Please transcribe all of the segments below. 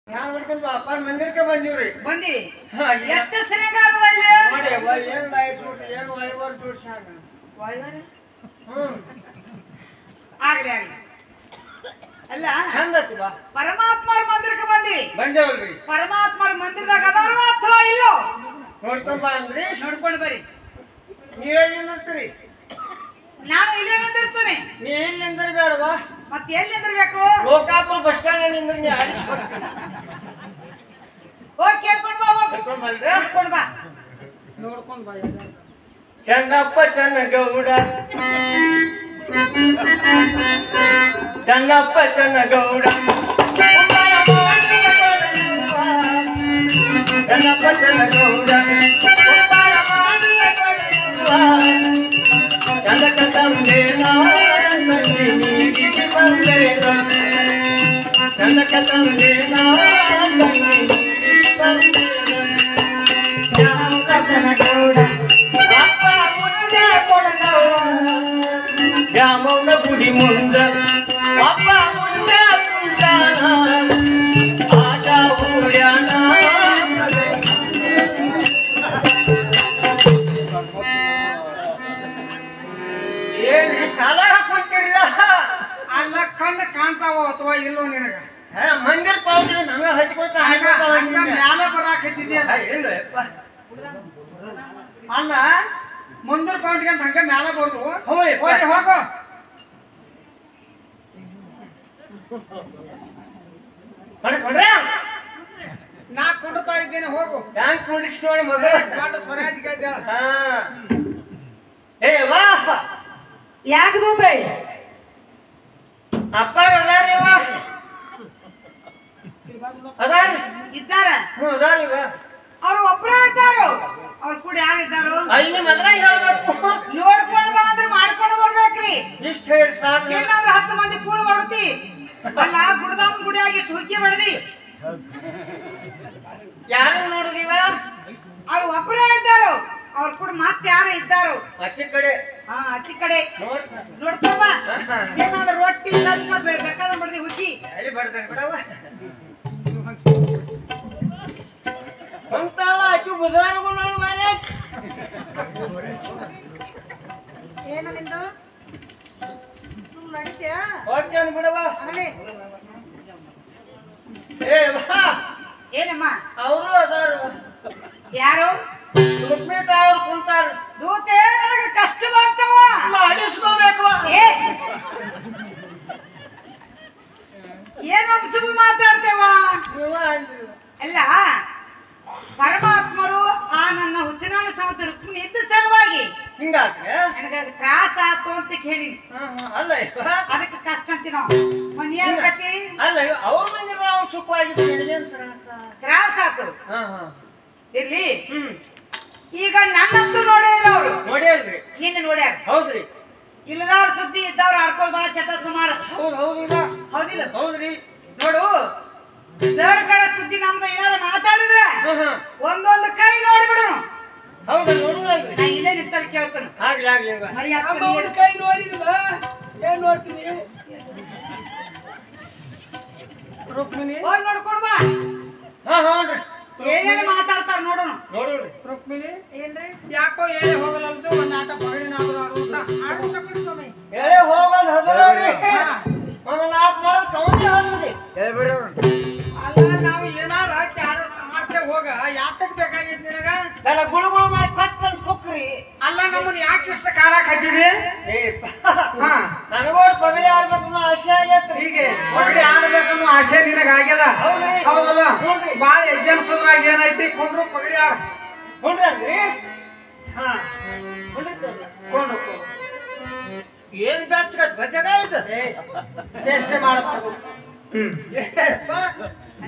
ಯಾರು ಮಾಡ್ಕೊಂಡು ಅಪ್ಪ ಮಂದಿರಕ್ಕೆ ಬಂದಿವ್ರಿ ಬಂದಿ ಹಾ, ಎಷ್ಟು ಶ್ರೀಗಾರದ ಇಲ್ಲಿ ನೋಡಿ ಏನು ಲೈಟ್ ಸೂಟ್ ಏನು ವೈವರ್ ಸೂಟ್ ಸಾಕು ಆಗ್ಲಿ ಆಗ್ಲಿ ಅಲ್ಲ ಚಂದ ಆಯ್ತು ಬಾ ಪರಮಾತ್ಮರ ಮಂದಿರಕ್ಕೆ ಬಂದಿ ಬಂದೇವಲ್ರಿ ಪರಮಾತ್ಮರ ಮಂದಿರದಾಗ ಅದಾರು ಅಥವಾ ಇಲ್ಲೋ ನೋಡ್ಕೊಂಡ್ ಬಾ ಅಂದ್ರಿ ನೋಡ್ಕೊಂಡು ಬರ್ರಿ ನೀವೇನು ನಿಂತಿರ್ತೀರಿ ನಾನು ಇಲ್ಲೇ ನಿಂತಿರ್ತೀನಿ ನೀ ಇಲ್ಲಿ ನಿಂದ್ರಿ ಬೇಡವಾ ಮತ್ತೆ ಎಲ್ಲಿ ನಿಂದಿರ್ಬೇಕು ಲೋಕಾಪುರ ಬಸ್ ಸ್ಟ್ಯಾಂಡ್ ನಿಂದ್ರಿ ನೀ ಹೋಗಿ ಕೇಳ್ಕೊಂಡು ಬಾ ಹೋಗಿ ಕರ್ಕೊಂಡ್ ಬಲ್ರಿ ಕೇಳ್ಕೊಂಡು ಬಾ ನೋಡ್ಕೊಂಡ್ ಬಾ ಚನ್ನಪ್ಪ ಚನ್ನಗೌಡ ಚನ್ನಪ್ಪ ಚನ್ನಗೌಡ ಚನ್ನಪ್ಪ ಚನ್ನಗೌಡ ಚಂದಕ ತಂದೇನ ಚಂದಕ ತಂದೇನ ಚನ್ನಗೌಡ ಶ್ಯಾಮವ್ನ ಗುಡಿ ಮುಂದ ಅಪ್ಪ ಮುಂದ ಕುಂತಾನ ಆಟ ಓಡ್ಯಾನ ಏನ್ರಿ ಕಾಲ ಹಾಕೊಂತಿರಲ್ಲ ಅಲ್ಲ ಕಣ್ಣು ಕಾಣ್ತಾವ ಅಥವಾ ಇಲ್ಲೋ ನಿನಗ ಮಂದಿರ ಪಾವತಿ ನಮಗೆ ಹಚ್ಕೊತ ಮ್ಯಾಲ ಬರಾಕತ್ತಿದ್ಯಲ್ಲ ಅಲ್ಲ ಮುಂದೂರ್ ಕೌಂಟ್ಗೆ ಅಂತ ಹಂಗ ಮ್ಯಾಲ ಬರ್ದು ಹೋಗಿ ಹೋಗು ನಾ ಕುಂಡ್ತಾ ಇದ್ದೇನೆ ಹೋಗು ಬ್ಯಾಂಕ್ ನೋಡಿಸ್ ನೋಡಿ ಮಗ ದೊಡ್ಡ ಸ್ವರಾಜ್ಗೆ ಇದ್ದೇಳ ಏ ವಾಹ್ ಯಾಕೆ ದೂತ್ರೆ ಅಪ್ಪ ಅದಾರಿ ವಾ ಅದಾರಿ ಇದ್ದಾರ ಅದಾರಿ ವಾ ಅವ್ರು ಒಬ್ಬರೇ ಇದ್ದಾರು ಅವ್ರ ಕೂಡ ಯಾರು ಇದ್ದಾರು ಅಲ್ಲಿ ಮೊದಲ ಹೇಳ್ಬೇಕು ನೋಡ್ಕೊಂಡು ಬಾ ಅಂದ್ರೆ ಮಾಡ್ಕೊಂಡು ಬರ್ಬೇಕ್ರಿ ಇಷ್ಟ ಹೇಳಿ ಸಾಕು ಏನಾದ್ರು 10 ಮಂದಿ ಕೂಡ ಬಡತಿ ಅಲ್ಲ ಗುಡದಮ್ಮ ಗುಡಿಯಾಗಿ ಹುಕ್ಕಿ ಬಡದಿ ಯಾರು ನೋಡ್ರಿವ ಅವ್ರು ಒಬ್ಬರೇ ಇದ್ದಾರು ಅವ್ರ ಕೂಡ ಮತ್ತೆ ಯಾರು ಇದ್ದಾರು ಆಚೆ ಕಡೆ ಆಚೆ ಕಡೆ ನೋಡ್ಕೊಂಡ್ ಬಾ ಏನಾದ್ರು ರೊಟ್ಟಿ ಸ್ವಲ್ಪ ಬೇಕಾದ್ರೆ ಬಡ್ದಿ ಹುಕ್ಕಿ ಅಲ್ಲಿ ಬರ್ತಾನೆ ಬಿಡವ ಅಂತಾವ ಆಚು ಬುಧವಾರಗೂ ನೋಡಿ ಮಾರೇ ಏನು ನಿಂದು ಸುಮ್ ನಡೀತೀಯ ಓಕೆ ಬಿಡವ ಆಮೇಲೆ ಏ ವಾ ಏನಮ್ಮ ಅವರು ಅದಾರು ಯಾರು ರುಕ್ಮಿತ ಅವ್ರು ಕುಂತಾರ ದೂತೆ ನನಗೆ ಕಷ್ಟ ಬಂತವ ಮಾಡಿಸ್ಕೋಬೇಕು ಏ ಏನು ಅನ್ಸುಬು ಮಾತಾಡ್ತೇವ ನೀವ ಅಂದ್ರಿ ಅಲ್ಲ ಪರಮಾತ್ಮರು ಆ ನನ್ನ ಹುಚ್ಚನಾಳ ಸಮತ ರುಕ್ಮಿಣಿ ಇದ್ದ ಸಲುವಾಗಿ ಹಿಂಗಾದ್ರೆ ನನಗೆ ತ್ರಾಸ ಆತು ಅಂತ ಹೇಳಿ ಅಲ್ಲ ಇವ ಅದಕ್ಕೆ ಕಷ್ಟ ಅಂತೀವಿ ನಾವು ಮನಿ ಆಗತಿ ಅಲ್ಲ ಇವ ಅವ್ರ ಮಂದಿರ ಅವ್ರು ಸುಖವಾಗಿದ್ದು ನಿನಗೆ ತ್ರಾಸ ಆತು ಹಾ ಹಾ ಇರ್ಲಿ ಈಗ ನನ್ನಂತೂ ನೋಡೇ ಇಲ್ಲ ಅವರು ನೋಡಿಯಲ್ರಿ ನಿನ್ನ ನೋಡ್ಯಾರ ಹೌದ್ರಿ ಇಲ್ಲದವ್ರ ಸುದ್ದಿ ಇದ್ದವ್ರು ಆಡ್ಕೊಂಡ್ ಬಾಳ ಚಟ ಸುಮಾರು ಹೌದು ಹೌದಿಲ್ಲ ಹೌದಿಲ್ಲ ಹೌದ್ರಿ ನೋಡು ಸರ್ಕಾರ ಸುದ್ದಿ ನಮ್ದು ಏನಾದ್ರು ಮಾತಾಡಿದ್ರೆ ಒಂದೊಂದು ಕೈ ನೋಡ್ಬಿಡು ಹೌದು ನೋಡುವಲ್ರಿ ನಾ ಇಲ್ಲೇ ನಿಂತಲ್ಲಿ ಕೇಳ್ತಾನೆ ಆಗ್ಲಿ ಆಗ್ಲಿ ಇವ ಮರಿ ಹಾಕ್ತಾನೆ. ಕೈ ನೋಡಿದಿಲ್ಲ ಏನ್ ನೋಡ್ತೀನಿ ರುಕ್ಮಿಣಿ ಹೋಗಿ ನೋಡ್ಕೊಂಡ್ ಬಾ ಹಾ ಹೌದ್ರಿ ಏನೇನು ಮಾತಾಡ್ತಾರ ನೋಡೋಣ ನೋಡ್ರಿ ರುಕ್ಮಿಣಿ ಏನ್ರಿ ಯಾಕೋ ಏನೇ ಹೋಗಲ್ಲಂತೂ ಒಂದ್ ಆಟ ಪಗಡಿನಾದ್ರು ಆಡ್ಕೊಂತ ಬಿಡು ಸ್ವಾಮಿ ಹೇಳೇ ಹೋಗಲ್ ಹದರಿ ಒಂದು 4 ಮಾಡ ಕವಚ ಹಾಕ್ರಿ ಅಲ್ಲ ನಾವು ಏನಾರ ಮಾಡ್ತೇ ಹೋಗ ಯಾತಕ್ ಬೇಕಾಗಿತ್ತು ನಿನಗ ನನ್ನ ಗುಳುಗುಳು ಮಾಡಿ ಕಟ್ಟನ್ ಕುಕ್ರಿ ಅಲ್ಲ ನಮ್ಮನ್ನ ಯಾಕೆ ಇಷ್ಟ ಕಾಲ ಕಟ್ಟಿದೆ ಏ ನನಗೋಡ್ ಪಗಡಿ ಆಡ್ಬೇಕು ಅನ್ನೋ ಆಸೆ ಆಗೈತ್ರಿ ಹೀಗೆ ಪಗಡಿ ಆಡ್ಬೇಕನ್ನೋ ಆಸೆ ನಿನಗ ಆಗ್ಯದ ಹೌದ್ರಿ. ಹೌದಲ್ಲ ನೋಡ್ರಿ. ಬಾಳ ಎಜ್ಜನ್ಸದ್ರಾಗ ಏನೈತಿ ಕೊಂಡ್ರು ಪಗಡಿ ಆಡ ಹುಡ್ರಿ ಹಾ ಕೊಂಡು ಏನ್ ಬೆಚ್ಚ ಬಜಗ ಇದು ಚೇಷ್ಟೆ ಮಾಡಬಾರ್ದು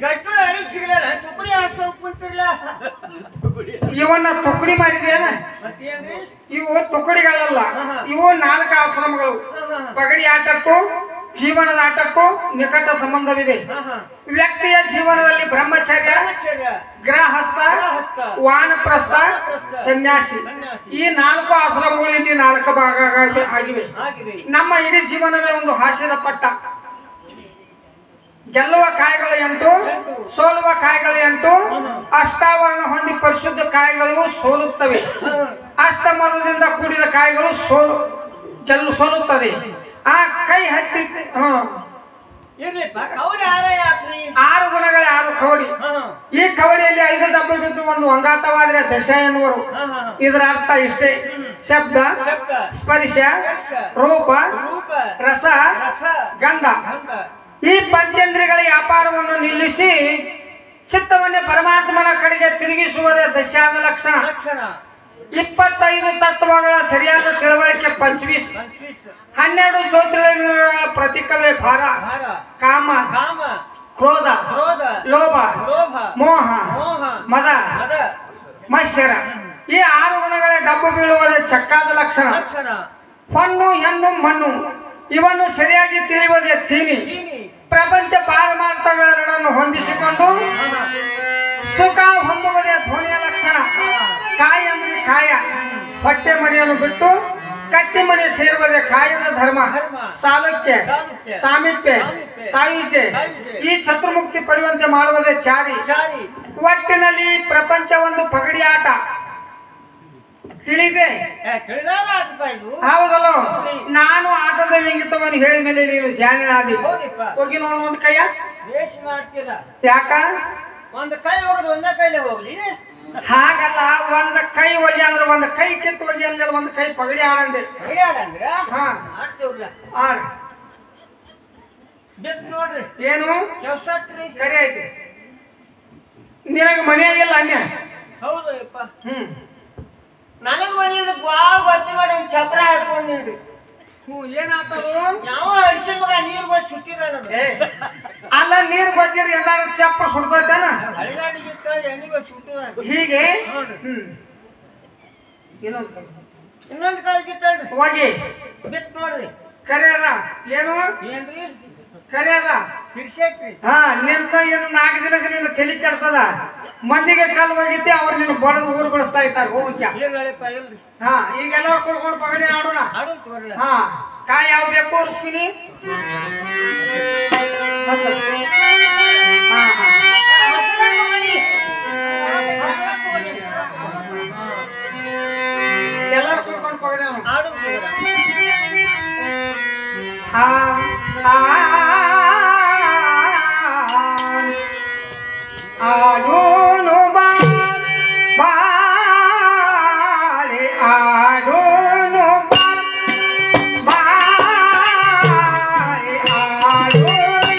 ಗಟ್ಟು ಅರಿವು ಸಿಗಲಿಲ್ಲ ತುಕಡಿ ಹಾಸ್ಕೊಂಡು ಕುಂತಿರ್ಲ ಇವನ್ನ ತುಕಡಿ ಮಾಡಿದೇನ ಮತ್ತೇನ್ರಿ ಇವು ತುಕಡಿಗಳಲ್ಲ ಇವು 4 ಆಶ್ರಮಗಳು ಪಗಡಿ ಆಟಕ್ಕೂ ಜೀವನದ ಆಟಕ್ಕೂ ನಿಕಟ ಸಂಬಂಧವಿದೆ ವ್ಯಕ್ತಿಯ ಜೀವನದಲ್ಲಿ ಬ್ರಹ್ಮಚರ್ಯ ಗೃಹಸ್ಥ ವಾನಪ್ರಸ್ಥ ಸನ್ಯಾಸಿ ಈ 4 ಆಶ್ರಮಗಳು ಇಲ್ಲಿ 4 ಭಾಗ ಆಗಿವೆ. ನಮ್ಮ ಇಡೀ ಜೀವನವೇ ಒಂದು ಹಾಸ್ಯದ ಪಟ್ಟ. ಗೆಲ್ಲುವ ಕಾಯಿಗಳು 8, ಸೋಲುವ ಕಾಯಿಗಳು 8, ಅಷ್ಟಾವರಣ ಹೊಂದಿ ಪರಿಶುದ್ಧ ಕಾಯಿಗಳು ಸೋಲುತ್ತವೆ. ಅಷ್ಟಮರದಿಂದ ಕೂಡಿದ ಕಾಯಿಗಳು ಸೋಲುತ್ತದೆ. ಆ ಕೈ ಹತ್ತಿ ಇರ್ಲಿಪ್ಪ ಕವಡಿ ಆರೇ ಹಾಕ್ರಿ. 6 ಗುಣಗಳ 6 ಕವಡಿ. ಈ ಕವಡಿಯಲ್ಲಿ 5 ಡಬ್ಬ ಬಿದ್ದು ಒಂದು ಅಂಗಾತವಾದ್ರೆ ದಶ ಎನ್ನುವರು. ಇದರ ಅರ್ಥ ಇಷ್ಟೇ: ಶಬ್ದ, ಸ್ಪರ್ಶ, ರೂಪ, ರಸ, ಗಂಧ. ಈ ಪಂಚೇಂದ್ರಿಯಗಳ ವ್ಯಾಪಾರವನ್ನು ನಿಲ್ಲಿಸಿ ಚಿತ್ತವನ್ನೇ ಪರಮಾತ್ಮನ ಕಡೆಗೆ ತಿರುಗಿಸುವುದೇ ದಶಾದ ಲಕ್ಷಣ. 25 ತತ್ವಗಳ ಸರಿಯಾದ ತಿಳುವಳಿಕೆ ಪಂಚವೀಸ್. 12 ಜ್ಯೋತಿರ್ಲಿಂಗಗಳ ಪ್ರತೀಕವೇ ಭಾರ, ಕಾಮ, ಕ್ರೋಧ, ಲೋಭ, ಮೋಹ, ಮದ, ಮತ್ಸರ. ಈ 6 ಗುಣಗಳ ಡಬ್ಬು ಬೀಳುವುದೇ ಚಕ್ಕಾದ ಲಕ್ಷಣ. ಹೊನ್ನು, ಹೆಣ್ಣು, ಮಣ್ಣು ಇವನ್ನು ಸರಿಯಾಗಿ ತಿಳಿಯುವುದೇ ತೀನಿ. ಪ್ರಪಂಚ ಪಾರಮಾರ್ಥಗಳೆರಡನ್ನು ಹೊಂದಿಸಿಕೊಂಡು ಸುಖ ಹೊಂದುವುದೇ ಧ್ವನಿಯ ಲಕ್ಷಣ. ಕಾಯ ಅಂದ್ರೆ ಕಾಯ, ಹೊಟ್ಟೆ ಮಡಿಯನ್ನು ಬಿಟ್ಟು ಕಟ್ಟಿ ಮಡಿ ಸೇರುವುದೇ ಕಾಯದ ಧರ್ಮ. ಸಾಲುಕ್ಯ, ಸಾಮೀಪ್ಯ, ಸಾಯುಜ್ಯ ಈ ಶತ್ರುಮುಕ್ತಿ ಪಡೆಯುವಂತೆ ಮಾಡುವುದೇ ಚಾರಿ. ಒಟ್ಟಿನಲ್ಲಿ ಪ್ರಪಂಚ ಒಂದು ಪಗಡಿ ಆಟ. ತಿಳಿದೆ? ಹೌದಲ್ಲ. ನಾನು ಆಟದ ವಿಂಗಿತವನ್ನು ಹೇಳಿದ ಮೇಲೆ ನೀನು ಜಾಣನಾದಿ. ಹೋಗಿ ನೋಡು ಒಂದು ಕೈಯ. ಯಾಕ ಒಂದು ಕೈ ಹೋಗೋದು ಒಂದೇ ಕೈಲೇ ಹೋಗ್ಲಿ. ಹಾಗಲ್ಲ, ಒಂದ್ ಕೈ ಒಗಿ ಅಂದ್ರೆ ಒಂದ್ ಕೈ ಕಿತ್ತು ಒಗಿ ಅಂದ್ರೆ ಒಂದ್ ಕೈ ಪಗಡಿ ಆಡಂದೆ. ನೋಡ್ರಿ ಏನು ಚೌಸಟ್ರಿ ಸರಿ ಐತಿ. ನಿನಗೆ ಮನೆಯಾಗಿಲ್ಲ ಅನ್ಯ? ಹೌದು ಯಪ್ಪ. ನನಗ್ ಮನೆಯಿಂದ ಬಾಳ ಬರ್ತಿ ಮಾಡಿ ಒಂದ್ ಚಪ್ರ ಹಾಕೊಂಡ್ರಿ. ಏನಾಗ್ತದು? ಯಾವ ಅಡಿಸಿ ಮಗ ನೀರ್ ಬಂದು ಸುಟ್ಟಿದ. ಅಲ್ಲ, ನೀರ್ ಬಜ್ಜಿರಿ ಎಲ್ಲಾರು ಚಪ್ಪ ಸುಡ್ತೈತೇನ? ಹಳಿಗಾಡಿಗೆ ಎಣ್ಣಿಗೆ ಸುಟ್ಟಿದ. ಹೀಗೆ ಇನ್ನೊಂದ್ ಕಾಯಿ ಕಿತ್ತಳ್ರಿ ಹೋಗಿ ಬಿತ್ ನೋಡ್ರಿ. ಕರೆ ಅದ. ಏನು ಏನ್ರಿ? ಕರೆ ಅದ. ತಿರ್ಸೇಕ್ರಿ. ನಿಂತ ಏನು 4 ದಿನಕ್ಕೆ ನಿನ್ನ ತಲೆ ಕೆಡ್ತದ. ಮಂದಿಗೆ ಕಲ್ ಹೋಗಿದ್ದೆ, ಅವ್ರು ನಿನ್ನ ಬಡದು ಊರು ಬಿಡಿಸ್ತಾ ಇರ್ತಾರೆ. ಹೋಗ್ಯ ಇಲ್ರಿ. ಈಗೆಲ್ಲರೂ ಕುಡ್ಕೊಂಡು ಪಗಡಿ ಆಡೋಣ. ಆಡೋಣ. ಕಾಯಿ ಯಾವ ಬೇಕು ರುಕ್ಮಿಣಿ? ಎಲ್ಲರೂ ಕುಡ್ಕೊಂಡು ಪಗಡಿ ಆಡೋಣ. ಆಡೋನು ಬಾಳೆ ಆಡೋನು ಬಾಳೆ ಆಡೋನು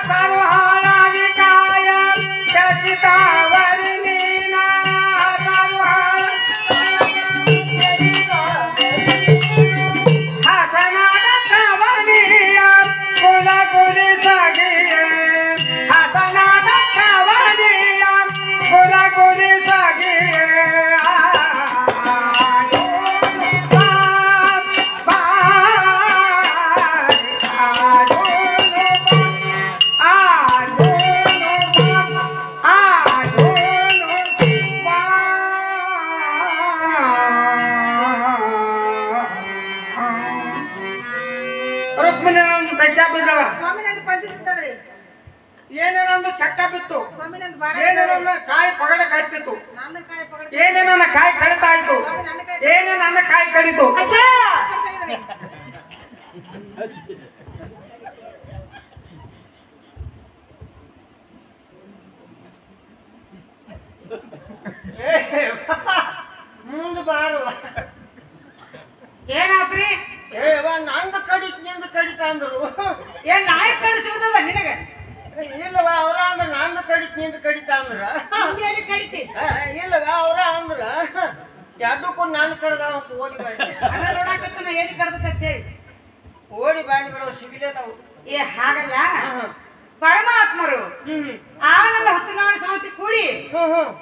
ಸಾರು ಏನೇನೊಂದು ಚಕ್ಕ ಬಿತ್ತು, ಸ್ವಾಮಿ ನಂದು ಬಾರ ಏನೇನೊಂದು ಕಾಯಿ ಪಗಡೆ ಕಾಯ್ತಿತ್ತು, ನನ್ನ ಕಾಯಿ ಪಗಡ ಏನೇನ ಕಾಯಿ ಕಡಿತಾ ಇತ್ತು, ಏನೇನ ಕಾಯಿ ಕಡಿತು. ಮುಂದೆ ಬಾರುವ ಏನಾತ್ರಿ? ನಂದು ಕಡಿತ್ ನಿಂದು ಕಡಿತ ಅಂದ್ರು. ಏನ್ ನಾಯಿ ಕಡಿಸ್ಬೋದಲ್ಲ ನಿನಗೆ? ಇಲ್ಲವ ಅವ್ರ ಅಂದ್ರ ನಂದು ಕಡಿತ್ ನಿಂದು ಕಡಿತ ಅಂದ್ರ. ಮುಂದೆ ಕಡಿತಿ ಇಲ್ಲವ ಅವ್ರ ಅಂದ್ರ ಎರಡಕ್ಕೂ ನಾನು ಕಡ್ದ ಅಂತ ಓಡಿ ಬಾಡಿ ಅಲ್ಲ ನೋಡಾಕತ್ತ ಏನ್ ಕಡ್ದತ್ತೆ ಓಡಿ ಬಾಡಿ ಬರೋ ಸಿಗಲೇದವು. ಏ ಹಾಗಲ್ಲ, ಪರಮಾತ್ಮರು ಆನಂದ ಹುಚ್ಚನಾರಾಯಣ ಸಮಿತಿ ಕೂಡಿ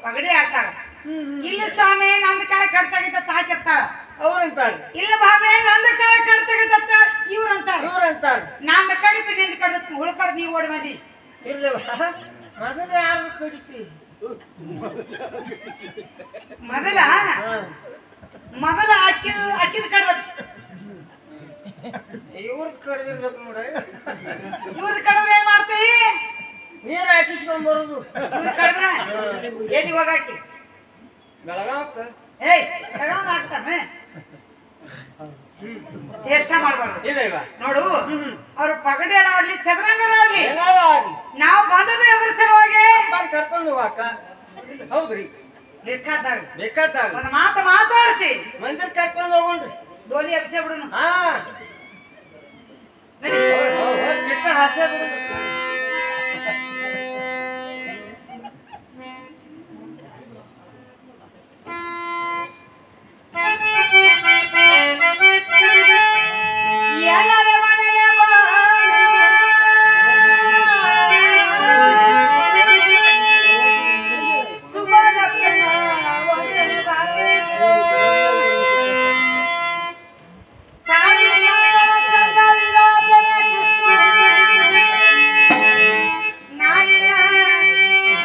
ಪಗಡಿ ಆಡ್ತಾರ. ಇಲ್ಲ ಸ್ವಾಮಿ ನಂದ ಕಾಯಿ ಕಡ್ತಾಗಿದ್ದ ತಾಕಿರ್ತಾರ ಅವ್ರಂತಾರ. ಇಲ್ಲ ಭಾವೆ ನಂದ ಕಾಯಿ ಕಡ್ತಾಗಿದ್ದ ಇವ್ರಂತಾರ. ಇವ್ರಂತಾರ ನಂದ ಕಡಿತು ನಿಂದ ಕಡ್ದ ಉಳ್ಕಡ್ದು ನೀವು ಓಡಿ ಬಂದಿ. ಇಲ್ಲವ ಮೊದಲು ಯಾರು ಕಡಿತಿ? ಮೊದಲ ಅಕ್ಕಿದ ಕಡ್ದ ಇವ್ರದ್ ಕಡ್ದಿರ್ಬೇಕು ನೋಡ. ಇವ್ರದ್ ಕಡ್ದ್ರೆ ಏನ್ ಮಾಡ್ತಿ? ನೀರ್ ಹಾಕಿಸ್ಕೊಂಡ್ ಬರುದು. ಇವ್ರ ಕಡ್ದ್ರ ಎಲ್ಲಿ ಹೋಗಾಕಿ? ಬೆಳಗಾವಕ್ಕ ಏಯ್ ಬೆಳಗಾವ್ ಹಾಕ್ತಾನೆ ಚೇಷ್ಟ ಮಾಡ್ಬಾರ್ದು. ಇಲ್ಲ ಇವ ನೋಡು, ಅವ್ರು ಪಗಡಿ ಆಡ್ಲಿ ಚದುರಂಗರ ಆಡ್ಲಿ, ಏನಾರ ಆಡಿ ನಾವು ಬಂದದ ಎದ್ರ ಸಲುವಾಗಿ ಬಂದ್ ಕರ್ಕೊಂಡು ಹೋಗಾಕ. ಹೌದ್ರಿ, ಬೇಕಾದಾಗ ಬೇಕಾದಾಗ ಒಂದು ಮಾತಾಡಿಸಿ ಮಂದಿರ್ ಕರ್ಕೊಂಡು ಹೋಗೋಣ್ರಿ. ಡೋಲಿ ಎಬ್ಸೇ ಬಿಡುನು. ಹಾ ಬಿಟ್ಟ ಹಾಸೆ ಬಿಡುದು. ಎಲ್ಲರ ಮನೆಗೆ ಬಾ, ಶುಭ ಲಕ್ಷಣ ವಂದನೆ ಬಾ, ಸಾಯಿ ನಾನಿಲ್ಲ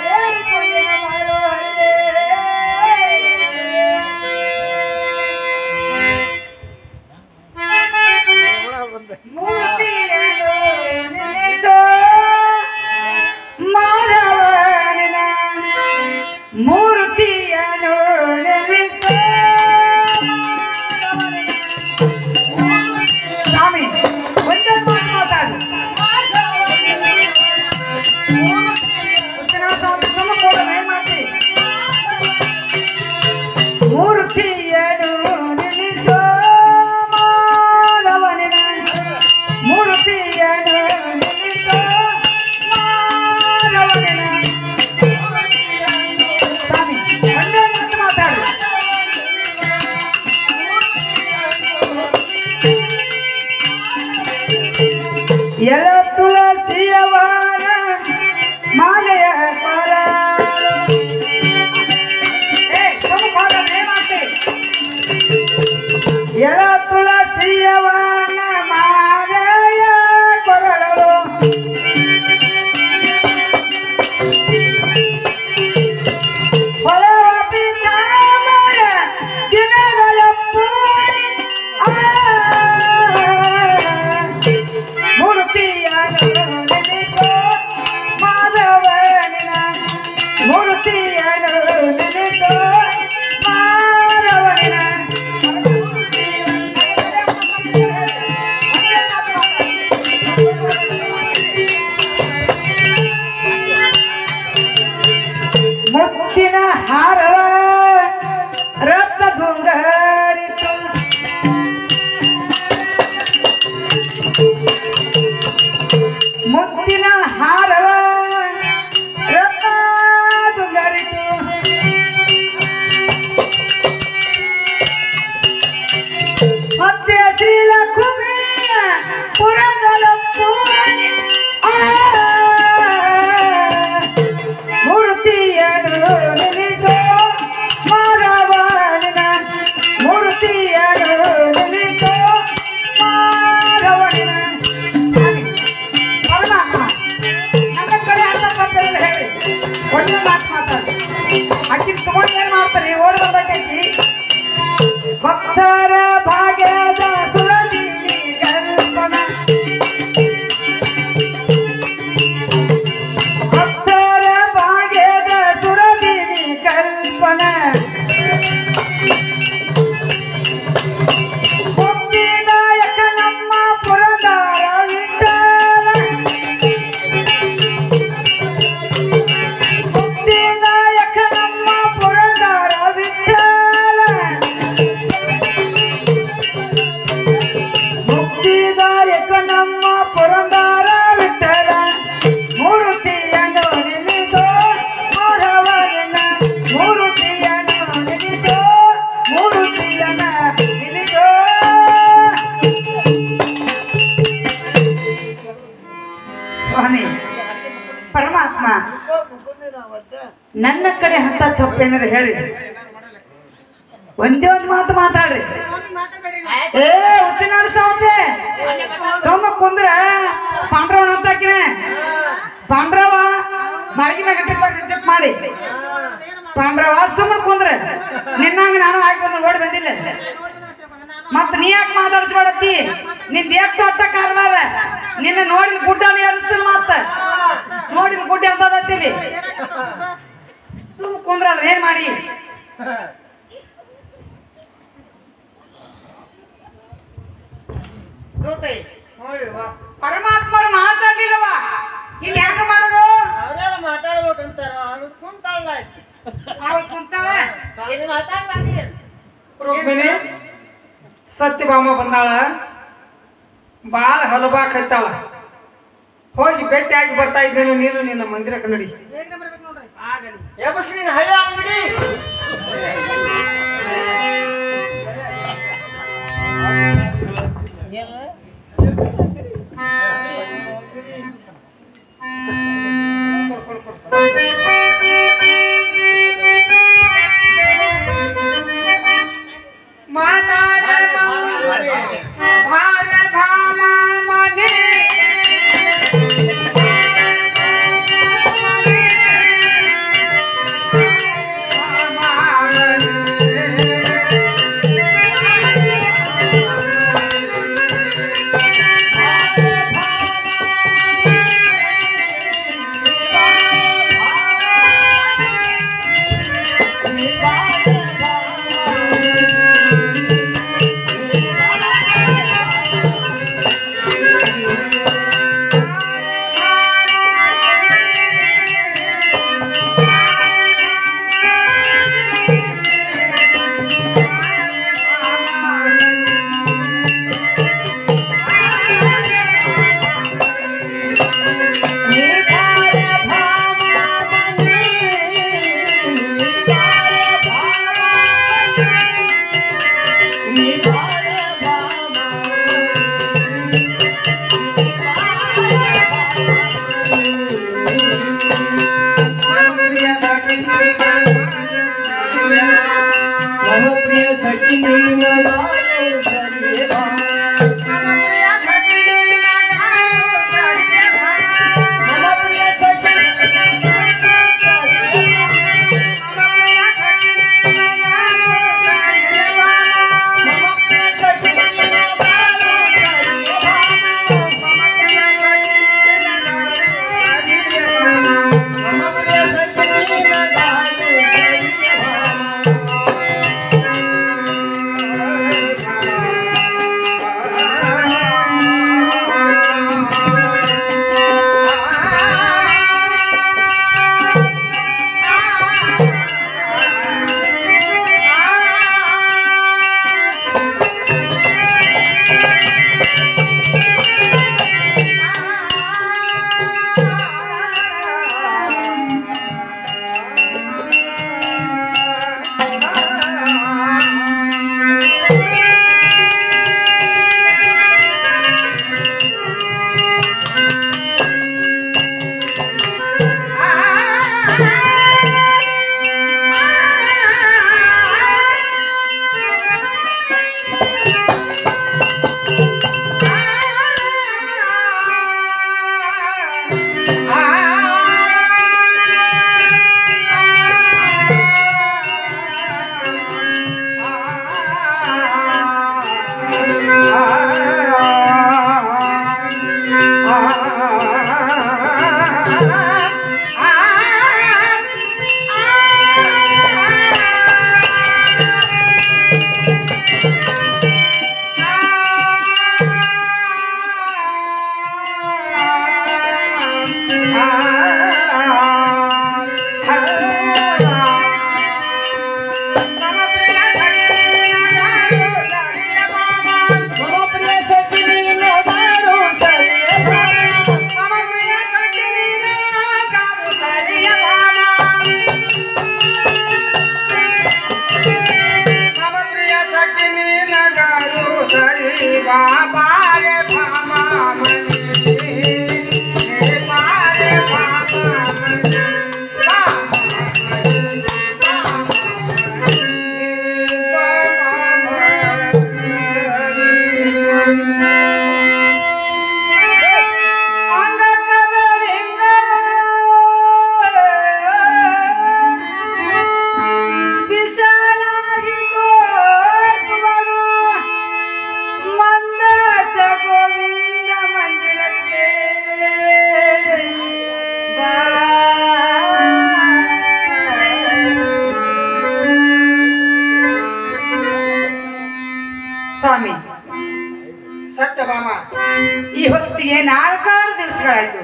ಹೇಳಿಕೊಂಡೆ ಬರುವಲ್ಲೇ. ಮೂರ್ತಿಯನ್ನು ನೆನೆಸೋ ಮಾನವನ, ಮೂರ್ತಿಯನ್ನು ನೆನೆಸೋ ಸ್ವಾಮಿ ಒಂದೊಂದು ಮಾತಾಡು. ಏನ್ ಮಾಡ್ತೀವಿ? ಮೂರ್ತಿಯನ್ನು ನೆನೆಸೋ ಮಾನವನ, ಮೂರ್ತಿಯನ್ನು ನೆನೆಸೋ ಮಾನವನ. ಸ್ವಾಮಿ ಒಂದೊಂದು ಮಾತಾಡು. ಎಲ ತುಳಸಿಯವರ ಮಾಲೆಯ ಪರ ಎಲ ತುಳಸಿಯವನ ಮಾಲೆಯ ಕೊರಳಲು ಹೊರವ ಪಿತಾಮರ ದಿನಗಳ ಪೂರಿ ಮೂರ್ತಿಯನ್ನು ನೆನೆಸೋ ಮಾಧವನ, ಮೂರ್ತಿಯನ್ನು ನೆನೆಸೋ ಮಾಧವನ. ಮುತ್ತಿನ ಹಾರವ ರತ್ನ ಗುಂಗರಿತು, ಮುತ್ತಿನ ಹಾರವ ರತ್ನ ಗುಂಗರಿತು, ಮತ್ತೆ ಶೀಲ ಕುಮಿಯ ಪುರಗಳ ಪೂರಣಿ ಮೂರ್ತಿಯನ್ನು ನೆನೆಸೋ ಮಾಧವನ, ಮೂರ್ತಿಯನ್ನು ನೆನೆಸೋ ಮಾಧವನ. ಪರಮಾತ್ಮ ನನ್ನ ಕಡೆ ಅಂತ ಹೇಳಿ ಒಂದು ಮಾತು ಮಾತಾಡಿ. ಅಕ್ಕಿ ತಗೊಂಡು ಏನ್ ಮಾಡ್ತಾರೆ? ಓಡಿ ಬರ್ಬೇಕೈತಿ. ಭಕ್ತರ ಭಾಗ್ಯದ ಸುರಗಿರಿ ಕಲ್ಪನ, ಪರಮಾತ್ಮ ನನ್ನ ಕಡೆ ಅಂತ ತಪ್ಪೇನಾರ ಹೇಳಿ ಒಂದೇ ಒಂದು ಮಾತು ಮಾತಾಡ್ರಿ. ಏ ಉಚ್ಚಿನಾಡಿ ಸಾವಂತೆ ಸೋಮ ಕುಂದ್ರ ಪಾಂಡ್ರವಣ ಅಂತ ಹಾಕಿನ ಪಾಂಡ್ರವ ಮಳಗಿ ಮ್ಯಾಗ ಟಿಪ್ ಮಾಡಿ ಪಾಂಡ್ರವ ಸುಮ್ಮನೆ ಕುಂದ್ರ ನಿನ್ನಂಗ ನಾನು ಹಾಕಿ ಬಂದ್ರೆ ಓಡಿ ಬಂದಿಲ್ಲ. ಮತ್ತ ನೀ ಯಾಕೆ ಮಾತಾಡ್ಸ್ಬೇಡತ್ತಿ? ನಿಂದ ಎಷ್ಟು ಅಟ್ಟ ಕಾರವಾರ ನಿನ್ನ ನೋಡಿದ ಗುಡ್ಡ ಅನಿಸ್ತಿಲ್ಲ. ಮತ್ತ ನೋಡಿದ ಗುಡ್ಡ ಅಂತದತ್ತೀವಿ ಸುಮ್ ಕುಂದ್ರಲ್ಲ ಏನ್ ಮಾಡಿ. ಪರಮಾತ್ಮರು ಮಾತಾಡ್ಲಿಲ್ಲವ ಇಲ್ಲಿ ಯಾಕ ಮಾಡೋದು? ಅವ್ರೆಲ್ಲ ಮಾತಾಡ್ಬೇಕಂತಾರ ಅವ್ರು ಕುಂತಾಳ ಅವ್ರು ಕುಂತಾವ ಇಲ್ಲಿ ಮಾತಾಡ್ಬಾರ್ದು. ರುಕ್ಮಿಣಿ ಸತ್ಯಭಾಮ ಬಂದಾಳ, ಬಾಳ ಹಲಬಾಕತ್ತಾಳ. ಹೋಗಿ ಭೇಟಿಯಾಗಿ ಬರ್ತಾ ಇದ್ದೇನೆ, ನೀನು ನಿನ್ನ ಮಂದಿರಕ್ಕೆ ನಡಿ. ಎಬಸ್ಲಿನ ಹಳ್ಳ ಅಂಗಡಿ ಈ ಹೊತ್ತಿಗೆ 4 ದಿವಸಗಳಾಯ್ತು.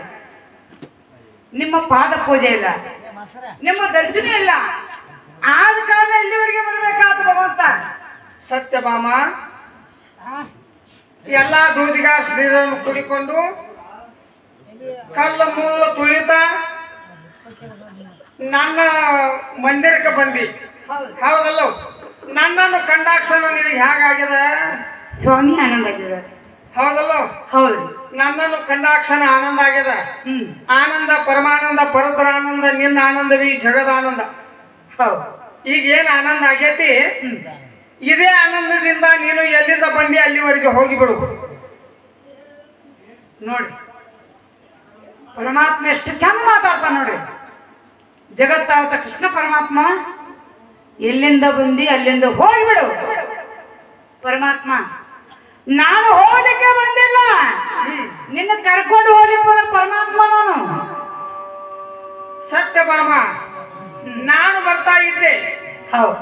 ನಿಮ್ಮ ಪಾದ ಪೂಜೆ ಇಲ್ಲ, ನಿಮ್ಮ ದರ್ಶನ ಇಲ್ಲ. ಆದ ಕಾರಣ ಇಲ್ಲಿವರೆಗೆ ಬರಬೇಕಾದ ಭಗವಂತ. ಸತ್ಯಭಾಮ ಎಲ್ಲಾ ದೂದಿಗ ಶ್ರೀರನ್ನು ಕುಡಿಕೊಂಡು ಕಲ್ಲ ಮುಳ್ಳು ತುಳಿತ ನನ್ನ ಮಂದಿರಕ್ಕೆ ಬಂದಿ. ಹೌದಲ್ಲ? ನನ್ನನ್ನು ಕಂಡಾಕ್ಷಣ ನಿನಗೆ ಹೇಗಾಗಿದೆ ಸ್ವಾಮಿ? ಆನಂದ ಆಗಿದೆ. ಹೌದಲ್ಲ? ಹೌದು. ನನ್ನನ್ನು ಕಂಡಾಕ್ಷಣ ಆನಂದ ಆಗಿದೆ. ಆನಂದ ಪರಮಾನಂದ ಪರತರ ಆನಂದ ನಿನ್ನ ಆನಂದವಿ ಜಗದ ಆನಂದ. ಹೌದು. ಈಗ ಏನ್ ಆನಂದ ಆಗೈತಿ, ಇದೇ ಆನಂದದಿಂದ ನೀನು ಎಲ್ಲಿಂದ ಬಂದಿ ಅಲ್ಲಿವರೆಗೆ ಹೋಗಿಬಿಡು. ನೋಡಿ ಪರಮಾತ್ಮ ಎಷ್ಟು ಚಂದ ಮಾತಾಡ್ತಾನ ನೋಡ್ರಿ. ಜಗತ್ತಾವತ ಕೃಷ್ಣ ಪರಮಾತ್ಮ ಎಲ್ಲಿಂದ ಬಂದಿ ಅಲ್ಲಿಂದ ಹೋಗಿಬಿಡು. ಪರಮಾತ್ಮ ನಾನು ಹೋಗ್ಲಿಕ್ಕೆ ಬಂದಿಲ್ಲ, ನಿನ್ನ ಕರ್ಕೊಂಡು ಹೋಗ್ಲಿಕ್ಕೆ ಪರಮಾತ್ಮ ನಾನು. ಸತ್ಯಭಾಮ ನಾನು ಬರ್ತಾ ಇದ್ದೆ. ಹೌದು.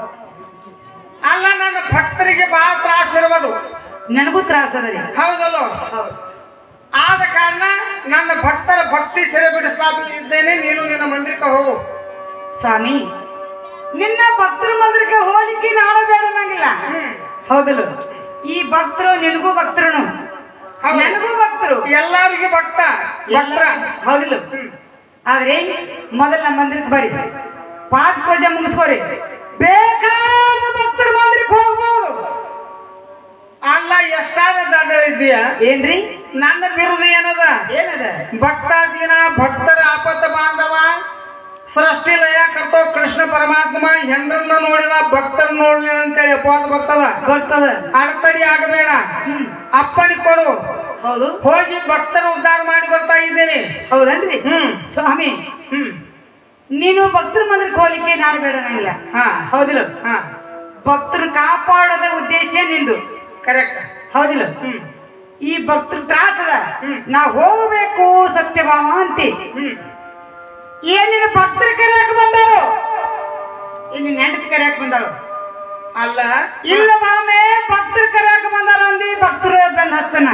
ಅಲ್ಲ, ನನ್ನ ಭಕ್ತರಿಗೆ ಬಹಳ ತ್ರಾಸ ಇರ್ಬೋದು. ನನಗೂ ತ್ರಾಸದಲ್ಲಿ. ಹೌದಲ್ಲ? ಆದ ಕಾರಣ ನನ್ನ ಭಕ್ತರ ಭಕ್ತಿ ಸೆರೆ ಬಿಡಿಸ್ಲಿದ್ದೇನೆ. ನೀನು ನಿನ್ನ ಮಂದಿರಕ್ಕೆ ಹೋಗು. ಸ್ವಾಮಿ ನಿನ್ನ ಭಕ್ತರ ಮಂದಿರಕ್ಕೆ ಹೋಗ್ಲಿಕ್ಕೆ ನಾನು ಬೇಡ ನಂಗಿಲ್ಲ. ಹೌದಲ್ಲ? ಈ ಭಕ್ತರು ನಿನಗೂ ಭಕ್ತರು, ನನಗೂ ಭಕ್ತರು, ಎಲ್ಲರಿಗೂ ಭಕ್ತ ಭಕ್ತರ. ಹೌದಿಲ್ಲ? ಆದ್ರೆ ಮೊದಲ ಮಂದಿರಕ್ಕೆ ಬರ್ರಿ, ಪಾದ ಪೂಜೆ ಮುಗಿಸ್ಕೋರಿ, ಬೇಕಾದ ಭಕ್ತರ ಮಂದಿರಕ್ಕೆ ಹೋಗ್ಬೋದು. ಅಲ್ಲ, ಎಷ್ಟಾದ ದಂಡ ಇದೆಯಾ ಏನ್ರಿ? ನನ್ನ ಬಿರುದು ಏನದ? ಏನದ? ಭಕ್ತ ದಿನ ಭಕ್ತರ ಆಪತ್ತ ಬಾಂಧವ ಸೃಷ್ಟಿ ಲಯ ಕರ್ತೋ ಕೃಷ್ಣ ಪರಮಾತ್ಮ ಹೆಂಡ್ರನ್ನ ನೋಡಿದ ಭಕ್ತರ ನೋಡ್ಲಿ ಅಂತೇಳಿ ಅಪವಾದ ಬರ್ತದ. ಅಡತಡಿ ಆಗಬೇಡ, ಅಪ್ಪಣಿ ಕೊಡು. ಹೌದು. ಹೋಗಿ ಭಕ್ತರ ಉದ್ಧಾರ ಮಾಡಿ ಬರ್ತಾ ಇದ್ದೇನೆ. ಹೌದನ್ರಿ? ಸ್ವಾಮಿ ನೀನು ಭಕ್ತರ ಮಂದಿರಕ್ಕೆ ಹೋಗ್ಲಿಕ್ಕೆ ನಾನು ಬೇಡ ನಂಗಿಲ್ಲ. ಹೌದಿಲ್ಲ? ಭಕ್ತರು ಕಾಪಾಡೋದ ಉದ್ದೇಶ ನಿಂದು. ಕರೆಕ್ಟ್. ಹೌದಿಲ್ಲ? ಈ ಭಕ್ತರು ತ್ರಾಸದ, ನಾ ಹೋಗ್ಬೇಕು ಸತ್ಯಭಾಮ ಅಂತಿ. ಏನಿನ ಭಕ್ತರ ಕರೆಯಕ್ಕೆ ಬಂದಾರೋ, ಇಲ್ಲಿ ನೆಂಟು ಕರೆಯಕ್ಕೆ ಬಂದಾರೋ? ಅಲ್ಲ, ಇಲ್ಲ ಬಾಮೆ, ಭಕ್ತರ ಕರೆಯಕ್ಕೆ ಬಂದಾರ ಅಂದಿ. ಭಕ್ತರ ಬೆನ್ ಹತ್ತನ.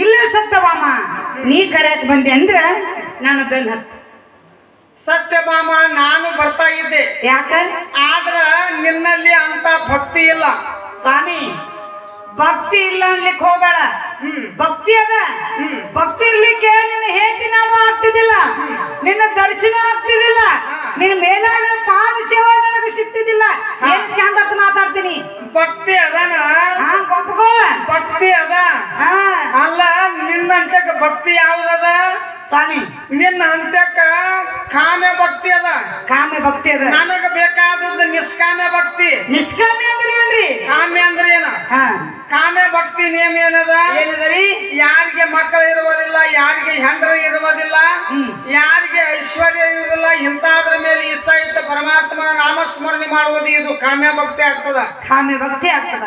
ಇಲ್ಲ ಸತ್ಯಭಾಮ, ನೀ ಕರೆಯಕ್ಕೆ ಬಂದೆ ಅಂದ್ರೆ ನಾನು ಬೆನ್ ಹತ್ತ. ಸತ್ಯಭಾಮ ನಾನು ಬರ್ತಾ ಇದ್ದೆ. ಯಾಕ? ಆದ್ರ ನಿನ್ನಲ್ಲಿ ಅಂತ ಭಕ್ತಿ ಇಲ್ಲ. ಸ್ವಾಮಿ ಭಕ್ತಿ ಇಲ್ಲ ಅನ್ಲಿಕ್ಕೆ ಹೋಗಬೇಡ. ಭಕ್ತಿ ಅದ. ಭಕ್ತಿ ಇರ್ಲಿಕ್ಕೆ ನಿನ್ನ ಹೇಗೆ ನಾವು ಆಗ್ತಿದ್ದಿಲ್ಲ, ನಿನ್ನ ದರ್ಶನ ಆಗ್ತಿದ್ದಿಲ್ಲ, ನಿನ್ನ ಮೇಲಾಗಿನ ಪಾದ ಸೇವೆ ನನಗೆ ಸಿಗ್ತಿದ್ದಿಲ್ಲ. ಏನ್ ಚಂದ ಮಾತಾಡ್ತೀನಿ. ಭಕ್ತಿ ಅದನ, ಒಪ್ಕೋ. ಭಕ್ತಿ ಅದ. ಅಲ್ಲ, ನಿನ್ನ ಅಂತ್ಯಕ್ಕ ಭಕ್ತಿ ಯಾವ್ದದ ಸ್ವಾಮಿ? ನಿನ್ನ ಅಂತ್ಯಕ್ಕ ಕಾಮ್ಯ ಭಕ್ತಿ ಅದ. ಕಾಮ್ಯ ಭಕ್ತಿ ಅದ. ನನಗ ಬೇಕಾದದ್ದು ನಿಷ್ಕಾಮ್ಯ ಭಕ್ತಿ. ನಿಷ್ಕಾಮ್ಯ ಅಂದ್ರೆ ಏನ್ರಿ? ಕಾಮ್ಯ ಅಂದ್ರೆ ಏನ? ಕಾಮ್ಯ ಭಕ್ತಿ ನಿಯಮ ಏನದ? ಏನದರಿ? ಯಾರಿಗೆ ಮಕ್ಕಳು ಇರುವುದಿಲ್ಲ, ಯಾರಿಗೆ ಹೆಂಡ್ರು ಇರುವುದಿಲ್ಲ, ಯಾರಿಗೆ ಐಶ್ವರ್ಯ ಇರುವುದಿಲ್ಲ, ಇಂತಾದ್ರ ಮೇಲೆ ಇಚ್ಛಾ ಇಟ್ಟು ಪರಮಾತ್ಮನ ನಾಮಸ್ಮರಣೆ ಮಾಡುವುದು ಇದು ಕಾಮ್ಯ ಭಕ್ತಿ ಆಗ್ತದ. ಕಾಮ್ಯ ಭಕ್ತಿ ಆಗ್ತದ.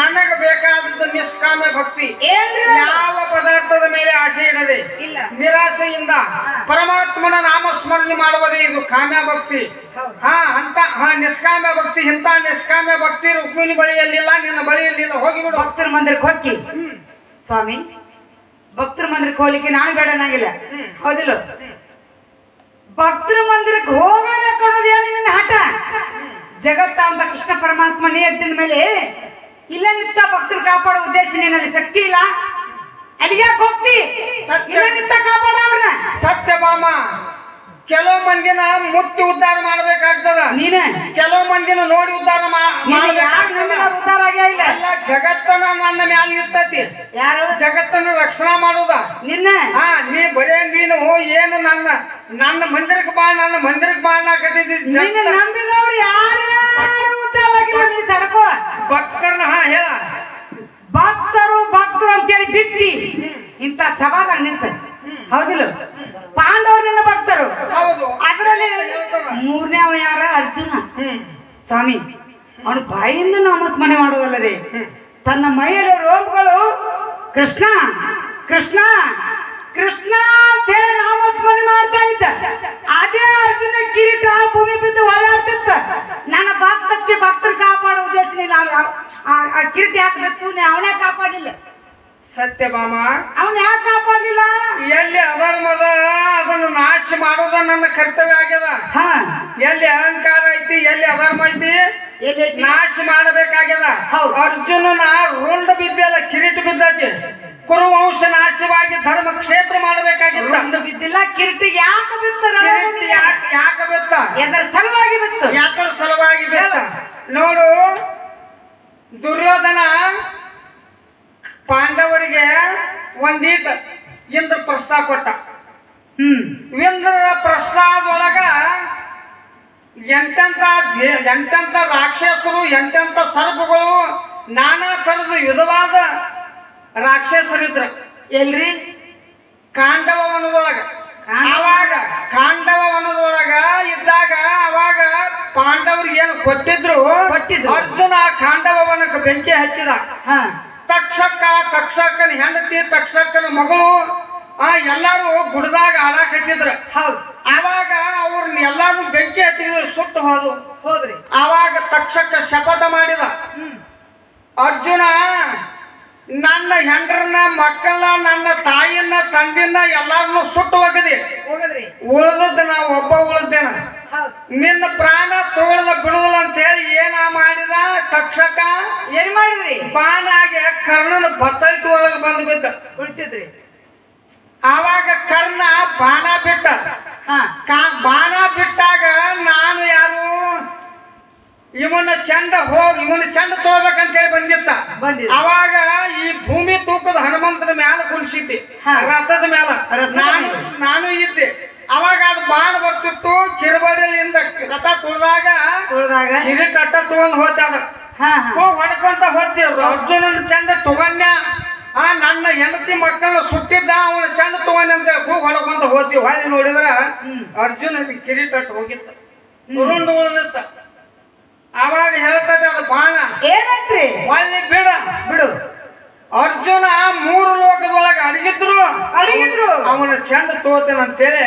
ನನಗ ಬೇಕಾದದ್ದು ನಿಷ್ಕಾಮ್ಯ ಭಕ್ತಿ. ಯಾವ ಪದಾರ್ಥದ ಮೇಲೆ ಆಸೆ ಇಡದೆ ಇಲ್ಲ, ನಿರಾಶೆಯಿಂದ ಪರಮಾತ್ಮನ ನಾಮಸ್ಮರಣೆ ಮಾಡುವುದೇ ಇದು ಕಾಮ್ಯ ಭಕ್ತಿ. ನಿಷ್ಕಾಮ್ಯ ಭಕ್ತಿ. ಇಂಥ ನಿಷ್ಕಾಮ್ಯ ಭಕ್ತಿ ರುಕ್ಮಿಣಿ ಬಳಿಯಲ್ಲಿಲ್ಲ, ನಿನ್ನ ಬಳಿಯಲ್ಲಿಲ್ಲ. ಹೋಗಿಬಿಡು. ಭಕ್ತರ ಮಂದಿರಕ್ಕೆ ಹೋಗಿ. ಸ್ವಾಮಿ ಭಕ್ತರ ಮಂದಿರಕ್ಕೆ ಹೋಗ್ಲಿಕ್ಕೆ ನಾನು ಬೇಡ ನಂಗಿಲ್ಲ. ಹೌದಿಲ್ಲ? ಭಕ್ತರ ಮಂದಿರಕ್ಕೆ ಹೋಗಬೇಕು ಅನ್ನೋದು ಏನು ನಿನ್ನ ಹಠ? ಜಗತ್ತ ಅಂತ ಕೃಷ್ಣ ಪರಮಾತ್ಮ ನಿಯತ್ತಿನ ಮೇಲೆ ಇಲ್ಲ ನಿಂತ ಭಕ್ತರು ಕಾಪಾಡೋ ಉದ್ದೇಶ ನಿನ್ನಲ್ಲಿ ಶಕ್ತಿ ಇಲ್ಲ. ಅಲ್ಲಿಗೆ ಹೋಗ್ತಿ ಇಲ್ಲ ನಿಂತ ಕಾಪಾಡ ಅವ್ರನ್ನ. ಸತ್ಯಭಾಮ ಕೆಲವು ಮಂದಿನ ಮುಟ್ಟಿ ಉದ್ಧಾರ ಮಾಡ್ಬೇಕಾಗ್ತದ. ನೀನ ಕೆಲವು ಮಂದಿನ ನೋಡಿ ಉದ್ಧಾರ ಉದ್ಧಾರ ಆಗೇ ಇಲ್ಲ. ಜಗತ್ತನ ನನ್ನ ಮ್ಯಾಲ ನಿರ್ತತಿ. ಯಾರು? ಜಗತ್ತನ್ನ ರಕ್ಷಣಾ ಮಾಡುದ ನಿನ್ನ. ನೀ ಬರೇ ನೀನು ಏನು ನನ್ನ ಮಂದಿರಕ್ಕೆ ಬಾ, ನನ್ನ ಮಂದಿರಕ್ಕೆ ಬಾ ಅನ್ನಕತ್ತಿದ್ದಿ. ನಂಬಿದವ್ರು ಯಾರು ಉದ್ಧಾರ ಆಗಿಲ್ಲ. ನೀ ತಡ್ಕೋ ಭಕ್ತರನ್ನ. ಹೇಳ ಭಕ್ತರು ಭಕ್ತರು ಅಂತೇಳಿ ಬಿಟ್ಟಿ ಇಂತ ಸಭಾದಾಗ ನಿಂತ. ಹೌದಿಲ್ಲ? ಪಾಂಡವರು ನಿನ್ನ ಭಕ್ತರು. ಹೌದು. ಅದರಲ್ಲಿ 3ನೇವ ಯಾರ? ಅರ್ಜುನ. ಸ್ವಾಮಿ ಅವನು ಬಾಯಿಂದ ನಾಮಸ್ಮರಣೆ ಮಾಡುವುದಲ್ಲದೆ ತನ್ನ ಮೈಯಲ್ಲಿ ರೋಗಗಳು ಕೃಷ್ಣ ಕೃಷ್ಣ ಕೃಷ್ಣ ಅಂತ ಹೇಳಿ ನಾಮಸ್ಮರಣೆ ಮಾಡ್ತಾ ಇದ್ದ. ಅದೇ ಅರ್ಜುನ ಕಿರೀಟ ಭೂಮಿ ಬಿದ್ದು ಓಡಾಡ್ತಿತ್ತ. ನನ್ನ ಭಕ್ತರು ಕಾಪಾಡೋ ಉದ್ದೇಶ ಆ ಕಿರೀಟ ಹಾಕಬೇಕು, ಅವನೇ ಕಾಪಾಡಿಲ್ಲ. ಸತ್ಯಭಾಮ ಅವನ್ ಯಾಕೆ ಕಾಪಾಡಲಿಲ್ಲ? ಎಲ್ಲಿ ಅಧರ್ಮದ ಅದನ್ನು ನಾಶ ಮಾಡೋದ ನನ್ನ ಕರ್ತವ್ಯ ಆಗ್ಯದ. ಹಾ, ಎಲ್ಲಿ ಅಹಂಕಾರ ಐತಿ, ಎಲ್ಲಿ ಅಧರ್ಮ ಐತಿ, ಎಲ್ಲಿ ನಾಶ ಮಾಡಬೇಕಾಗ್ಯದ. ಹೌದು. ಅರ್ಜುನನ ರುಂಡ ಬಿದ್ದಲ್ಲ, ಕಿರೀಟ ಬಿದ್ದೈತಿ. ಕುರುವಂಶ ನಾಶವಾಗಿ ಧರ್ಮ ಕ್ಷೇತ್ರ ಮಾಡಬೇಕಾಗಿತ್ತು. ಒಂದು ಬಿದ್ದಿಲ್ಲ, ಕಿರೀಟ ಯಾಕೆ ಬಿತ್ತ? ಯಾಕೆ ಬಿತ್ತ? ಎದರ ಸಲುವಾಗಿ ಬಿತ್ತು? ಯಾಕರ ಸಲುವಾಗಿ ಬಿತ್ತ? ನೋಡು, ದುರ್ಯೋಧನ ಪಾಂಡವರಿಗೆ ಒಂದೀಟ ಇಂದ್ರ ಪ್ರಸ್ತಾವ ಕೊಟ್ಟ. ಇಂದ್ರ ಪ್ರಸ್ತಾವದೊಳಗ ಎಂತೆಂತ ರಾಕ್ಷಸರು, ಎಂತೆಂತ ಸರ್ಪಗಳು, ನಾನಾ ತರದ ವಿಧವಾದ ರಾಕ್ಷಸರಿದ್ರ. ಎಲ್ರಿ? ಕಾಂಡವ ವನದೊಳಗ. ಅವಾಗ ಕಾಂಡವ ವನದೊಳಗ ಇದ್ದಾಗ ಅವಾಗ ಪಾಂಡವರಿಗೆ ಏನು ಕೊಟ್ಟಿದ್ರು. ಅರ್ಜುನ ಕಾಂಡವ ವನಕ್ಕೆ ಬೆಂಕಿ ಹಚ್ಚಿದ. ತಕ್ಷಕನ ಹೆಂಡತಿ, ತಕ್ಷಕನ ಮಗಳು ಎಲ್ಲಾರು ಗುಡ್ದಾಗ ಆಡಾಕತ್ತಿದ್ರು. ಅವಾಗ ಅವ್ರನ್ನ ಎಲ್ಲಾರು ಬೆಂಕಿ ಹಚ್ಚಿದ್ರು, ಸುಟ್ಟು ಹೋದ್ರಿ. ಅವಾಗ ತಕ್ಷಕ ಶಪಥ ಮಾಡಿದ, ಅರ್ಜುನ ನನ್ನ ಹೆಂಡ್ರನ್ನ, ಮಕ್ಕಳನ್ನ, ನನ್ನ ತಾಯಿಯನ್ನ, ತಂದಿನ ಎಲ್ಲಾರನ್ನು ಸುಟ್ಟು ಹೋಗದಿ. ಉಳಿದದ್ದು ನಾವು ಒಬ್ಬ ಉಳಿದೇನ. ನಿನ್ನ ಪ್ರಾಣ ತೋಳದ ಬಿಡುದಿಲ್ಲ ಅಂತ ಹೇಳಿ ಏನ ಮಾಡಿದ ತಕ್ಷಕ? ಏನ್ ಮಾಡಿದ್ರಿ? ಬಾಣಾಗೆ ಕರ್ಣನ ಬತ್ತೈತಿ ಒಳಗೆ ಬಂದು ಬಿದ್ದ ಬಿಡ್ತಿದ್ರಿ. ಆವಾಗ ಕರ್ಣ ಬಾಣ ಬಿಟ್ಟ. ಬಾಣ ಬಿಟ್ಟಾಗ ನಾನು ಯಾರು ಇವನ ಚಂದ ತಗೋಬೇಕಂತ ಹೇಳಿ ಬಂದಿತ್ತ. ಅವಾಗ ಈ ಭೂಮಿ ತೂಕದ ಹನುಮಂತನ ಮ್ಯಾಲ ಕುಣಿಸಿದ್ದೆ, ರಥದ ಮ್ಯಾಲ ನಾನು ಇದ್ದೆ. ಅವಾಗ ಅದು ಬಾಣ ಬರ್ತಿತ್ತು. ಕಿರುಬಳಿಯಿಂದ ರಥ ತುಳಿದಾಗ ಕಿರೀಟ ಅಟ್ಟ ತಗೊಂಡ್ ಹೋಗ್ತಾನ. ಹೊಡ್ಕೊಂತ ಹೋಗ್ತೀವ್ರು. ಅರ್ಜುನನ ಚಂದ ತಗೊಂಡ, ನನ್ನ ಹೆಂಡತಿ ಮಕ್ಕಳನ್ನ ಸುಟ್ಟಿದ್ದ, ಅವನ ಚಂದ ತಗೊಂಡ ಅಂತ ಹೊಡ್ಕೊಂತ ಹೋಗ್ತೀವಿ. ಹೊಳ್ಳಿ ನೋಡಿದ್ರ ಅರ್ಜುನ ಕಿರೀಟ ಅಟ್ಟು ಹೋಗಿತ್ತ, ಉರುಂಡು ಉಳಿದಿತ್ತ. ಅವಾಗ ಹೇಳ್ತದೆ ಅದು ಬಾಣ ಏನಂತ್ರಿ? ಹೊಳ್ಳಿ ಬಿಡು. ಅರ್ಜುನ 3 ಲೋಕದೊಳಗೆ ಅಡಗಿದ್ರು ಅವನ ಚಂದ ತೋತೇನೆ ಅಂತೇಳಿ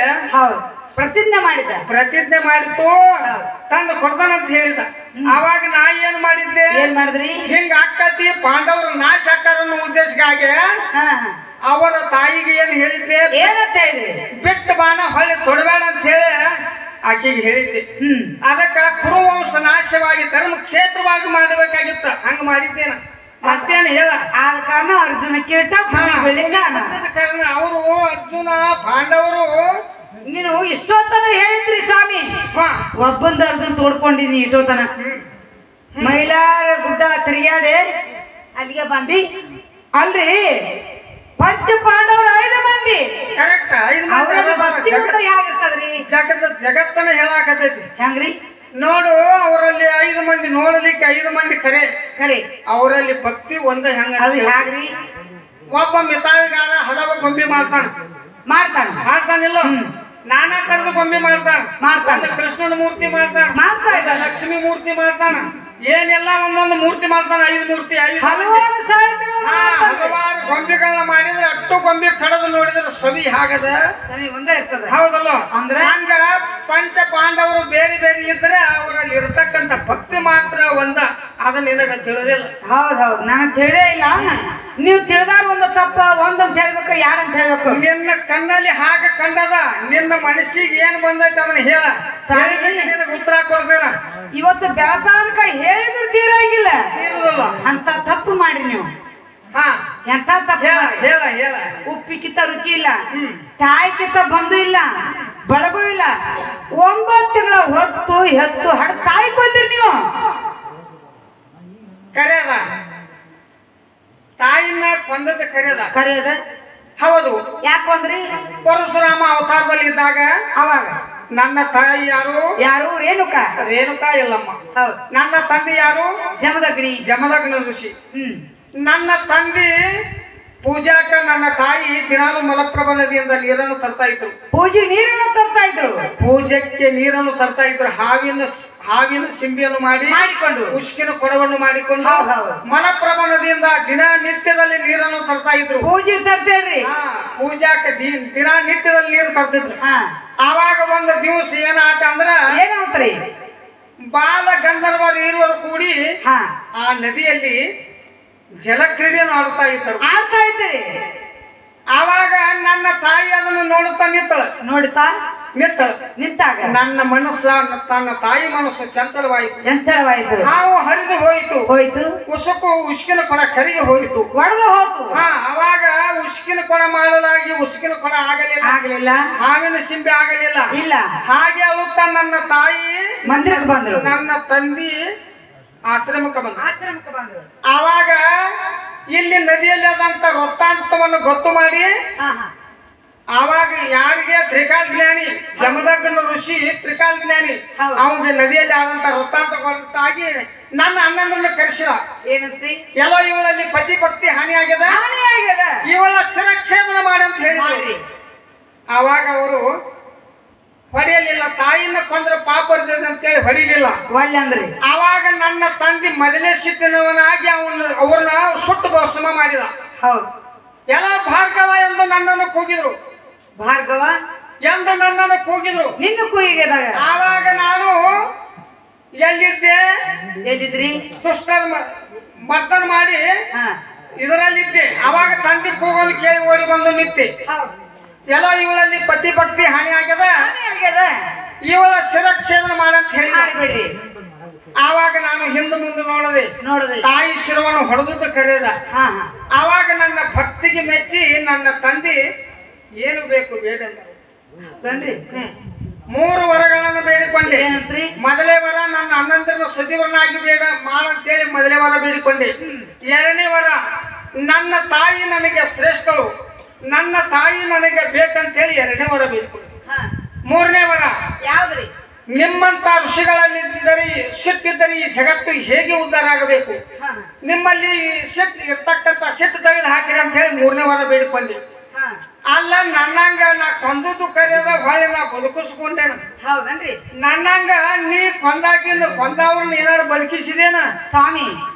ಪ್ರತಿಜ್ಞೆ ಮಾಡಿತ್ತು. ತಂದು ಕೊಡ್ತಾನಂತ ಹೇಳಿದ. ಅವಾಗ ನಾ ಏನ್ ಮಾಡಿದ್ರಿ? ಹಿಂಗ ಆಕತಿ ಪಾಂಡವರು ನಾಶ ಆಕಾರ ಅನ್ನೋ ಉದ್ದೇಶಕ್ಕಾಗಿ ಅವರ ತಾಯಿಗೆ ಏನ್ ಹೇಳಿದ್ದೆ? ಬಿಟ್ಟು ಬಾಣ ಹೊಳ್ಳಿ ತೊಡಬೇಡ ಅಂತ ಹೇಳಿ ಆಕೆಗೆ ಹೇಳಿದ್ದೆ. ಅದಕ್ಕ ಕುರುವಂಶ ನಾಶವಾಗಿ ಧರ್ಮ ಕ್ಷೇತ್ರವಾಗಿ ಮಾಡಬೇಕಾಗಿತ್ತ. ಹಂಗ ಮಾಡಿದ್ದೇನ ಮತ್ತೇನು ಹೇಳ? ಆದ ಕಾರಣ ಅರ್ಜುನ ಕಿರೀಟ ಕಾರಣ ಅವರು ಅರ್ಜುನ ಪಾಂಡವರು. ನೀನು ಇಷ್ಟೊತ್ತನ ಹೇಳಿದ್ರಿ ಸ್ವಾಮಿ, ಒಬ್ಬಂದ ಅರ್ಜುನ್ ತೋಡ್ಕೊಂಡಿನಿ ಇಷ್ಟೊತ್ತನ. ಮೈಲಾರ ಗುಡ್ಡ ತಿರುಗಾಡೆ ಅಲ್ಲಿಗೆ ಬಂದಿ ಅಲ್ರಿ. ಪಂಚ ಪಾಂಡವರು 5 ಮಂದಿ. ಕರೆಕ್ಟ್. 5 ಹೇಗಿರ್ತದ್ರಿ? ಜಗತ್ತನ ಹೇಳಾಕತೈತಿ. ಹೆಂಗ್ರಿ? ನೋಡು, ಅವರಲ್ಲಿ 5 ಮಂದಿ ನೋಡಲಿಕ್ಕೆ 5 ಮಂದಿ ಖರೆ. ಅವರಲ್ಲಿ ಭಕ್ತಿ ಒಂದ ಹೆಂಗ? ಹ್ಯಾಗ್ರಿ? ಒಬ್ಬ ಮಿತಾವಿಗಾರ ಹಲವು ಗೊಂಬೆ ಮಾಡ್ತಾನಿಲ್ಲ. ನಾನಾ ತರದ ಗೊಂಬೆ ಮಾಡ್ತಾನ. ಕೃಷ್ಣನ ಮೂರ್ತಿ ಮಾಡ್ತಾನ, ಲಕ್ಷ್ಮಿ ಮೂರ್ತಿ ಮಾಡ್ತಾನ. ಏನೆಲ್ಲ ಒಂದೊಂದು ಮೂರ್ತಿ ಮಾಡ್ತಾನ. 5 ಮೂರ್ತಿ, ಹಲವಾರು ಗೊಂಬೆಗಳನ್ನ ಮಾಡಿದ್ರೆ ಅಷ್ಟು ಗೊಂಬೆ ಕಡದು ನೋಡಿದ್ರೆ ಸವಿ ಆಗದ ಒಂದೇ ಇರ್ತದೆ. ಹೌದಲ್ಲ? ಅಂದ್ರೆ ಹಂಗ ಪಂಚ ಪಾಂಡವರು ಬೇರೆ ಬೇರೆ ಇದ್ರೆ ಅವರಲ್ಲಿ ಇರ್ತಕ್ಕಂಥ ಭಕ್ತಿ ಮಾತ್ರ ಒಂದ. ಅದ ನಿನಗ ತಿಳಿದಿಲ್ಲ. ಹೌದೌದು, ನನಗೆ ತಿಳಿದೇ ಇಲ್ಲ. ನೀವು ತಿಳಿದಾಗ ಒಂದು ತಪ್ಪ, ಒಂದಂತ ಹೇಳ್ಬೇಕು, ಯಾರಂತ ಹೇಳ್ಬೇಕು. ನಿನ್ನ ಕಣ್ಣಲ್ಲಿ ಹಾಗೆ ಕಂಡದ, ನಿನ್ನ ಮನಸ್ಸಿಗೆ ಏನ್ ಬಂದೈತೆ ಅದನ್ನ ಹೇಳ. ಉತ್ತರ ಕೊಡ್ತೀರ. ಇವತ್ತು ಬೆಳತಾನಕ ಹೇಳಿದ್ರೆ ತೀರಾಗಿಲ್ಲ ಅಂತ ತಪ್ಪು ಮಾಡಿ ನೀವು. ಎಂತ ತಪ್ಪು? ಹೇಳ. ಉಪ್ಪಿಕ್ಕಿಂತ ರುಚಿ ಇಲ್ಲ, ತಾಯಿಕಿಂತ ಬಂಧು ಇಲ್ಲ, ಬಳಗೂ ಇಲ್ಲ. 9 ತಿಂಗಳ ಹೊತ್ತು ಹೆತ್ತು ಹಡ ತಾಯಿ ಬಂದ್ರಿ ನೀವು. ಕರೆಯದ ತಾಯಿನ ಕೊಂದದ ಕರೆಯದ. ಹೌದು. ಯಾಕೆ ಬಂದ್ರಿ? ಪರಶುರಾಮ ಅವತಾರದಲ್ಲಿ ಇದ್ದಾಗ ಅವಾಗ ನನ್ನ ತಾಯಿ ಯಾರು? ರೇಣುಕಾ ಎಲ್ಲಮ್ಮ. ನನ್ನ ತಂದೆ ಯಾರು? ಜಮದಗ್ನಿ ಋಷಿ. ನನ್ನ ತಂದೆ ಪೂಜಾಕ ನನ್ನ ತಾಯಿ ದಿನಾಲು ಮಲಪ್ರಭಾ ನದಿಯಿಂದ ನೀರನ್ನು ತರ್ತಾ ಇದ್ರು. ಪೂಜೆಗೆ ನೀರನ್ನು ತರ್ತಾ ಇದ್ರು. ಹಾವಿನ ಸಿಂಬಿಯನ್ನು ಮಾಡಿಕೊಂಡು ಉಷ್ಕಿನ ಕೊಡವನ್ನು ಮಾಡಿಕೊಂಡು ಮಲಪ್ರಭಾ ನದಿಯಿಂದ ದಿನನಿತ್ಯದಲ್ಲಿ ನೀರನ್ನು ತರ್ತಾ ಇದ್ರು. ಪೂಜೆ ತರ್ತೇಳ್ರಿ. ಪೂಜಾಕ ದಿನನಿತ್ಯದಲ್ಲಿ ನೀರು ತರ್ತಿದ್ರು. ಆವಾಗ ಒಂದು ದಿವಸ ಏನಾತ ಅಂದ್ರ ಬಾಲ ಗಂಧರ್ವರು ಇರುವರು ಕೂಡಿ ಆ ನದಿಯಲ್ಲಿ ಜಲಕ್ರೀಡೆಯನ್ನು ಆಡ್ತಾ ಇದ್ದರು. ಆಡ್ತಾ ಇದ್ದೀರಿ. ಆವಾಗ ನನ್ನ ತಾಯಿ ಅದನ್ನು ನೋಡುತ್ತಾ ನೋಡುತ್ತಾ ನಿಂತಾಗ ನನ್ನ ಮನಸ್ಸ ತನ್ನ ತಾಯಿ ಮನಸ್ಸು ಚಂಚಲವಾಯಿತು. ಹಾವು ಹರಿದು ಹೋಯಿತು. ಉಸ್ಕಿನ ಕೊಡ ಕರಿಗೆ ಹೋಯಿತು, ಒಡೆದು ಹೋಯ್ತು. ಅವಾಗ ಉಸ್ಕಿನ ಕೊಡ ಮಾಡಲಾಗಿ ಉಸ್ಕಿನ ಕೊಡ ಆಗಲಿಲ್ಲ, ಹಾವಿನ ಸಿಂಬೆ ಆಗಲಿಲ್ಲ. ಇಲ್ಲ. ಹಾಗೆ ಅಳುತ್ತಾ ನನ್ನ ತಾಯಿ ಮಂದಿರಕ್ಕೆ ಬಂದ್ರು, ನನ್ನ ತಂದಿ ಆಶ್ರಮಕ್ಕೆ ಬಂದ್ರು. ಆವಾಗ ಇಲ್ಲಿ ನದಿಯಲ್ಲಿ ಆದಂತ ವೃತ್ತಾಂತವನ್ನು ಗೊತ್ತು ಮಾಡಿ ಆವಾಗ ಯಾರಿಗೆ ತ್ರಿಕಾಲಜ್ಞಾನಿ ಜಮದಗ್ನ ಋಷಿ ತ್ರಿಕಾಲಜ್ಞಾನಿ ಅವನಿಗೆ ನದಿಯಲ್ಲಿ ಆದಂತ ವೃತ್ತಾಂತ ಗೊತ್ತಾಗಿ ನನ್ನ ಅಣ್ಣನನ್ನು ಕರೆಸಿದ. ಏನಂತ್ರಿ? ಎಲ್ಲೋ ಇವಳಲ್ಲಿ ಪತಿ ಭಕ್ತಿ ಹಾನಿ ಆಗ್ಯದ, ಇವಳ ಶಿರಕ್ಷೇಮನ ಮಾಡಿ ಅಂತ ಹೇಳಿದ್ರು. ಆವಾಗ ಅವರು ಹೊಡೆಯಲಿಲ್ಲ, ತಾಯಿನ ಕೊಂದ್ರೆ ಪಾಪ ಬರ್ತದೆ ಅಂತೇಳಿ ಹೊಡಿಲಿಲ್ಲ. ಅಂದ್ರಿ ಆವಾಗ ನನ್ನ ತಂದೆ ಮೊದಲೇ ಸಿಟ್ಟಿನವನಾಗಿ ಅವ್ರನ್ನ ಸುಟ್ಟು ಭಸ್ಮ ಮಾಡಿದ. ಹೌದು. ಎಲ್ಲ ಭಾರ್ಗವ ಎಂದು ನನ್ನನ್ನು ಕೂಗಿದ್ರು. ಭಾರ್ಗವ ಎಂದು ನನ್ನನ್ನು ಕೂಗಿದ್ರು. ನಿನ್ನ ಕೂಗಿದಾಗ ಆವಾಗ ನಾನು ಎಲ್ಲಿದ್ರಿ? ದುಷ್ಟರ್ ಮರ್ದನ ಮಾಡಿ ಇದರಲ್ಲಿದ್ದೆ. ಆವಾಗ ತಂದೆ ಕೂಗಲು ಕೇಳಿ ಓಡಿ ಬಂದು ನಿಂತೆ. ಎಲ್ಲ ಇವಳಲ್ಲಿ ಪತಿ ಭಕ್ತಿ ಹಾನಿ ಆಗ್ಯದ, ಇವಳ ಶಿರಕ್ಷೇಮನ ಮಾಡಂತ ಹೇಳಿ. ಆವಾಗ ನಾನು ಹಿಂದೆ ಮುಂದೆ ನೋಡದೆ ತಾಯಿ ಶಿರವನ್ನು ಹೊಡೆದು ಕರೆದ. ಆವಾಗ ನನ್ನ ಭಕ್ತಿಗೆ ಮೆಚ್ಚಿ ನನ್ನ ತಂದೆ ಏನು ಬೇಕು ಬೇಡ ತಂದ್ರಿ. 3 ವರಗಳನ್ನು ಬೇಡಿಕೊಂಡೆ. ಮೊದಲೇ ವರ ನನ್ನ ಅಣ್ಣಂದಿರನ್ನ ಸಚಿವರನ್ನಾಗಿ ಬೇಡ ಮಾಡಂತೇಳಿ ಮೊದಲೇ ವರ ಬೇಡಿಕೊಂಡೆ. 2ನೇ ವರ ನನ್ನ ತಾಯಿ ನನಗೆ ಶ್ರೇಷ್ಠಳು, ನನ್ನ ತಾಯಿ ನನಗೆ ಬೇಕಂತೇಳಿ 2ನೇ ವರ ಬೇಡಿಕೊಂಡೆ. 3ನೇ ವರ ಯಾವ್ದ್ರಿ? ನಿಮ್ಮಂತ ಋಷಿಗಳಲ್ಲಿದ್ದರೆ ಸಿಟ್ಟಿದ್ದರೆ ಈ ಜಗತ್ತು ಹೇಗೆ ಉದ್ಧಾರ ಆಗಬೇಕು, ನಿಮ್ಮಲ್ಲಿ ಸಿಟ್ಟು ಇರ್ತಕ್ಕಂಥ ಸಿಟ್ಟು ತೆಗೆದು ಹಾಕಿರಿ ಅಂತ ಹೇಳಿ 3ನೇ ವರ ಬೇಡಿಕೊಂಡೆ. ಅಲ್ಲ ನನ್ನಂಗ ನಾ ಕೊಂದದ್ದು ಕರೆಯದ ಹೊಳೆ ನಾ ಬದುಕಿಸ್ಕೊಂಡೇನ. ಹೌದನ್ರಿ? ನನ್ನಂಗ ನೀ ಕೊಂದಾಗಿಂದ ಕೊಂದವ್ರನ್ನ ಏನಾರು ಬದುಕಿಸಿದೇನ? ಸ್ವಾಮಿ,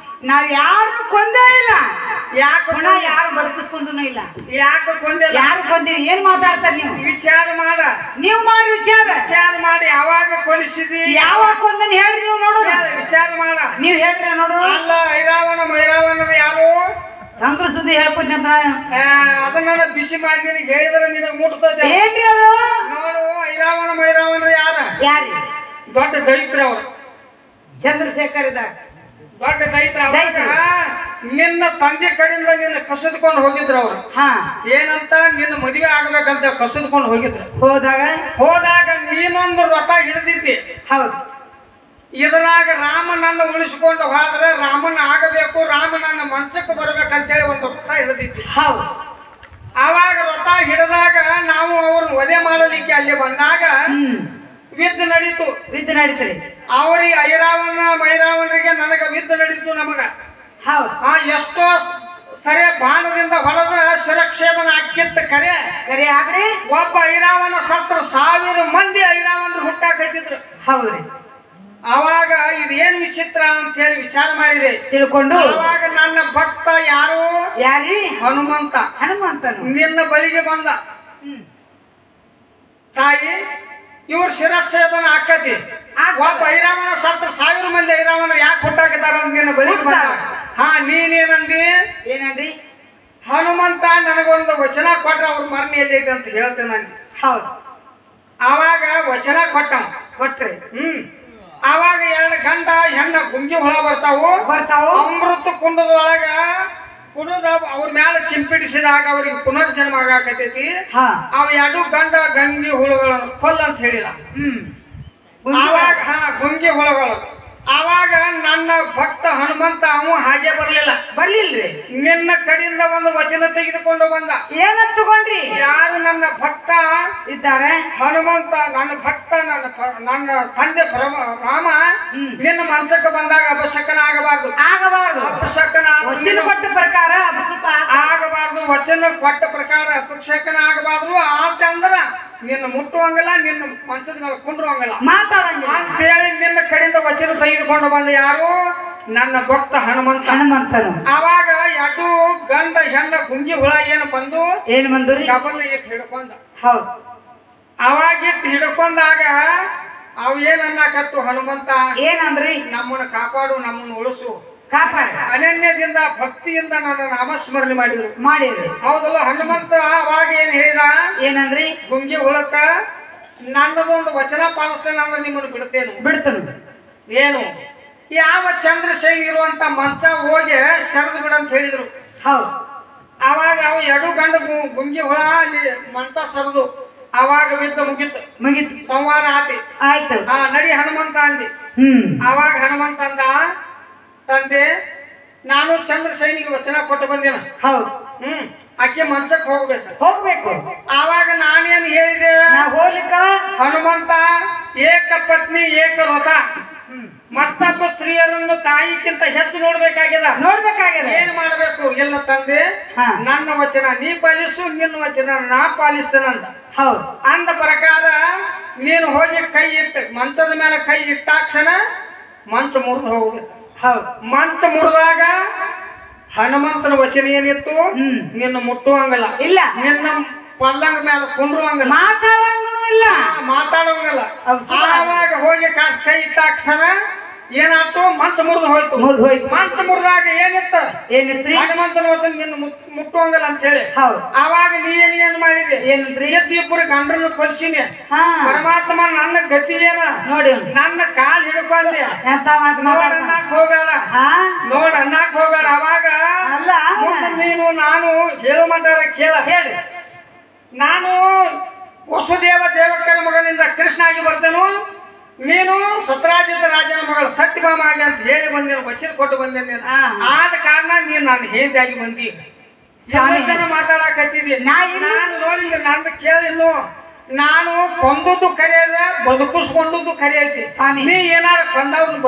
ನಾವ್ ಯಾರು ಕೊಂದೇ ಇಲ್ಲ. ಯಾಕೆ ಯಾರು ಬದುಕಿಸ್ಕೊಂಡೂ ಇಲ್ಲ. ಯಾಕೆ ಕೊಂದಿಲ್ಲ? ಯಾರು ಕೊಂದಿರಿ? ಏನ್ ಮಾತಾಡ್ತಾರ ನೀವು? ವಿಚಾರ ಮಾಡ, ನೀವು ಮಾಡಿ ವಿಚಾರ ಮಾಡಿ. ಯಾವಾಗ ಕೊಲಿಸಿದಿ? ಯಾವಾಗ ಕೊಂದನ್ ಹೇಳ್ರಿ, ನೀವು ನೋಡೋಣ. ವಿಚಾರ ಮಾಡ, ನೀವ್ ಹೇಳ್ರಿ ನೋಡು. ಅಲ್ಲ ಐರಾವಣ ಮೈರಾವಣದ ಯಾರು ತಂತ್ರ ಸುದ್ದಿ ಹೇಳ್ಕೊಂತ ಅದನ್ನ ಬಿಸಿ ಮಾಡಿ ನಿನಗೆ ಹೇಳಿದ್ರೆ ನಿನಗೆ ಮುಟ್ತದೆ. ಏನ್ರಿ ಅದು? ನೋಡು, ಐರಾವಣ ಮೈರಾವಣ ಯಾರಿ? ದೊಡ್ಡ ದೈತ್ರ ಅವರು, ಚಂದ್ರಶೇಖರ್ ಇದ್ದಾಗ ದೊಡ್ಡ ದೈತ್ರ. ನಿನ್ನ ತಂದೆ ಕಡೆಯಿಂದ ನಿನ್ನ ಕಸಿದ್ಕೊಂಡು ಹೋಗಿದ್ರು ಅವ್ರು. ಏನಂತ ನಿನ್ನ ಮದುವೆ ಆಗ್ಬೇಕಂತ ಕಸಿದ್ಕೊಂಡು ಹೋಗಿದ್ರು. ಹೋದಾಗ ನೀನೊಂದು ವ್ರತ ಹಿಡಿದಿದ್ದಿ. ಹೌದು. ಇದ್ರಾಗ ರಾಮ ನನ್ನ ಉಳಿಸಿಕೊಂಡು ಹೋದ್ರೆ ರಾಮನ ಆಗಬೇಕು, ರಾಮ ನನ್ನ ಮನಸ್ಸಕ್ಕೆ ಬರ್ಬೇಕಂತೇಳಿ ಒಂದು ವ್ರತ ಹಿಡಿದಿದ್ದಿ. ಹೌದು. ಆವಾಗ ವ್ರತ ಹಿಡಿದಾಗ ನಾವು ಅವ್ರನ್ನ ವಧೆ ಮಾಡಲಿಕ್ಕೆ ಅಲ್ಲಿ ಬಂದಾಗ ವಿದ್ದ ನಡೀತ್ರಿ. ಅವ್ರಿಗೆ ಐರಾವಣ ಮೈರಾವಣರಿಗೆ ನನಗ ವಿದ್ದ ನಡೀತು. ನಮಗ ಎಷ್ಟೋ ಸರಿ ಬಾಣದಿಂದ ಹೊಡೆದ ಶಿರಕ್ಷೇಮನ ಅಕ್ಕಿಂತ ಕರೆ ಆಗ್ರಿ. ಒಬ್ಬ ಐರಾವಣ ಸತ್ರ 1000 ಮಂದಿ ಐರಾವಣರು ಹುಟ್ಟಾಕೈತಿದ್ರು. ಹೌದ್ರಿ. ಅವಾಗ ಇದೇನ್ ವಿಚಿತ್ರ ಅಂತ ಹೇಳಿ ವಿಚಾರ ಮಾಡಿದೆ, ತಿಳ್ಕೊಂಡು. ಅವಾಗ ನನ್ನ ಭಕ್ತ ಯಾರಿ? ಹನುಮಂತ ನಿನ್ನ ಬಳಿಗೆ ಬಂದ. ತಾಯಿ, ಇವ್ರ ಶಿರಚ್ಛೇದನ ಆಕತಿ. ಒಬ್ಬ ಐರಾವಣ ಸತ್ರ 1000 ಮಂದಿ ಐರಾವಣ ಯಾಕೆ ಹುಟ್ಟಾಕಿದಾರ ನಿನ್ನ ಬಳಿಗೆ ಬಂದ. ನೀನೇನಂದಿ? ಏನಂದ್ರಿ? ಹನುಮಂತ ನನಗೊಂದು ವಚನ ಕೊಟ್ಟ, ಅವ್ರ ಮರಣ ಎಲ್ಲಿದೆ ಅಂತ ಹೇಳ್ತೇನೆ ನಾನು. ಹೌದು. ಆವಾಗ ವಚನ ಕೊಟ್ರಿ. ಆವಾಗ 2 ಗಂಡ ಹೆಣ್ಣ ಗುಂಗಿ ಹುಳ ಬರ್ತಾವು. ಅಮೃತ ಕುಂಡದೊಳಗ ಕುಡಿದ ಅವ್ರ ಮ್ಯಾಲ ಚಿಂಪಿಡಿಸಿದಾಗ ಅವ್ರಿಗೆ ಪುನರ್ಜನ್ಮ ಆಗಾಕತೈತಿ. ಅವ್ 2 ಗಂಡ ಗಂಗಿ ಹುಳುಗಳನ್ನು ಕೊಲ್ಲ ಅಂತ ಹೇಳಿದ. ಆವಾಗ ಗುಂಗಿ ಹುಳುಗಳು. ಆವಾಗ ನನ್ನ ಭಕ್ತ ಹನುಮಂತ ಅವ ಹಾಗೆ ಬರ್ಲಿಲ್ರಿ. ನಿನ್ನ ಕಡೆಯಿಂದ ಒಂದು ವಚನ ತೆಗೆದುಕೊಂಡು ಬಂದ. ಏನಂತ ತಗೊಂಡ್ರಿ? ಯಾರು ನನ್ನ ಭಕ್ತ ಇದ್ದಾರೆ? ಹನುಮಂತ ನನ್ನ ಭಕ್ತ, ನನ್ನ ತಂದೆ ರಾಮ ನಿನ್ನ ಮನಸ್ಸಕ್ಕೆ ಬಂದಾಗ ಅಪಶಕನ ಆಗಬಾರ್ದು. ಅಪಶಕನ ವಚನ ಕೊಟ್ಟ ಪ್ರಕಾರ ಆಗಬಾರ್ದು. ವಚನ ಕೊಟ್ಟ ಪ್ರಕಾರ ಅಪಶಕನ ಆಗಬಾರ್ದು. ಆತಂದ್ರ ನಿನ್ನ ಮುಟ್ಟುವಂಗಲ್ಲ, ನಿನ್ನ ಮನಸ್ಸದ ಮೇಲೆ ಕುಂಡ್ರುವಂಗಲ್ಲ, ಮಾತಾಡಂಗಿಲ್ಲ ಅಂತೇಳಿ ನಿನ್ನ ಕಡೆಯಿಂದ ವಚನ ತೆಗೆದುಕೊಂಡು ಬಂದ. ಯಾರು? ನನ್ನ ಭಕ್ತ ಹನುಮಂತನು. ಆವಾಗ 2 ಗಂಡ ಹೆಣ್ಣ ಗುಂಗಿ ಹುಳ ಏನು ಬಂದ್ರಿ? ಡಬಲ್ ಇಟ್ಟು ಹಿಡ್ಕೊಂಡ. ಹೌದು. ಅವಾಗ ಇಟ್ಟು ಹಿಡ್ಕೊಂಡಾಗ ಅವ್ ಏನನ್ನಕತ್ತು ಹನುಮಂತ? ಏನಂದ್ರಿ? ನಮ್ಮನ್ನ ಕಾಪಾಡು, ನಮ್ಮನ್ನ ಉಳಿಸು, ಕಾಪಾಡ ಅನನ್ಯದಿಂದ ಭಕ್ತಿಯಿಂದ ನನ್ನ ನಾಮಸ್ಮರಣೆ ಮಾಡಿದ್ರು. ಹೌದಲ್ಲ? ಹನುಮಂತ ಅವಾಗ ಏನ್ ಹೇಳಿದ? ಏನಂದ್ರಿ? ಗುಂಗಿ ಹುಳಕ್ಕ ನನ್ನದೊಂದು ವಚನ ಪಾಲಿಸ್ತೇನೆ ಅಂದ್ರೆ ನಿಮ್ಮನ್ನು ಬಿಡ್ತೇನೆ. ಏನು? ಯಾವ ಚಂದ್ರಶೇಖರ್ ಇರುವಂತ ಮಂಚ ಹೋಗಿ ಸೆಳೆದು ಬಿಡ ಅಂತ ಹೇಳಿದ್ರು. ಹೌದು. ಅವಾಗ ಅವು ಎರಡು ಗಂಡು ಗುಂಗಿ ಹುಳ ಮಂಚ ಸರಿದು ಅವಾಗ ಬಿದ್ದು ಮುಗಿತು ಸಂವಾರ ಆಯ್ತು. ನಡಿ ಹನುಮಂತ ಅಂದಿ. ಅವಾಗ ಹನುಮಂತ ಅಂದ, ತಂದೆ ನಾನು ಚಂದ್ರಸೇನಿಗೆ ವಚನ ಕೊಟ್ಟು ಬಂದಿನ. ಹೌದು. ಆಕೆ ಮಂಚಕ್ಕೆ ಹೋಗ್ಬೇಕು. ಆವಾಗ ನಾನೇನು ಹೇಳಿದೆ? ಹೋಗ್ಲಿಕ್ಕ ಹನುಮಂತ ಏಕ ಪತ್ನಿ ಏಕ ವ್ರತ, ಮತ್ತೊಬ್ಬ ಸ್ತ್ರೀಯರನ್ನು ತಾಯಿಗಿಂತ ಹೆಚ್ಚು ನೋಡ್ಬೇಕಾಗ್ಯದ. ಏನ್ ಮಾಡ್ಬೇಕು? ಇಲ್ಲ ತಂದೆ, ನನ್ನ ವಚನ ನೀ ಪಾಲಿಸು, ನಿನ್ನ ವಚನ ನಾ ಪಾಲಿಸ್ತೇನಂತ. ಹೌದು. ಅಂದ ಪ್ರಕಾರ ನೀನು ಹೋಗಿ ಕೈ ಇಟ್ಟು ಮಂಚದ ಮೇಲೆ ಕೈ ಇಟ್ಟಾಕ್ಷಣ ಮಂಚ ಮುರಿದು ಹೋಗ್ಬೇಕು. ಮಂಚ ಮುರಿದಾಗ ಹನುಮಂತನ ವಚನ ಏನಿತ್ತು? ನಿನ್ನ ಮುಟ್ಟುವಂಗಲ್ಲ, ಇಲ್ಲ ನಿನ್ನ ಪಲ್ಲಂಗ ಮೇಲೆ ಕುಂಡ್ರುವಂಗಲ್ಲ, ಮಾತಾಡುವಂಗಲ್ಲ. ಆವಾಗ ಹೋಗಿ ಕೈ ಇಟ್ಟಾಕ್ಷಣ ಏನಾಯ್ತು? ಮಂಚ ಮುರಿದು ಹೋಯ್ತು. ಮಂಚ ಮುರಿದಾಗ ಏನಿತ್ತು? ಹನುಮಂತನ ವಚನ ನಿನ್ನ ಮುಟ್ಟುವಂಗಲ್ಲ ಅಂತ ಹೇಳಿ. ಆವಾಗ ನೀನ್ ಏನ್ ಮಾಡಿದೆ? ಇಬ್ಬರು ಗಂಡರನ್ನು ಕೊಲ್ಸಿನಿ. ಪರಮಾತ್ಮ ನನ್ನ ಗತಿ ಏನ ನೋಡಿ, ನನ್ನ ಕಾಲ್ ಹಿಡ್ಕೊಂಡೆ. ಅನ್ನಕ್ ಹೋಗಬೇಡ, ಅನ್ನಕ್ ಹೋಗಬೇಡ. ಅವಾಗ ನೀನು ನಾನು ಹೇಳುವಂತಾರ ಹೇಳಿ, ನಾನು ವಸುದೇವ ದೇವಕ್ಕನ ಮಗನಿಂದ ಕೃಷ್ಣ ಆಗಿ ಬರ್ತೇನು, ನೀನು ಸತ್ರಾಜಿತ ರಾಜನ ಮಗಳು ಸತ್ಯಭಾಮ ಆಗಿ ಅಂತ ಹೇಳಿ ಬಂದೇನು, ವಚನ ಕೊಟ್ಟು ಬಂದೇನೆ. ಆದ ಕಾರಣ ನೀನು ನಾನು ಹೇಂದಾಗಿ ಬಂದಿ ಮಾತಾಡಕತ್ತಿದ್ದಿ. ನಾನು ನೋಡಿಲ್ಲ, ನಂದು ಕೇಳಿನ್ನು. ನಾನು ಕೊಂದದ್ದು ಕರೆಯದ, ಬದುಕಿಸ್ಕೊಂಡದ್ದು ಕರೆಯೈತಿ. ನೀ ಏನಾರ ಕೊಂದವ್ರನ್ನ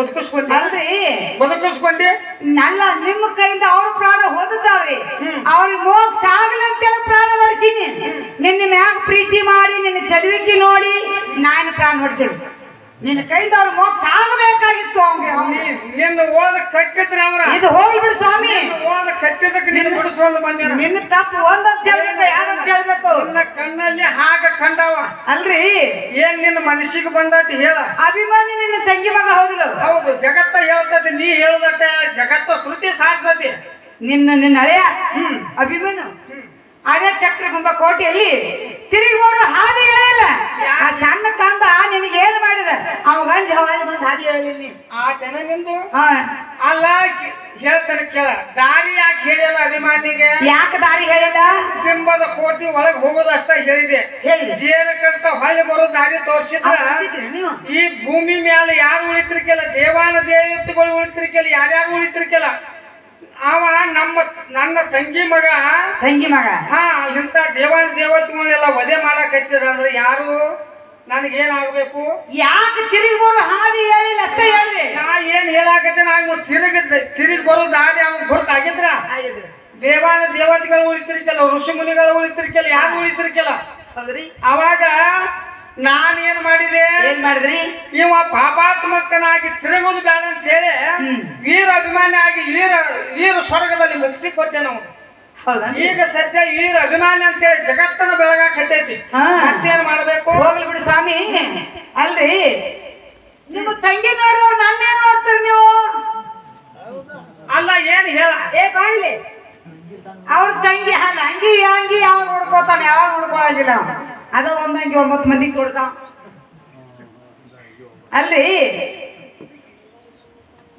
ಬದುಕಿಸ್ಕೊಂಡಿ ನಲ್ಲ ನಿಮ್ಮ ಕೈಯಿಂದ ಅವ್ರ ಪ್ರಾಣ ಹೋದವ್ರಿ. ಅವ್ರಿಗೆ ಹೋಗ್ ಸಾಗಲಿ ಅಂತೇಳಿ ಪ್ರಾಣ ಹೊಡ್ಸೀನಿ. ನಿನ್ನ ಮ್ಯಾಗ ಪ್ರೀತಿ ಮಾಡಿ ನಿನ್ನ ಚದುವಿಕೆ ನೋಡಿ ನಾನು ಪ್ರಾಣ ಹೊಡ್ಸೀನಿ. ನಿನ್ನ ಕೈಯಿಂದ ಅವ್ರ ಮೋಕ್ಷ ಆಗಬೇಕಾಗಿತ್ತು. ನಿನ್ನ ಓದ ಕಟ್ಟಿದ್ರೆ ಅವ್ರ ಇದು ಹೋಗ್ಲಿ ಬಿಡು ಸ್ವಾಮಿ. ಓದ ಕಟ್ಟಿದಕ್ಕೆ ನಿನ್ನ ಬಿಡಿಸೋದು ಬಂದ. ನಿನ್ನ ತಪ್ಪು ಒಂದಂತ ಹೇಳ್ಬೇಕು, ಯಾರಂತ ಹೇಳ್ಬೇಕು? ನಿನ್ನ ಕಣ್ಣಲ್ಲಿ ಹಾಗ ಕಂಡವ ಅಲ್ರಿ. ಏನ್ ನಿನ್ನ ಮನಸ್ಸಿಗೆ ಬಂದತಿ ಹೇಳ? ಅಭಿಮಾನಿ ನಿನ್ನ ತಂಗಿ ಮಗ ಹೌದಿಲ್ಲ? ಹೌದು. ಜಗತ್ತ ಹೇಳ್ತತಿ, ನೀ ಹೇಳದಟ್ಟೆ ಜಗತ್ತ ಶ್ರುತಿ ಸಾಕ್ತತಿ. ನಿನ್ನ ಹಳೆಯ ಅಭಿಮಾನು ಅದೇ ಚಕ್ರ ಕುಂಭ ಕೋಟೆಯಲ್ಲಿ ತಿರುಗಿ ಬರೋ ಹಾದಿ ಹೇಳಿಲ್ಲ. ಆ ಸಣ್ಣ ಕಂದ ನಿನಗೆ ಏನ್ ಮಾಡಿದ? ಅವಾಗ ಹಾದಿ ಹೇಳಿಲ್ಲ. ಆ ಜನ ನಿಂದು ಅಲ್ಲ ಹೇಳ್ತಾನೆ ಕೇಳ. ದಾರಿ ಯಾಕೆ ಹೇಳಿಲ್ಲ ಅಭಿಮಾನಿಗೆ? ಯಾಕೆ ದಾರಿ ಹೇಳಿಲ್ಲ? ಬಿಂಬದ ಕೋಟಿ ಒಳಗೆ ಹೋಗೋದು ಅಷ್ಟ ಹೇಳಿದೆ. ಜೇರ ಕಡ್ತ ಹೊಳ್ಳಿ ಬರೋ ದಾರಿ ತೋರ್ಸಿದ್ರ ಈ ಭೂಮಿ ಮೇಲೆ ಯಾರು ಉಳಿತಿರ್ಕಿಲ್ಲ, ದೇವಾನ ದೇವತೆಗಳು ಉಳಿತಿರ್ಕಿಲ್ಲ, ಯಾರ್ಯಾರು ಉಳಿತಿರ್ಕಿಲ್ಲ. ಅವ ನನ್ನ ತಂಗಿ ಮಗ ಇಂಥ ದೇವಾನ ದೇವತೆಗಳನ್ನೆಲ್ಲ ವಧೆ ಮಾಡಕತ್ತಿದ ಅಂದ್ರೆ ಯಾರು? ನನಗೇನಾಗ್ಬೇಕು? ಯಾಕೆ ತಿರುಗಿ ಬರೋ ಹಾದಿ ಹೇಳಿಲ್ಲ ಅಷ್ಟೇ ಹೇಳ್ರಿ. ನಾ ಏನ್ ಹೇಳಾಕತ್ತೆ? ನಾವು ತಿರುಗಿ ಬರೋ ದಾರಿ ಅವ್ನು ಗೊತ್ತಾಗಿದ್ರ ದೇವಾನ ದೇವತೆಗಳು ಉಳಿತಿರ್ಕಿಲ್ಲ, ಋಷಿ ಮುನಿಗಳು ಉಳಿತಿರ್ಕಿಲ್ಲ, ಯಾರು ಉಳಿತಿರ್ಕಿಲ್ಲ. ಅವಾಗ ನಾನೇನ್ ಮಾಡಿದೆ? ಏನ್ ಮಾಡಿದ್ರಿ? ಇವ ಪಾಪಾತ್ಮಕನಾಗಿ ತಿರುಗುದು ಬೇಡ ಅಂತ ಹೇಳಿ ವೀರ ಅಭಿಮಾನಿ ಆಗಿ ವೀರ ಸ್ವರ್ಗದಲ್ಲಿ ಮುಕ್ತಿ ಕೊಟ್ಟೆ ನಾವು. ಈಗ ಸದ್ಯ ವೀರ ಅಭಿಮಾನಿ ಅಂತೇಳಿ ಜಗತ್ತನ್ನು ಬೆಳಗಾಕತ್ತೈತಿ. ಮತ್ತೇನ್ ಮಾಡ್ಬೇಕು? ಹೋಗ್ಲಿ ಬಿಡು ಸ್ವಾಮಿ. ಅಲ್ರಿ, ನಿಮ್ಮ ತಂಗಿ ನೋಡುವ ನನ್ನೇನ್ ನೋಡ್ತೀರಿ ನೀವು? ಅಲ್ಲ ಏನ್ ಹೇಳ? ಬಾಯ್ಲಿ, ಅವ್ರ ತಂಗಿ ಅಲ್ಲ ಅಂಗಿ ಯಾವಾಗ ನೋಡ್ಕೋತಾನೆ, ಯಾವಾಗ ನೋಡ್ಕೊಳಂಗಿಲ್ಲ. ಅದ ಒಂದಂಗಿ 9 ಮಂದಿಗೆ ಕೊಡ್ತಾವ. ಅಲ್ರಿ,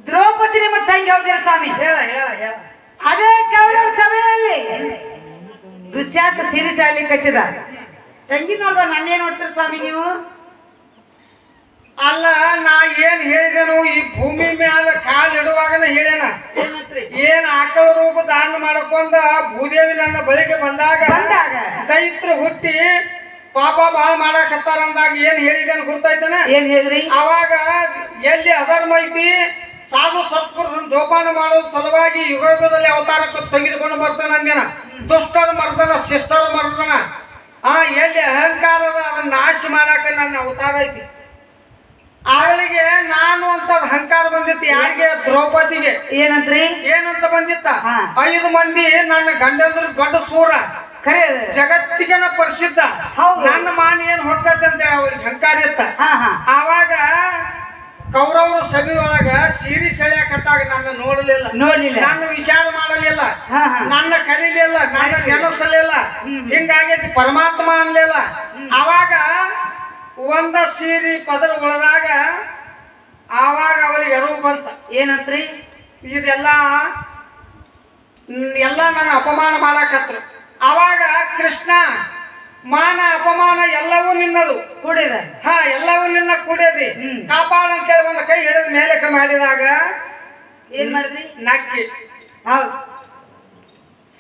ದ್ರೌಪದಿ ನಿಮ್ಮ ತಂಗಿ ಹೌದಿರ ಸ್ವಾಮಿ? ಅದೇ ಕೌರವ ಸಭೆಯಲ್ಲಿ ದುಶ್ಯಾಸ ಸೀರಿಸಾಲಿ ಕಟ್ಟಿದ ತಂಗಿ ನೋಡುವ ನನ್ನೇ ನೋಡ್ತೀರ ಸ್ವಾಮಿ ನೀವು? ಅಲ್ಲ, ನಾ ಏನ್ ಹೇಳಿದೆನು? ಈ ಭೂಮಿ ಮ್ಯಾಲ ಕಾಲ್ ಇಡುವಾಗನ ಹೇಳೇನ, ಏನ್ ಆಕಳ ರೂಪ ದಾನ ಮಾಡಕೊಂಡ ಭೂದೇವಿ ನನ್ನ ಬಳಿಗೆ ಬಂದಾಗ ದೈತ್ರು ಹುಟ್ಟಿ ಪಾಪ ಬಾಳ ಮಾಡಕತ್ತಾರ ಅಂದಾಗ ಏನ್ ಹೇಳಿದೇನು ಗುರ್ತಾಯ್ತಾನ? ಏನ್ ಹೇಳಿದ್ರಿ? ಅವಾಗ ಎಲ್ಲಿ ಅಧರ್ಮ ಐತಿ ಸಾಧು ಸತ್ಪುರುಷನ ಜೋಪಾನ ಮಾಡೋದ್ ಸಲುವಾಗಿ ಯುಗದಲ್ಲಿ ಅವತಾರಕ್ಕೆ ತೆಗೆದುಕೊಂಡು ಬರ್ತಾನ ಅಂದೇನ. ದುಷ್ಟರ ಮರ್ದನ, ಶಿಷ್ಟರ ಮರ್ದನ. ಎಲ್ಲಿ ಅಹಂಕಾರದ ಅದನ್ನ ನಾಶ ಮಾಡಾಕ ನನ್ನ ಅವತಾರ ಐತಿ. ಅವಳಿಗೆ ನಾನು ಅಂತ ಅಹಂಕಾರ ಬಂದಿತ್ತು. ಯಾರಿಗೆ? ದ್ರೌಪದಿಗೆ. ಏನಂತ್ರಿ? ಏನಂತ ಬಂದಿತ್ತ? 5 ಮಂದಿ ನನ್ನ ಗಂಡಂದ್ರ ದೊಡ್ಡ ಸೂರ, ಜಗತ್ತಿಗೆನ ಪ್ರಸಿದ್ಧ. ನನ್ನ ಮಾನ ಏನ್ ಹೊಕ್ಕತ್ತಂತೆ ಅವಳಿಗೆ ಅಹಂಕಾರ ಇತ್ತ. ಆವಾಗ ಕೌರವರ ಸಭೆ ಒಳಗ ಸೀರಿ ಸೆಳೆಯಕತ್ತಾಗ ನನ್ನ ನೋಡಲಿಲ್ಲ, ನನ್ನ ವಿಚಾರ ಮಾಡಲಿಲ್ಲ, ನನ್ನ ಕರೀಲಿಲ್ಲ, ನನ್ನ ನೆನಸಲಿಲ್ಲ, ಹಿಂಗಾಗೈತಿ ಪರಮಾತ್ಮ ಅನ್ಲಿಲ್ಲ. ಅವಾಗ ಒಂದ ಸೀರಿ ಪದರ ಒಳದಾಗ ಆವಾಗ ಅವರಿಗೆ ಅರಿವು ಬಂತ. ಏನಂತ್ರಿ? ಇದೆಲ್ಲ ನನ್ನ ಅಪಮಾನ ಮಾಡಾಕತ್ರು. ಅವಾಗ ಕೃಷ್ಣ ಮಾನ ಅಪಮಾನ ಎಲ್ಲವೂ ನಿನ್ನದು ಕೂಡಿದ. ಎಲ್ಲವೂ ನಿನ್ನ ಕೂಡಿದಿ, ಕಾಪಾಡ ಅಂತೇಳಿ ಒಂದು ಕೈ ಹಿಡಿದ ಮೇಲಕ್ಕೆ ಮಾಡಿದಾಗ ಏನ್ ಮಾಡಿದ್ರಿ? ನಕ್ಕಿ. ಹೌದು,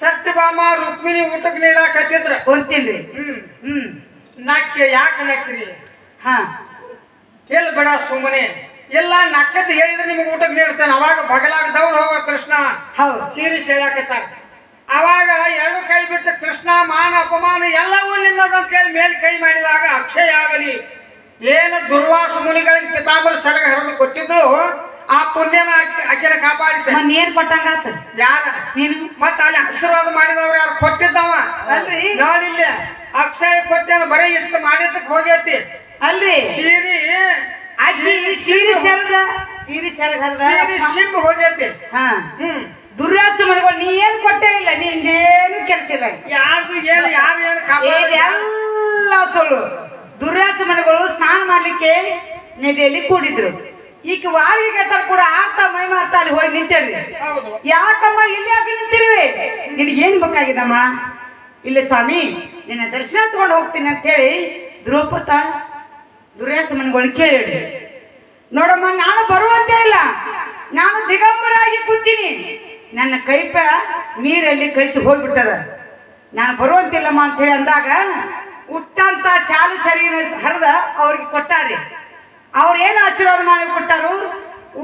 ಸತ್ಯಭಾಮ ರುಕ್ಮಿಣಿ ಊಟಕ್ಕೆ ನೀಡಾಕತ್ತಿದ್ರ. ಹೊಂತೀನ್ರಿ. ನಕ್ಕೆ. ಯಾಕೆ ನಕ್ಕಿರಿ? ಎಲ್ಲಿ ಬಿಡ ಸುಮ್ಮನೆ ಎಲ್ಲ ನಕ್ಕತ್ ಹೇಳಿದ್ರೆ ನಿಮ್ಗೆ ಊಟಕ್ಕೆ ನೀಡ್ತಾನೆ. ಅವಾಗ ಬಗಲಾಗ ದೌಡ್ ಹೋಗ ಕೃಷ್ಣ ಸೀರಿ ಹೇಳಾಕತ್ತಾರ. ಅವಾಗ ಎರಡು ಕೈ ಬಿಟ್ಟು ಕೃಷ್ಣ ಮಾನ ಅಪಮಾನ ಎಲ್ಲವೂ ನಿನ್ನದಂತೇಳಿ ಮೇಲ್ ಕೈ ಮಾಡಿದಾಗ ಅಕ್ಷಯ ಆಗಲಿ. ಏನು ದುರ್ವಾಸ ಮುನಿಗಳಿಗೆ ಪಿತಾಂಬರ ಸಲಗ ಹರಿದು ಕೊಟ್ಟಿದ್ದು ಆ ಪುಣ್ಯನ ಆಕೆನ ಕಾಪಾಡಿತೆ. ಏನ್ ಕೊಟ್ಟಂಗಾತ? ಯಾರ ಮತ್ತ ಅಲ್ಲಿ ಆಶೀರ್ವಾದ ಮಾಡಿದವ್ರು ಯಾರು ಕೊಟ್ಟಿದ್ದವ ನೋಡಿಲ್ಲ. ಅಕ್ಷಯ ಕೊಟ್ಟೇನ ಬರೀ ಇಷ್ಟು ಮಾಡಿದ್ದಕ್ಕೆ ಹೋಗೈತಿ ಅಲ್ರಿ. ಸೀರಿ ಸಿಂಬ್ ಹೋಗೈತಿ. ದುರ್ಯಾಸ ಮನೆಗಳು ನೀ ಏನ್ ಕೊಟ್ಟೇ ಇಲ್ಲ, ನಿಂದೇನು ಕೆಲಸ ಇಲ್ಲ. ಯಾರು ಏನು ಎಲ್ಲ ಸುಳ್ಳು. ದುರ್ಯಾಸ ಮನೆಗಳು ಸ್ನಾನ ಮಾಡ್ಲಿಕ್ಕೆ ನದಿಯಲ್ಲಿ ಕೂಡಿದ್ರು. ಈಗ ವಾರಿಗೆ ಕೂಡ ಆಡ್ತಾ ಮೈ ಮಾರ್ತಾ ಅಲ್ಲಿ ಹೋಗಿ ನಿಂತೇಳ್ರಿ. ಯಾಕಮ್ಮ ಇಲ್ಲಿ ಯಾಕೆ ನಿಂತಿರುವೆ? ನಿನಗೇನ್ ಬೇಕಾಗಿದಮ್ಮ? ಇಲ್ಲ ಸ್ವಾಮಿ, ನಿನ್ನ ದರ್ಶನ ತಗೊಂಡು ಹೋಗ್ತೀನಿ ಅಂತ ಹೇಳಿ ದ್ರೌಪದ ದುರ್ಯಾಸ ಮನೆಗಳು ಕೇಳಿ, ನೋಡಮ್ಮ ನಾನು ಬರುವಂತೆ ಇಲ್ಲ, ನಾನು ದಿಗಂಬರಾಗಿ ಕೂತೀನಿ, ನನ್ನ ಕೈಪ ನೀರಲ್ಲಿ ಕಳಿಸಿ ಹೋಗ್ಬಿಟ್ಟದ, ನಾನು ಬರುವಂತಿಲ್ಲಮ್ಮ ಅಂತ ಹೇಳಿ ಅಂದಾಗ ಹುಟ್ಟಂತ ಶಾಲು ಸರಿಗಿನ ಹರಿದ ಅವ್ರಿಗೆ ಕೊಟ್ಟಾರಿ. ಅವ್ರೇನು ಆಶೀರ್ವಾದ ಮಾಡಿ ಕೊಟ್ಟಾರು?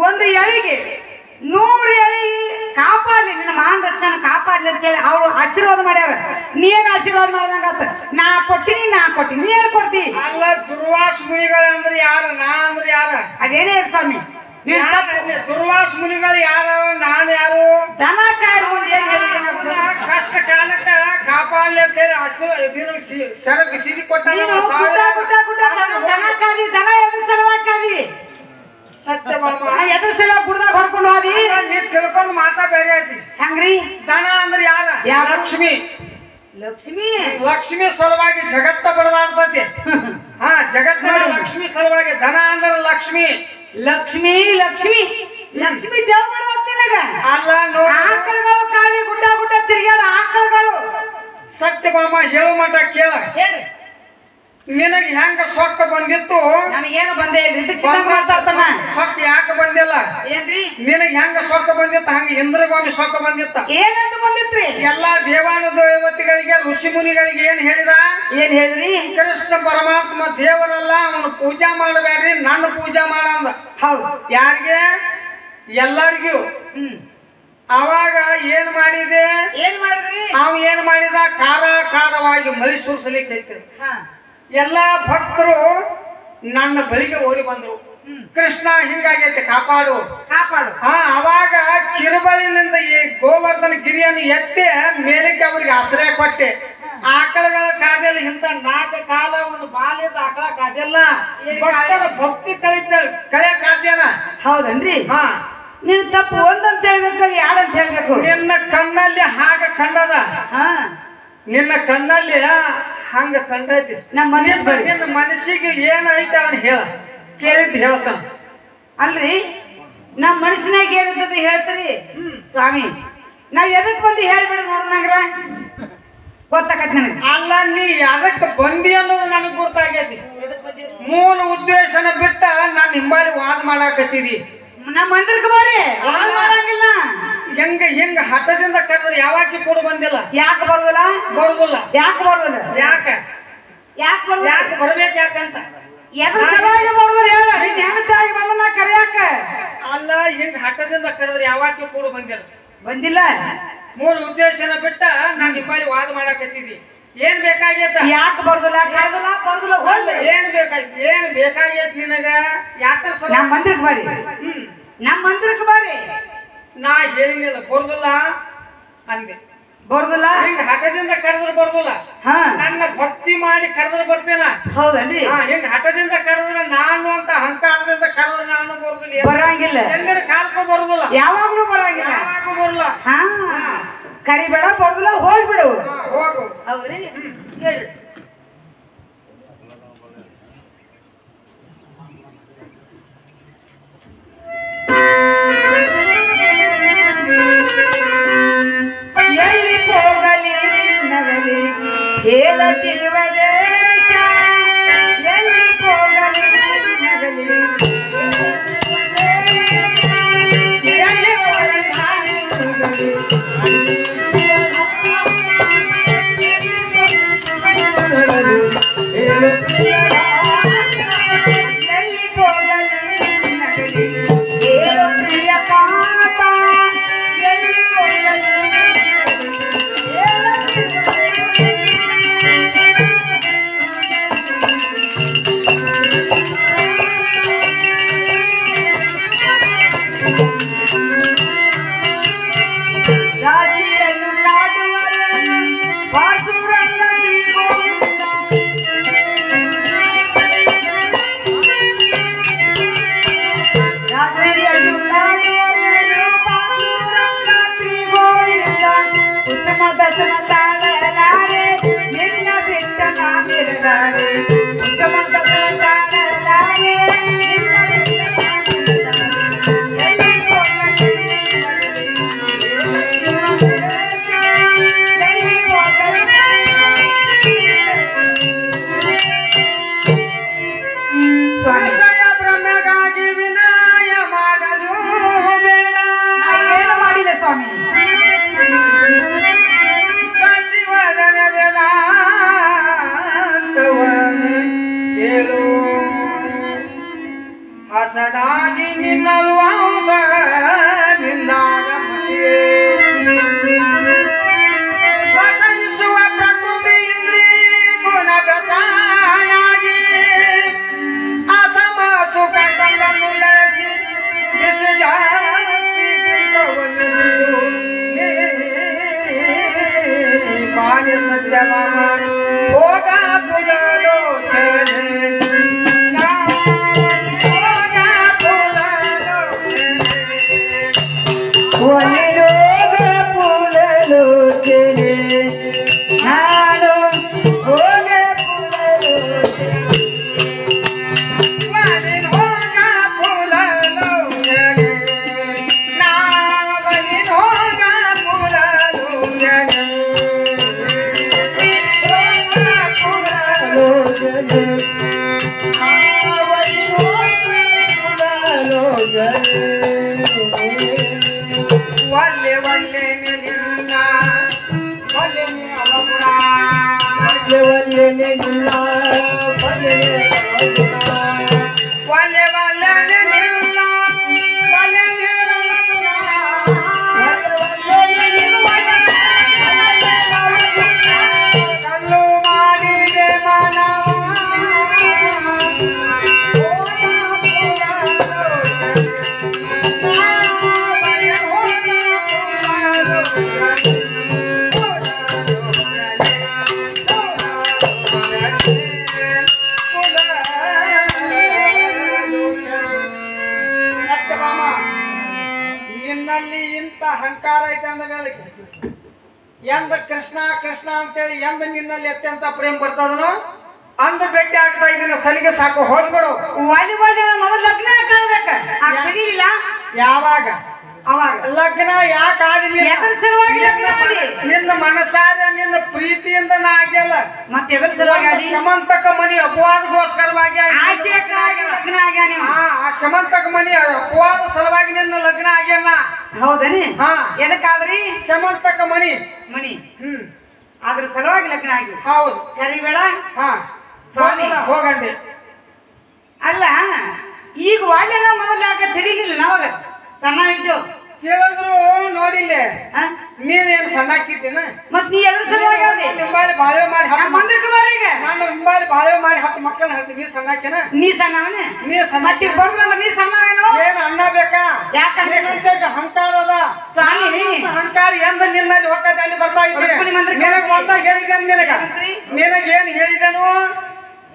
ಒಂದು ಎಳೆಗೆ 100 ಎಳೆ ಕಾಪಾಡ್ಲಿ, ನಿನ್ನ ಮಹಾನ್ ರಕ್ಷಣೆ ಕಾಪಾಡ್ಲಿ ಅಂತ ಹೇಳಿ ಅವ್ರು ಆಶೀರ್ವಾದ ಮಾಡ್ಯಾರ. ನೀನ್ ಆಶೀರ್ವಾದ ಮಾಡ್ದಂಗಾತ. ನಾ ಕೊಟ್ಟಿನಿ ನೀ ಏನ್ ಕೊಡ್ತಿ? ಅಲ್ಲ, ದುರ್ವಾಸ ಮುನಿಗಳು ಅಂದ್ರೆ ಯಾರ? ನಾ ಅಂದ್ರೆ ಯಾರ? ಅದೇನೇ ಸ್ವಾಮಿ, ದುರ್ವಾಸ ಮುನಿಗಳು ಯಾರ? ನಾನು ಯಾರು? ದನ ಕಾಯಿ ಮುಂದೆ ಕಷ್ಟ ಕಾಲಕ್ಕ ಕಾಪಾಡ್ಲಿ ಅಂತ ಹೇಳಿ ಸರಕು ಸಿರಿ ಕೊಟ್ಟ. ದನ ಕಾದಿ, ದನ ಎದ್ರ ಸಲುವಾಗಿ ಕಾದಿ? ಸತ್ಯಭಾಮ ಎದ್ರ ಸಲುವಾಗಿ ಗುಡ್ದಾಗ ಹೊಡ್ಕೊಂಡು ಹೋದಿ? ನೀ ತಿಳ್ಕೊಂಡು ಮಾತಾ ಬೇರೆ ಐತಿ. ಹೆಂಗ್ರಿ? ದನ ಅಂದ್ರೆ ಯಾರ? ಲಕ್ಷ್ಮಿ. ಲಕ್ಷ್ಮಿ ಸಲುವಾಗಿ ಜಗತ್ತ ಬಡದಾಡ್ತತಿ. ಜಗತ್ತ ಲಕ್ಷ್ಮಿ ಸಲುವಾಗಿ. ದನ ಅಂದ್ರೆ ಲಕ್ಷ್ಮಿ. ಲಕ್ಷ್ಮಿ ದೇವ್ ಮಾಡುವಾಗ ಅಲ್ಲ ನೋಡಿ, ಆಕಳಗಳು ಕಾಲಿ ಗುಡ್ಡ ತಿರುಗ್ಯಾರ ಆಕಳಗಳು. ಸತ್ಯಭಾಮ ಹೇಳು ಮಠ ಕೇಳ. ನಿನಗೆ ಹೆಂಗ ಸೊಕ್ಕ ಬಂದಿತ್ತು? ನನಗೇನು ಬಂದೇ ಇಲ್ಲ. ಸೊಕ್ಕ ಯಾಕೆ ಬಂದಿಲ್ಲ? ಏನ್ರಿ? ನಿನಗೆ ಹೆಂಗ ಸೊಕ್ಕ ಬಂದಿತ್ತು ಹಂಗ ಇಂದ್ರಗೋಮಿ ಸೊಕ್ಕ ಬಂದಿತ್ತ. ಏನಂತ ಬಂದಿತ್ರಿ? ಎಲ್ಲಾ ದೇವಾನುದೇವತೆಗಳಿಗೆ ಋಷಿ ಮುನಿಗಳಿಗೆ ಏನ್ ಹೇಳಿದ್ರಿ? ಕೃಷ್ಣ ಪರಮಾತ್ಮ ದೇವರಲ್ಲ, ಅವನು ಪೂಜಾ ಮಾಡಬೇಡ್ರಿ, ನನ್ನ ಪೂಜಾ ಮಾಡಂದ. ಹೌದು. ಯಾರಿಗೆ? ಎಲ್ಲರಿಗೂ. ಅವಾಗ ಏನ್ ಮಾಡಿದ್ರಿ? ಅವ್ ಏನ್ ಮಾಡಿದ? ಕಾರವಾಗಿ ಮಳಿ ಸುರಿಸಲಿಕ್ಕೆ ಎಲ್ಲಾ ಭಕ್ತರು ನನ್ನ ಬಳಿಗೆ ಓಡಿ ಬಂದ್ರು. ಕೃಷ್ಣ ಹಿಂಗಾಗೈತೆ, ಕಾಪಾಡು. ಅವಾಗ ಕಿರುಬಳಿನಿಂದ ಈ ಗೋವರ್ಧನ ಗಿರಿಯನ್ನು ಎತ್ತಿ ಮೇಲಕ್ಕೆ ಅವ್ರಿಗೆ ಆಶ್ರಯ ಕೊಟ್ಟೆ. ಆಕಳಗಳ ಕಾದೆಲ್ಲ ಇಂತ 4 ಕಾಲ ಒಂದು ಬಾಲ್ಯದ ಆಕಳ ಕಾದೆಲ್ಲ ಭಕ್ತರ ಭಕ್ತಿ ಕಳೆಯ ಕಾದ್ಯನ. ಹೌದನ್ರಿ? ನೀನು ತಪ್ಪು ಒಂದಂತ ಹೇಳ್ಬೇಕು, ಯಾರಂತ ಹೇಳ್ಬೇಕು? ನಿನ್ನ ಕಣ್ಣಲ್ಲಿ ಹಾಗ ಕಂಡದ. ನಿನ್ನ ಕಣ್ಣಲ್ಲಿ ಹಂಗ ಕಂಡೈತಿ. ನಿನ್ನ ಮನಸ್ಸಿಗೆ ಏನೈತೆ ಅವನು ಹೇಳ, ಕೇಳಿದ್ದು ಹೇಳ್ತಾನ. ಅಲ್ರಿ, ನಮ್ಮ ಮನಸ್ಸಿನಾಗ ಏನಂತ ಹೇಳ್ತೀರಿ ಸ್ವಾಮಿ? ನಾವ್ ಎದಕ್ ಬಂದು ಹೇಳ್ಬಿಡ ನೋಡ್ರಂಗ್ರ ಗೊತ್ತಾಗತ್ ನನಗೆ. ಅಲ್ಲ, ನೀ ಅದಕ್ಕೆ ಬಂದಿ ಅನ್ನೋದು ನನಗ್ ಗೊತ್ತಾಗೈತಿ. ಮೂಲ ಉದ್ದೇಶನ ಬಿಟ್ಟ ನಾನು ಹಿಂಬಾಲಿ ವಾದ ಮಾಡಾಕತ್ತೀರಿ. ನಮ್ಮ ಮಂದಿರಕ್ಕೆ ಬರ್ರಿ, ವಾದ ಮಾಡಂಗಿಲ್ಲ. ಹೆಂಗ ಹಠದಿಂದ ಕರೆದ್ರೆ ಯಾವಾಕಿ ಕೂಡ ಬಂದಿಲ್ಲ. ಯಾಕೆ ಬರುದಿಲ್ಲ? ಯಾಕೆ ಬರುದಿಲ್ಲ? ಯಾಕೆ ಬರ್ಬೇಕು? ಯಾಕಂತ ಎದ್ರ ಸಲುವಾಗಿ ಬರುದಿಲ್ಲ ಹೇಳ. ನೆನಪಾಗಿ ಬಂದ ಕರೆಯಾಕ. ಅಲ್ಲ, ಹಿಂಗ ಹಠದಿಂದ ಕರೆದ್ರೆ ಯಾವಾಕಿ ಕೂಡ ಬಂದಿಲ್ಲ. ಮೂಲ ಉದ್ದೇಶನ ಬಿಟ್ಟ ನಾನು ಹಿಂಬಾಲಿ ವಾದ ಮಾಡಾಕತ್ತೀರಿ. ಏನ್ ಬೇಕಾಗೈತ? ಯಾಕೆ ಬರುದಿಲ್ಲ? ಏನ್ ಬೇಕಾಗೈತಿ ನಿನಗ? ಯಾಕೆ ನಮ್ಮ ಮಂದಿರಕ್ಕೆ ಬರ್ರಿ, ನಮ್ಮ ಮಂದಿರಕ್ಕೆ ಬರ್ರಿ. ನಾ ಹೇಳಿಲ್ಲ ಬರುದಿಲ್ಲ ಅಂದೆ. ಬರುದಿಲ್ಲ? ಹಿಂಗ ಹಠದಿಂದ ಕರೆದ್ರೆ ಬರುದಿಲ್ಲ. ನನ್ನ ಭಕ್ತಿ ಮಾಡಿ ಕರೆದ್ರೆ ಬರ್ತೇನ. ಹೌದಲ್ರಿ? ಹಿಂಗ ಹಠದಿಂದ ಕರೆದ್ರೆ ನಾನು ಅಂತ ಅಹಂಕಾರದಿಂದ ಕರೆದ್ರೆ ನಾನು ಬರುದಿಲ್ಲ. ಬರಂಗಿಲ್ಲ ಎಂದಿನ ಕಾಲಕ್ಕೂ ಬರುದಿಲ್ಲ ಯಾವಾಗ್ಲೂ ಬರಂಗಿಲ್ಲ ಯಾವಾಗೂ ಬರಲ್ಲ ಹಾ ಕರಿಬೇಡ ಬರುದಿಲ್ಲ ಹೋಗ್ಬಿಡು ಹೋಗು ಹೌದ್ರಿ ಹೇಳ್ರಿ ಎಲ್ಲಿ ಹೋಗಲಿ ನಗಲಿ ಹೇಳ ದೇಶ ಎಲ್ಲಿ ಹೋಗಲಿ ನಗಲಿ ಎಲ್ಲಿ ಹೋಗಲಿ ಎಲ್ಲಿ ಹೋಗಲಿ ನಗಲಿ ಹೇಳು ಪ್ರಿಯ ಕಾಂತ ಎಲ್ಲಿ ಹೋಗಲಿ ರಾಶಿಯನ್ನು ನಾಡುವವನು ಪಾಸುರಂಗ ಶ್ರೀಗೋವಿಂದ ರಾಶಿಯನ್ನು ನಾಡುವವನು ಪಾಸುರಂಗ ಶ್ರೀಗೋವಿಂದ ಕುಸುಮ ದಶನ ತಾಳಲಾರೆ ನಿನ್ನ ಬಿಟ್ಟ ನಾನಿರಲಾರೆ ಕುಸುಮ ದಶನ ತಾಳಲಾರೆ ನಿನ್ನ ಬಿಟ್ಟ ನಾನಿರಲಾರೆ ಎಲ್ಲಿ ಹೋಗಲಿ ವಿಷಯ ಭ್ರಮೆಗಾಗಿ ವಿನಯ ಮಾಡಲು ಬೇಡ ಏನು ಮಾಡಿಲ್ಲ ಸ್ವಾಮಿ ಸಚಿವರನ ವೇದಾಂತವನ್ನು ಕೇಳು ಹಸನಾಗಿ ನಿನ್ನಲು ಅಂಶ ನಿಂದಾಗ ವಸನಿಸುವ ಪ್ರಕೃತಿ ಇಂದ್ರಿ ಗುಣ ಬೆಸಾನಾಗಿ ಅಸಮ ಸುಖ ಕಂಡನ್ನು ಎಳಗಿ ಬಿಸಿ ಜಾಸ್ತಿ ಬಿಟ್ಟವನ್ನು ಬಾಲ್ಯ ಸತ್ಯಮ ಹೋಗ ಪುಲಲೋಚನೆ ಹೋಗ ಪುಲಲೋಚನೆ ಒಲಿರೋಗ ಪುಲಲೋಚನೆ ನಾನು ಹೋಗ ಪುಲಲೋಚನೆ ವನಿನ್ ಹೋಗ ಪುಲಲೋಚನೆ ನಾವನಿನ್ ಹೋಗ ಪುಲಲೋಚನೆ ಒಲ್ಲೆ ಒಲ್ಲೆ ನಿನ್ನ ಒಲ್ಲೆ ಅವಗುಣ ಒಲ್ಲೆ ಒಲ್ಲೆ ನಿನ್ನ ಒಲ್ಲೆ ಕಲ್ಲು ಮಾಡಿದೆ ಮನವ ಸತ್ಯಭಾಮ ನಿನ್ನಲ್ಲಿ ಇಂಥ ಅಹಂಕಾರ ಐತೆ ಅಂದ ಮೇಲೆ ಎಂದ ಕೃಷ್ಣ ಕೃಷ್ಣ ಅಂತೇಳಿ ಎಂದ ನಿನ್ನಲ್ಲಿ ಅತ್ಯಂತ ಪ್ರೇಮ ಬರ್ತದನೋ ಅಂದ ಭೇಟಿ ಆಗ್ತಾ ಇದನ್ನ ಸಲಿಗೆ ಸಾಕು ಹೋಗ್ಬಿಡು ಒಲಿ ಮೊದಲು ಲಗ್ನ ಕಾಣ್ಬೇಕ ಆಗ್ಲಿಲ್ಲ ಯಾವಾಗ ಅವಾಗ ಲಗ್ನ ಯಾಕಾಗಲಿ ಎದ್ರ ಸಲುವಾಗಿ ಲಗ್ನ ಆಗಿ? ನಿನ್ನ ಮನಸಾರ ನಿನ್ನ ಪ್ರೀತಿಯಿಂದ ನಾ ಆಗ್ಯಲ್ಲ ಮತ್ತೆ ಎದ್ರ ಸಲುವಾಗಿ ಆಗಿ? ಸಮಂತಕ ಮನಿ ಅಪವಾದಗೋಸ್ಕರವಾಗಿ ಆಸೆಯಕ್ಕಾಗಿ ಲಗ್ನ ಆಗ್ಯಾನ ನೀವು. ಆ ಸಮಂತಕ ಮನಿ ಅಪವಾದ ಸಲುವಾಗಿ ನಿನ್ನ ಲಗ್ನ ಆಗ್ಯಲ್ಲ ಹೌದನಿ ಹಾ. ಎದಕ್ಕಾದ್ರಿ ಸಮಂತಕ ಮನಿ ಮಣಿ ಹ್ಮ್ ಅದ್ರ ಸಲುವಾಗಿ ಲಗ್ನ ಆಗಿ ಹೌದು ಕರಿಬೇಡ ಹಾ ಸ್ವಾಮಿ. ಹೋಗಂಡಿ ಅಲ್ಲ ಈಗ ವಾಲ್ಯನ ಮೊದಲು ಯಾಕೆ ತಿಳಿಲಿಲ್ಲ ನಾವಾಗ ಸಣ್ಣ ಇದ್ದು ಕೇಳಿದ್ರು ನೋಡಿಲ್ಲ ಆ? ನೀನೇನ್ ಸಣ್ಣಕ್ಕಿದ್ದೀನ ಮತ್ ನೀ ಎದ್ರ ಸಲುವಾಗಿ ಆದಿ? ನಿಂಬಾಲಿ ಬಾಳೆ ಮಾಡಿ ನಾ ಮಂದಿರಕ್ಕೆ ಬಾರೀಗ. ನಾನು ನಿಂಬಾಲಿ ಬಾಳೆ ಮಾಡಿ 10 ಮಕ್ಕಳನ್ನ ಹೇಳ್ತೀನಿ ನೀ ಸಣ್ಣಕ್ಕಿನ ನೀ ಸಣ್ಣವನೇ ನೀ ಸಣ್ಣ ಮತ್ತೆ ಬಂದ್ರ ನೀ ಸಣ್ಣವೇನು ಏನ್ ಅನ್ನ ಬೇಕಾ ಯಾಕಂದ್ರೆ ನಿನ್ನಂತೆ ಅಹಂಕಾರ ಅದ ಸ್ವಾಮಿ. ಅಹಂಕಾರ ಎಂದ ನಿನ್ನಲ್ಲಿ ಒಕ್ಕದ ಅಲ್ಲಿ ಬರ್ತಾ ಇದ್ರೆ ರುಕ್ಮಿಣಿ ಮಂದಿರಕ್ಕೆ ನಿನಗೆ ಒಂದಾಗ ಹೇಳಿದ್ದೇನೆ ನಿನಗೇನ್ ಹೇಳಿದೆನು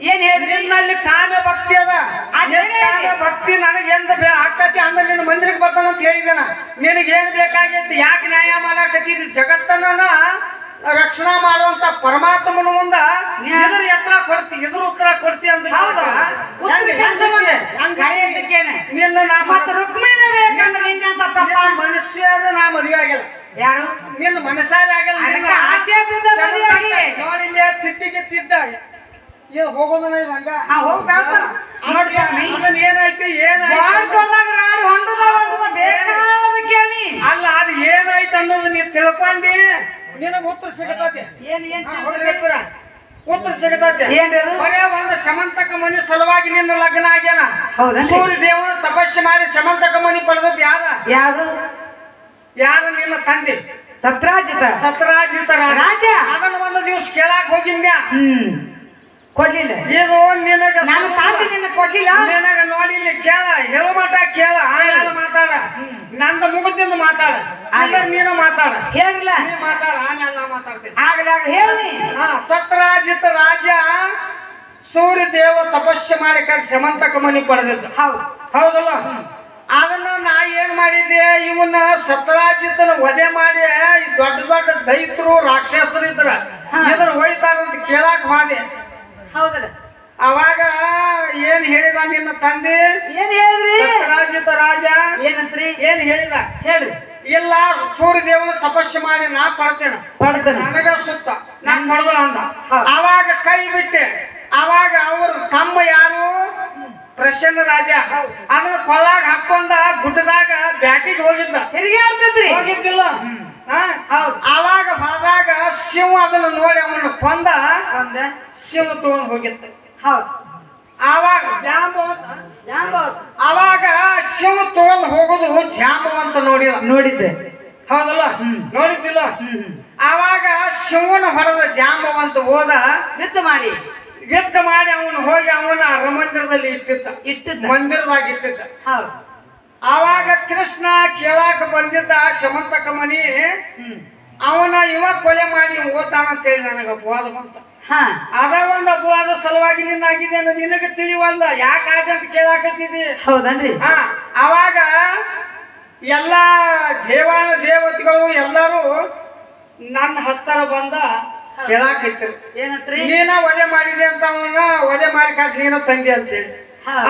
ಏನ್ ಹೇಳಿದ್ರಿ ನಿನ್ನಲ್ಲಿ ಕಾಮ್ಯ ಭಕ್ತಿ ಅದ ಅದೇ ಕಾಮ್ಯ ಭಕ್ತಿ ನನಗೆ ಎಂದ ಅಕ್ಕ ಮತ್ತೆ ಅಂದ್ರೆ ನಿನ್ನ ಮಂದಿರಕ್ಕೆ ಬರ್ತಾನಂತ ಹೇಳಿದನ. ನಿನಗೇನ್ ಬೇಕಾಗೈತಿ? ಯಾಕೆ ನ್ಯಾಯ ಮಾಡಾಕತ್ತಿದ್ದಿ? ಜಗತ್ತನ್ನ ರಕ್ಷಣಾ ಮಾಡುವಂತ ಪರಮಾತ್ಮನ ಮುಂದ ಎದುರು ಎತ್ತರ ಕೊಡ್ತಿ, ಎದುರು ಉತ್ತರ ಕೊಡ್ತಿ ಅಂತ ನಿನ್ನ ಮನುಷ್ಯದ ನಾ ಮದುವೆ ಆಗಿಲ್ಲ. ಯಾರು ನಿನ್ನ ಮನಸ್ಸಾರಿ ಆಗಿಲ್ಲ. ನೋಡಿ ತಿಟ್ಟಿಗೆ ತಿದ್ದ ಇದು ಹೋಗೋದನ್ನ ಇದು ಹಂಗ ಏನಾಯ್ತು? ಅಲ್ಲ ಅದು ಏನಾಯ್ತು ಅನ್ನೋದು ನೀ ತಿಳ್ಕೊಂಡಿ ನಿನಗ ಉತ್ತರ ಸಿಗತೈತಿ. ಉತ್ತರ ಸಿಗತೈತಿ. ಬರೇ ಒಂದು ಸಮಂತಕ ಮನಿ ಸಲುವಾಗಿ ನಿನ್ನ ಲಗ್ನ ಆಗ್ಯಾನ. ಸೂರ್ಯ ದೇವನ ತಪಸ್ಸೆ ಮಾಡಿ ಸಮಂತಕ ಮನಿ ಪಡೆದದ್ದು ಯಾರು? ನಿನ್ನ ತಂದೆ ಸತ್ರಾಜಿತ ರಾಜ. ಅದನ್ನ ಒಂದು ದಿವಸ ಕೇಳಾಕ್ ಹೋಗಿದ್ಯಾ? ಕೊಡ್ಲಿಲ್ಲ. ಇದು ನಿನಗ ನಾನು ತಾತಿ ನಿನ್ನ ಕೊಡ್ಲಿಲ್ಲ. ನಿನಗ ನೋಡಿ ಕೇಳ, ಹೇಳಮಟ ಕೇಳ, ಆಮೇಲೆ ಮಾತಾಡ. ನಂದು ಮುಗುದಿಂದ ಮಾತಾಡ, ನೀನು ಮಾತಾಡ. ಹೇಳಿಲ್ಲ ಮಾತಾಡ, ಆಮೇಲೆ ನಾ ಮಾತಾಡ್ತೀನಿ. ಆಗದಾಗ ಹೇಳಿ. ಸತ್ರಾಜಿತ ರಾಜ ಸೂರ್ಯ ದೇವ ತಪಸ್ಸೆ ಮಾಡಿ ಸಮಂತಕ ಮನಿ ಪಡೆದಿದ್ದ. ಹೌದಲ್ಲ? ಅದನ್ನ ನಾ ಏನ್ ಮಾಡಿದ್ದೆ, ಇವನ್ನ ಸತ್ರಾಜಿತನ ವಧೆ ಮಾಡಿ ದೊಡ್ಡ ದೊಡ್ಡ ದೈತ್ರು ರಾಕ್ಷಸರು ಇದ್ರ ಇದನ್ನ ಹೋಯ್ತಾರಂತ ಕೇಳಾಕ್ ಹೋದೆ. ಹೌದಲ್ಲ? ಅವಾಗ ಏನ್ ಹೇಳಿದ ನಿನ್ನ ತಂದೆ? ಏನ್ ಹೇಳ್ರಿ? ಸತ್ರಾಜಿತ ರಾಜ ಏನಂತ್ರಿ? ಏನ್ ಹೇಳಿದ ಹೇಳ್ರಿ. ಇಲ್ಲ, ಸೂರ್ಯ ದೇವನ ತಪಸ್ಸೆ ಮಾಡಿ ನಾ ಪಡ್ತೇನೆ, ನನಗ ಸುತ್ತ ನಾನ್ ಪಡೆದ ಅಂದ. ಅವಾಗ ಕೈ ಬಿಟ್ಟೆ. ಅವಾಗ ಅವ್ರ ತಮ್ಮ ಯಾರು? ಪ್ರಸನ್ನ ರಾಜ. ಅದನ್ನ ಕೊಳ್ಳಾಗ ಹಾಕೊಂಡ ಗುಡ್ಡದಾಗ ಬ್ಯಾಟಿಗೆ ಹೋಗಿದ್ದ. ಹೋಗಿದ್ದಿಲ್ಲ? ಅವಾಗ ಹೋದಾಗ ಶಿವ ಅದನ್ನ ನೋಡಿ ಅವನ್ನ ಕೊಂದ. ಶಿವ ತಗೊಂಡ್ ಹೋಗಿದ್ದ. ಅವಾಗ ಅವಾಗ ಶಿವ ತಗೊಂಡ್ ಹೋಗುದು ಜಾಂಬವಂತ ನೋಡಿದ್ದೆ. ಹೌದಲ್ಲ? ನೋಡಿದ್ದಿಲ್ಲ? ಅವಾಗ ಶಿವನ ಹೊಡೆದ ಜಾಂಬವಂತ ಹೋದ. ಯುದ್ಧ ಮಾಡಿ ಅವನು ಹೋಗಿ ಅವನ ಅರಮಂದಿರದಲ್ಲಿ ಇಟ್ಟಿದ್ದ. ಮಂದಿರದಾಗ ಇಟ್ಟಿದ್ದ. ಆವಾಗ ಕೃಷ್ಣ ಕೇಳಾಕ ಬಂದಿದ್ದ ಸಮಂತಕ ಮನಿ. ಅವನ ಇವ ಕೊಲೆ ಮಾಡಿ ಓದ್ತಾನಂತೇಳಿ ನನಗ ಅಪವಾದ ಬಂತ. ಅದ ಒಂದು ಅಪವಾದ ಸಲುವಾಗಿ ನಿನ್ನಾಗಿದೆ ನಿನಗ ತಿಳಿವಲ್ಲ. ಯಾಕಾಗಂತ ಕೇಳಾಕತ್ತಿದ್ದಿ. ಹೌದನ್ರಿ? ಅವಾಗ ಎಲ್ಲಾ ದೇವಾನ ದೇವತೆಗಳು ಎಲ್ಲರೂ ನನ್ನ ಹತ್ತರ ಬಂದ ಕೇಳಾಕತ್ತಿರು. ನೀನ ವಧೆ ಮಾಡಿದೆ ಅಂತ ಅವನ ವಧೆ ಮಾಡಿ ಕಾಸು ನೀನ ತಂದೆ ಅಂತೇಳಿ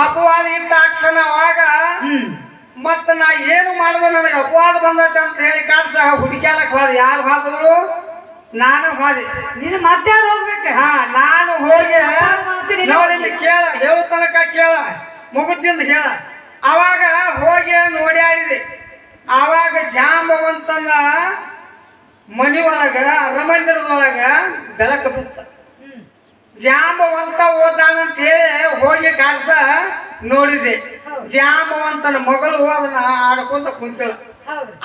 ಅಪವಾದ ಇಟ್ಟ ಅಕ್ಷಣ. ಅವಾಗ ಮತ್ತ ನಾ ಏನು ಮಾಡಿದೆ, ನನಗೆ ಅಪವಾದ ಬಂದೈತೆ ಅಂತ ಹೇಳಿ ಕಾಸ ಹುಡುಕ್ಯಾಲಕ್ ಹೋದ. ಯಾರು ಹೋದ್ರು? ನಾನು ಹೋದೆ. ನೀನು ಮತ್ತೆ ಹೋಗ್ಬೇಕ? ನಾನು ಹೋಗಿ ನೋಡಿ ಕೇಳ, ಹೇಳ ತನಕ ಕೇಳ, ಮುಗುದಿಂದ ಹೇಳ. ಅವಾಗ ಹೋಗಿ ನೋಡ್ಯಾಡಿದೆ. ಅವಾಗ ಜಾಂಬವಂತನ ಮನಿ ಒಳಗ ಅರಮಂದಿರದೊಳಗ ಬೆಳಕ ಬಿತ್ತ. ಜಾಂಬವಂತ ಓದಾನಂತ ಹೇಳಿ ಹೋಗಿ ಕಾಸ ನೋಡಿದೆ. ಜಾಂಬವಂತನ ಮಗಳು ಅದನ್ನ ಆಡ್ಕೊಂತ ಕುಂತಿಳ.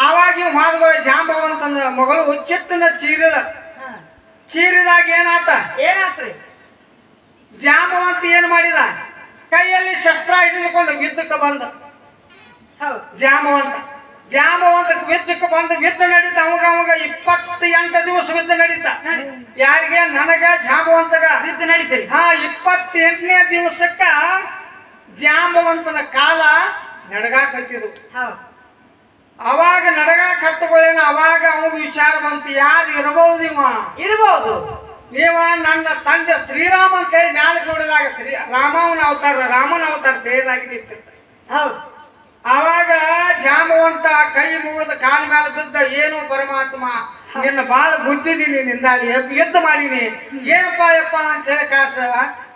ಅವಾಗ ಇವ್ ಮಾದಗಳ ಜಾಂಬವಂತನ ಮಗಳು ಚಿತ್ತನ ಚೀರಿದಾಗ ಏನಾತ್ರಿ? ಜಾಂಬವಂತ ಏನ್ ಮಾಡಿದ? ಕೈಯಲ್ಲಿ ಶಸ್ತ್ರ ಹಿಡಿದುಕೊಂಡು ಯುದ್ಧಕ್ಕೆ ಬಂದ. ಜಾಂಬವಂತ ಯುದ್ಧಕ್ಕೆ ಬಂದ. ಯುದ್ಧ ನಡೀತ. ಅವಾಗ 28 ದಿವಸ ಯುದ್ಧ ನಡೀತ. ಯಾರಿಗೆ? ನನಗ ಜಾಂಬವಂತಗ ಯುದ್ಧ ನಡೀತರಿ. 28ನೇ ದಿವಸಕ್ಕ ಜಾಂಬವಂತನ ಕಾಲ ನಡಗಾಕತ್ತಿದ್ರು. ಅವಾಗ ನಡಗಾಕ ಹತ್ತುಗಳೇನ. ಅವಾಗ ಅವನು ವಿಚಾರ ಬಂತು, ಯಾರು ಇರಬಹುದು ನೀವ? ನನ್ನ ತಂದೆ ಶ್ರೀರಾಮ ಅಂತ ಹೇಳಿ ಮ್ಯಾಲ ನೋಡಿದಾಗ ರಾಮನ ಅವತಾರ ದೇಹದಾಗಿತ್ತು. ಅವಾಗ ಜಾಂಬವಂತ ಕೈ ಮುಗಿದ ಕಾಲ ಮೇಲೆ ಬಿದ್ದ. ಏನು ಪರಮಾತ್ಮ, ನಿನ್ನ ಬಾಳ ಬುದ್ಧಿದೀನಿ, ನಿಂದಾಗಿ ಯುದ್ಧ ಮಾಡೀನಿ, ಏನಪ್ಪ ಯಪ್ಪ ಅಂತ ಹೇಳಿ ಕಾಸ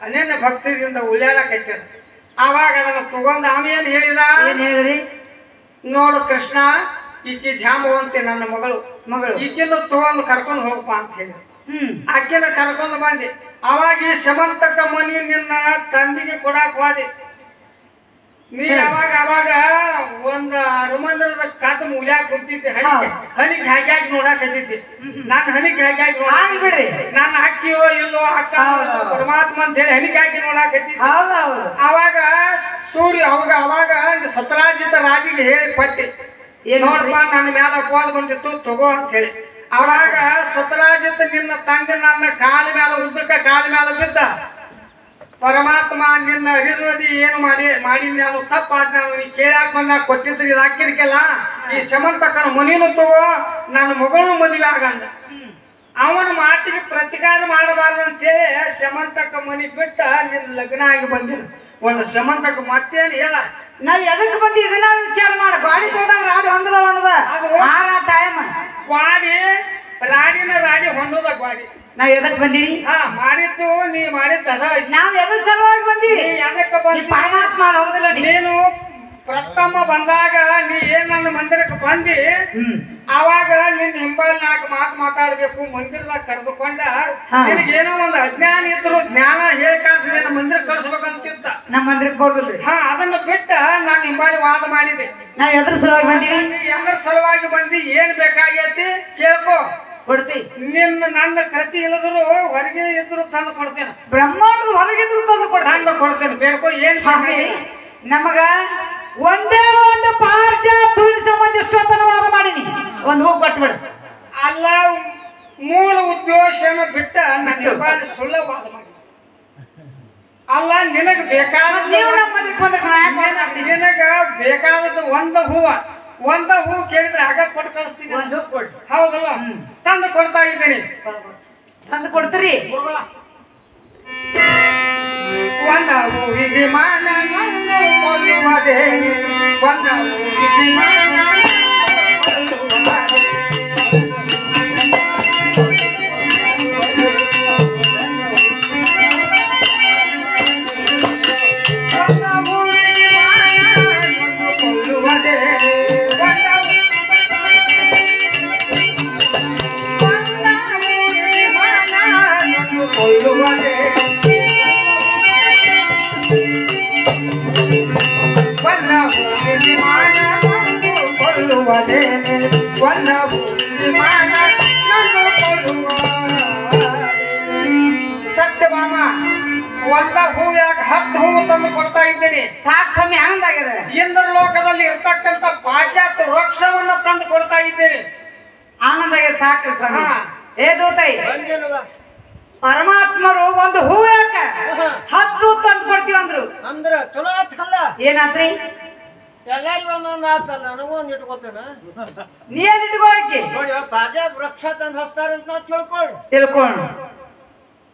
ಅನ್ಯನ್ಯ ಭಕ್ತಿಯಿಂದ ಉಳ್ಳಾಡಕೈತಿ. ಅವಾಗ ಅದನ್ನ ತಗೊಂಡ ಆಮೇಲೆ ಹೇಳಿದ, ನೋಡು ಕೃಷ್ಣ, ಈಕಿ ಜಾಂಬವಂತೆ ನನ್ನ ಮಗಳು. ಈಕಿನ ತಗೊಂಡು ಕರ್ಕೊಂಡು ಹೋಗಪ್ಪ ಅಂತ ಹೇಳಿ ಆಕಿನ ಕರ್ಕೊಂಡು ಬಂದೆ. ಅವಾಗ ಈ ಸಮಂತಕ ಮನಿ ನಿನ್ನ ತಂದಿಗೆ ಕೊಡಾಕ್ ಹೋದೆ. ನೀ ಅವಾಗ ಒಂದ ಅರಮಂದಿರದ ಕಾತ ಮೂಲ್ಯಾಗ ಕುಂತಿದ್ದೆ. ಹನಿಗೆ ಹಾಕ್ಯಾಗಿ ನೋಡಾಕತ್ತಿದ್ದೆ. ನಾನು ಹನಿಗೆ ಹಾಕ್ಯಾಗಿ ಬಿಡ್ರಿ, ನಾನು ಹಾಕಿಯೋ ಇಲ್ಲೋ ಅಕ್ಕ ಪರಮಾತ್ಮ ಅಂತ ಹೇಳಿ ಹನಿಗೆ ಹಾಕಿ ನೋಡಾಕತ್ತಿದ್ದೆ. ಅವಾಗ ಸೂರ್ಯ ಅವಾಗ ಸತ್ರಾಜಿತ ರಾಜಿಗೆ ಹೇಳಿ ಪಟ್ಟಿ, ನೋಡ್ಪ ನನ್ನ ಮ್ಯಾಲ ಅಪವಾದ ಬಂದಿತ್ತು, ತಗೋ ಅಂತ ಹೇಳಿ. ಅವಾಗ ಸತ್ರಾಜಿತ ನಿನ್ನ ತಂದೆ ನನ್ನ ಕಾಲ ಮ್ಯಾಲ ಉದ್ದಕ್ಕ ಕಾಲ ಮ್ಯಾಲ ಬಿದ್ದ. ಪರಮಾತ್ಮ ನಿನ್ನ ಹೃದಯದಿ ಏನು ಮಾಡಿ ನಾನು ತಪ್ಪಾದ ನಾನು ನೀ ಕೇಳಾಕ ಬಂದಾಗ ಕೊಟ್ಟಿದ್ರಿ ಇದಾಕಿರ್ಕೆಲ್ಲ ಈ ಸಮಂತಕನ ಮುನಿನು ತಗೋ ನನ್ನ ಮಗಳನ್ನು ಮದುವೆ ಆಗಂದ ಅವನ ಮಾತಿಗೆ ಪ್ರತಿಕಾರ ಮಾಡಬಾರ್ದು ಅಂತೇಳಿ ಸಮಂತಕ ಮನಿ ಬಿಟ್ಟ ನಿನ್ನ ಲಗ್ನ ಆಗಿ ಬಂದಿನ ಒಂದು ಸಮಂತಕ ಮತ್ತೇನು ಹೇಳ ನಾವ್ ಎದಕ್ ಬಂದಿ ಇದನ್ನ ವಿಚಾರ ಮಾಡ ಗಾಡಿ ತೊಗೊಂಡಾಗ ರಾಡಿ ಹೊಂದದ ಟೈಮ್ ಗಾಡಿ ರಾಡಿ ಹೊಂದದ ಗಾಡಿ ನಾವ್ ಎದಕ್ ಬಂದೀವಿ ಮಾಡಿದ್ದು ನೀ ಮಾಡಿದ್ದದ ನಾವ್ ಎದ್ರ ಸಲುವಾಗಿ ಬಂದೀವಿ ಎದಕ್ಕೆ ಬಂದಿ ಪರಮಾತ್ಮ ಹೌದಿಲ್ಲ ನೀನು ಪ್ರಥಮ ಬಂದಾಗ ನೀ ಏನ್ ನನ್ನ ಮಂದಿರಕ್ಕೆ ಬಂದಿ ಅವಾಗ ನಿನ್ ಹಿಂಬಲ್ ನಾಲ್ಕು ಮಾತಾಡ್ಬೇಕು ಮಂದಿರದಾಗ ಕರೆದುಕೊಂಡ ನಿನಗೇನೋ ಒಂದು ಅಜ್ಞಾನ ಇದ್ರು ಜ್ಞಾನ ಹೇಳ್ಕಾಸ ನಿನ್ನ ಮಂದಿರ ಕಳ್ಸ್ಬೇಕಂತಿದ್ದ ನಮ್ಮ ಮಂದಿರಕ್ಕೆ ಹೋಗಿಲ್ರಿ ಅದನ್ನ ಬಿಟ್ಟ ನಾನು ಹಿಂಬಾಲಿ ವಾದ ಮಾಡಿದೆ ನಾವ್ ಎದ್ರ ಸಲುವಾಗಿ ಬಂದೀವಿ ಎದ್ರ ಸಲುವಾಗಿ ಬಂದಿ ಏನ್ ಬೇಕಾಗೈತಿ ಕೇಳ್ಕೊ ಕೊಡ್ತಿ ನನ್ನ ಕತಿ ಇಲ್ಲದ್ರು ಹೊರಗೆ ಇದ್ರು ತಂದು ಕೊಡ್ತೇನೆ ಬ್ರಹ್ಮಾಂಡ ಹೊರಗಿದ್ರು ತಂದು ಕೊಡ್ತೇನೆ ಬೇಡ್ಕೊ ಏನ್ ನಮಗ ಒಂದೇ ಒಂದು ಪಾರ್ಜ ತುಳಿ ಸಂಬಂಧ ಎಷ್ಟೊತ್ತನ ವಾದ ಮಾಡೀನಿ ಒಂದು ಹೋಗಿ ಕೊಟ್ಬಿಡು ಅಲ್ಲ ಮೂಲ ಉದ್ದೇಶನ ಬಿಟ್ಟ ನನ್ನ ಸುಳ್ಳ ವಾದ ಮಾಡಿ ಅಲ್ಲ ನಿನಗ ಬೇಕಾದ ನಿನಗ ಬೇಕಾದದ್ದು ಒಂದ ಹೂ ಕೇಳಿದ್ರೆ ಆಗ ಕೊಟ್ಟು ಕಳಿಸ್ತೀನಿ ಹೌದಲ್ಲ ತಂದು ಕೊಡ್ತಾ ಇದ್ದೀನಿ ತಂದು ಕೊಡ್ತೀರಿ ಒಂದ ಹೂವಿಗೆ ಮಾನ ನಂದು ಕೊಲ್ಲುವುದೇ ಒಂದ ಹೂವಿಗೆ ಮಾನ ಸತ್ಯಭಾಮ ಒಂದ ಹೂ ಯಾಕೆ 10 ಹೂವು ತಂದು ಕೊಡ್ತಾ ಇದ್ದೀನಿ ಸಾಕು ಸಮಯ ಆನಂದ ಆಗಿದೆ ಇಂದ್ರ ಲೋಕದಲ್ಲಿ ಇರ್ತಕ್ಕಂಥ ಪಾಶ್ಚಾತ್ಯ ವೃಕ್ಷವನ್ನ ತಂದು ಕೊಡ್ತಾ ಇದ್ದೀನಿ ಆನಂದ ಆಗಿದೆ ಸಾಕು ಸಮಯ ಏ ದೂತೈ ಪರಮಾತ್ಮರು ಒಂದು ಹೂ ಯಾಕ 10 ಹೂ ತಂದು ಕೊಡ್ತೀವಿ ಅಂದ್ರ ಚಲೋ ಆತಲ್ಲ ಏನಾತ್ರಿ ಎಲ್ಲರಿಗೂ ಒಂದೊಂದು ಆತಲ್ಲ ನನಗೂ ಒಂದು ಇಟ್ಕೋತೇನ ನೀ ಏನ್ ಇಟ್ಕೊಳಕ್ಕೆ ನೋಡಿ ಪಾಜಾತ್ ವೃಕ್ಷ ತಂದು ಹಚ್ತಾರಂತ ನಾವು ತಿಳ್ಕೊಂಡು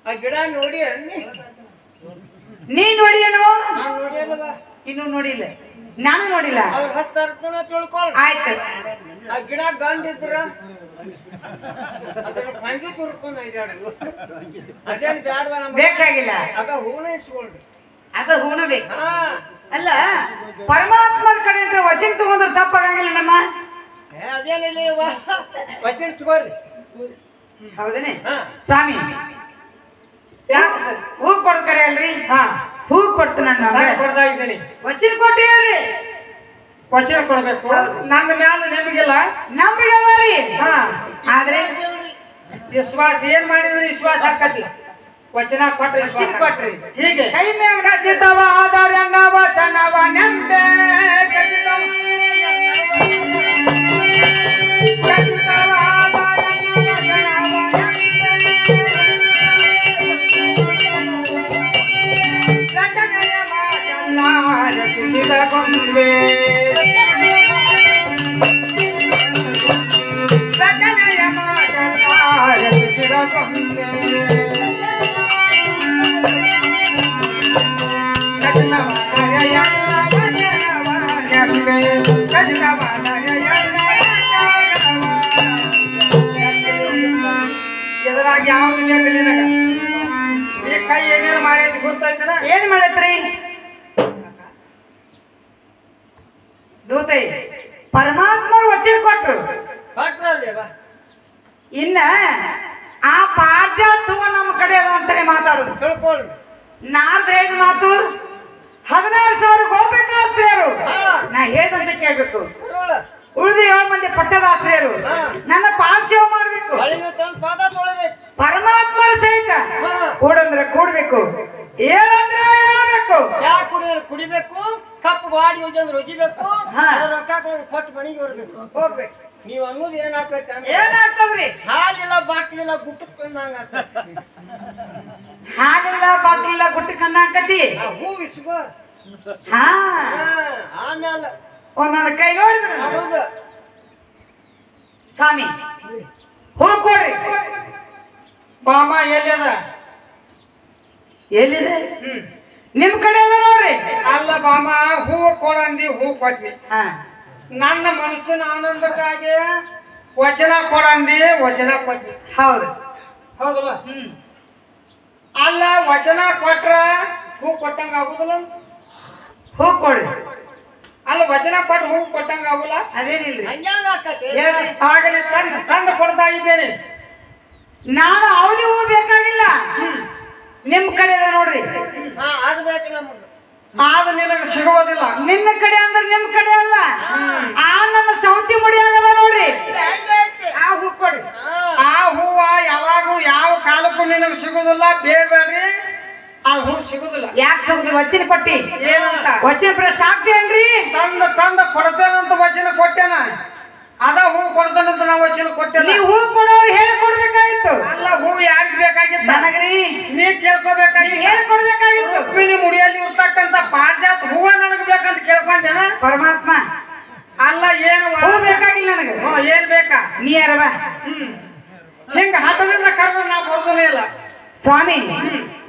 ಆ ಗಿಡ ನೋಡಿ ನೀ ನೋಡಿ ಏನೋ ನಾನು ನೋಡಿ ಅಲ್ವಾ ಇನ್ನು ನೋಡಿಲ್ಲ ನಾನು ನೋಡಿಲ್ಲ ಅವ್ರು ಹಚ್ತಾರಂತ ನಾವು ತಿಳ್ಕೊಳ್ಳ ಆಯ್ತು ಆ ಗಿಡ ಗಂಡಿದ್ರ ಹಂಗೆ ತುರ್ಕೊಂಡು ಅದೇನ್ ಬ್ಯಾಡ್ವ ನಮ್ಗೆ ಬೇಕಾಗಿಲ್ಲ ಅದ ಹೂನ ಇಸ್ಕೊಳ್ರಿ ಅದ ಹೂನ ಬೇಕು ಅಲ್ಲ ಪರಮಾತ್ಮನ ಕಡೆ ಅಂದ್ರೆ ವಚನ ತಗೊಂಡ್ರೆ ತಪ್ಪಾಗಂಗಿಲ್ಲ ನಮ್ಮ ಅದೇನಿಲ್ಲ ವಚನ ತಗೋರಿ ಹೌದೇನೆ ಸ್ವಾಮಿ ಯಾಕೆ ಸರ್ ಹೂ ಕೊಡ್ತಾರೆ ಅಲ್ರಿ ಹೂ ಕೊಡ್ತೀನಿ ಕೊಡ್ತಾ ಇದ್ದೀನಿ ವಚನ ಕೊಟ್ಟಿರಿ ವಚನ ಕೊಡ್ಬೇಕು ನನ್ನ ಮ್ಯಾಲ ನಿಮಗಿಲ್ಲ ನಮ್ಗೆ ಆದ್ರೆ ವಿಶ್ವಾಸ ಏನ್ ಮಾಡಿದ್ರೆ ವಿಶ್ವಾಸ ಆಕತಿ ವಚನ ಕೊಟ್ರಿ ಹೀಗೆ ಕೈ ಮೇಲೆ ಗಜಿತವ ಆದರನ್ನ ವಚನವ ನೆಂದೆ ಗಜಿತವ ಗೊಂಬೆ ಸಕಲಯ ಮಾಟಲಾರತಿಸಿದ ಗೊಂಬೆ ಎದುರಾಗಿ ಯಾವ್ದು ಬೇಕು ನಿನಗ ಈ ಕೈ ಏನೇನು ಮಾಡೈತಿ ಗೊತ್ತಾಯ್ತನ ಏನ್ ಮಾಡತ್ರಿ ದೂತೈ ಪರಮಾತ್ಮರು ವಚನ ಕೊಟ್ರು ಇನ್ನ ಆ ಪಾರ್ಜಾತ್ವ ನಮ್ಮ ಕಡೆ ಅದ ಅಂತಾನೆ ಮಾತಾಡುದು ತಿಳ್ಕೊಳ್ಳಿ ನಾಲ್ಕು ಹೇಳಿದ ಮಾತು 16,000 ಗೋಪಿಕಾಸ್ತ್ರೀಯರು ನಾ ಹೇಳ್ದಂತ ಕೇಳ್ಬೇಕು ಉಳಿದ 7 ಮಂದಿ ಪಟ್ಟದಾಸ್ತ್ರೀಯರು ನನ್ನ ಪಾರ್ಶ್ವ ಮಾಡ್ಬೇಕು ಪಾದ ತೊಳಿಬೇಕು ಪರಮಾತ್ಮರ ಸಹಿತ ಕೂಡಂದ್ರೆ ಕೂಡ್ಬೇಕು ಹೇಳಂದ್ರೆ ಹೇಳ್ಬೇಕು ಚಾ ಕುಡಿದ್ರೆ ಕುಡಿಬೇಕು ಕಪ್ಪು ಗಾಡಿ ಹೋಗಿ ಒಗಿಬೇಕು ರೊಕ್ಕ ಕೊಟ್ಟು ಮನೆಗೆ ಬರ್ಬೇಕು ಹೋಗ್ಬೇಕು ನೀವ್ ಅನ್ನೋದು ಏನಾಗ್ತೈತೆ ಏನಾಗ್ತದ್ರಿ ಹಾಲಿಲ್ಲ ಬಾಟ್ಲಿಲ್ಲ ಗುಟ್ಟಕ್ಕೊಂಡಂಗ ಹಾಲಿಲ್ಲ ಬಾಟ್ಲಿಲ್ಲ ಗುಟ್ಟಿ ಕಣ್ಣ ಹಾಕತಿ ಹೂ ವಿಸ್ಕೋ ಹಾ ಆಮೇಲೆ ಒಂದೊಂದು ಕೈ ನೋಡಿ ಹೌದು ಸ್ವಾಮಿ ಹೂ ಕೊಡ್ರಿ ಬಾಮ ಎಲ್ಲಿದ ಎಲ್ಲಿದೆ ನಿಮ್ ಕಡೆ ಎಲ್ಲ ನೋಡ್ರಿ ಅಲ್ಲ ಬಾಮ ಹೂವು ಕೊಡಂದಿ ಹೂ ಕೊಟ್ವಿ ಹಾ ನನ್ನ ಮನಸ್ಸಿನ ಆನಂದಕ್ಕಾಗಿ ವಚನ ಕೊಡಂದಿ ವಚನ ಕೊಟ್ವಿ ಹೌದು ಹೌದಲ್ಲ ಅಲ್ಲ ವಚನ ಕೊಟ್ರ ಹೂ ಕೊಟ್ಟಂಗ ಆಗುದಿಲ್ಲ ಹೂ ಕೊಡ್ರಿ ಅಲ್ಲ ವಚನ ಕೊಟ್ರ ಹೂ ಕೊಟ್ಟಂಗ ಆಗುಲ್ಲ ಅದೇನಿಲ್ರಿ ಹಂಗ್ಯಾಂಗ ಆಕತಿ ಹೇಳ್ರಿ ಆಗಲಿ ತಂದು ಕೊಡ್ತಾ ಇದ್ದೇನೆ ನಾನು ಅವಧಿ ಹೂ ಬೇಕಾಗಿಲ್ಲ ನಿಮ್ ಕಡೆ ಎಲ್ಲ ನೋಡ್ರಿ ಹಾ ಅದು ಬೇಕು ನಮ್ಗೆ ಆದ ನಿನಗೆ ಸಿಗುವುದಿಲ್ಲ ನಿನ್ನ ಕಡೆ ಅಂದ್ರೆ ನಿಮ್ ಕಡೆ ಅಲ್ಲ ಆ ನನ್ನ ಸೌತಿ ಮುಡಿ ಆಗಲ್ಲ ನೋಡ್ರಿ ಆ ಹೂ ಕೊಡ್ರಿ ಆ ಹೂವ ಯಾವಾಗೂ ಯಾವ ಕಾಲಕ್ಕೂ ನಿನಗೆ ಸಿಗುದಿಲ್ಲ ಬೇಡ್ಬೇಡ್ರಿ ಆ ಹೂ ಸಿಗುದಿಲ್ಲ ಯಾಕೆ ಸೌತಿ ವಚನ ಪಟ್ಟಿ ಏನಂತ ವಚನ ಪ್ರಶ್ನೆ ಆಗ್ತೇನ್ರಿ ತಂದ ಕೊಡ್ತೇನಂತ ವಚನ ಕೊಟ್ಟೇನ ಅದ ಹೂ ಕೊಡ್ತೇನಂತ ನಾವು ವಚನ ಕೊಟ್ಟೇನ ನೀವು ಹೂ ಕೊಡೋರು ಹೇಳ್ಕೊಡ್ಬೇಕಾಗಿತ್ತು ಅಲ್ಲ ಹೂ ಯಾರಿಗೆ ಬೇಕಾಗಿತ್ತ ನನಗ್ರಿ ನೀ ಕೇಳ್ಕೋಬೇಕಾಗಿತ್ತು ಹೇಳ್ಕೊಡ್ಬೇಕಾಗಿತ್ತು ರುಕ್ಮಿಣಿ ಮುಡಿಯಲ್ಲಿ ಇರ್ತಕ್ಕಂತ ಪಾರಿಜಾತ ಹೂವ ನನಗೆ ಬೇಕಂತ ಕೇಳ್ಕೊಂಡೇನ ಪರಮಾತ್ಮ ಅಲ್ಲ ಏನು ಹೂ ಬೇಕಾಗಿಲ್ಲ ನನಗೆ ಏನ್ ಬೇಕಾ ನೀ ಯಾರವ ಹಿಂಗ ಹಠದಿಂದ ಕರೆದು ನಾ ಬರ್ದನೇ ಇಲ್ಲ ಸ್ವಾಮಿ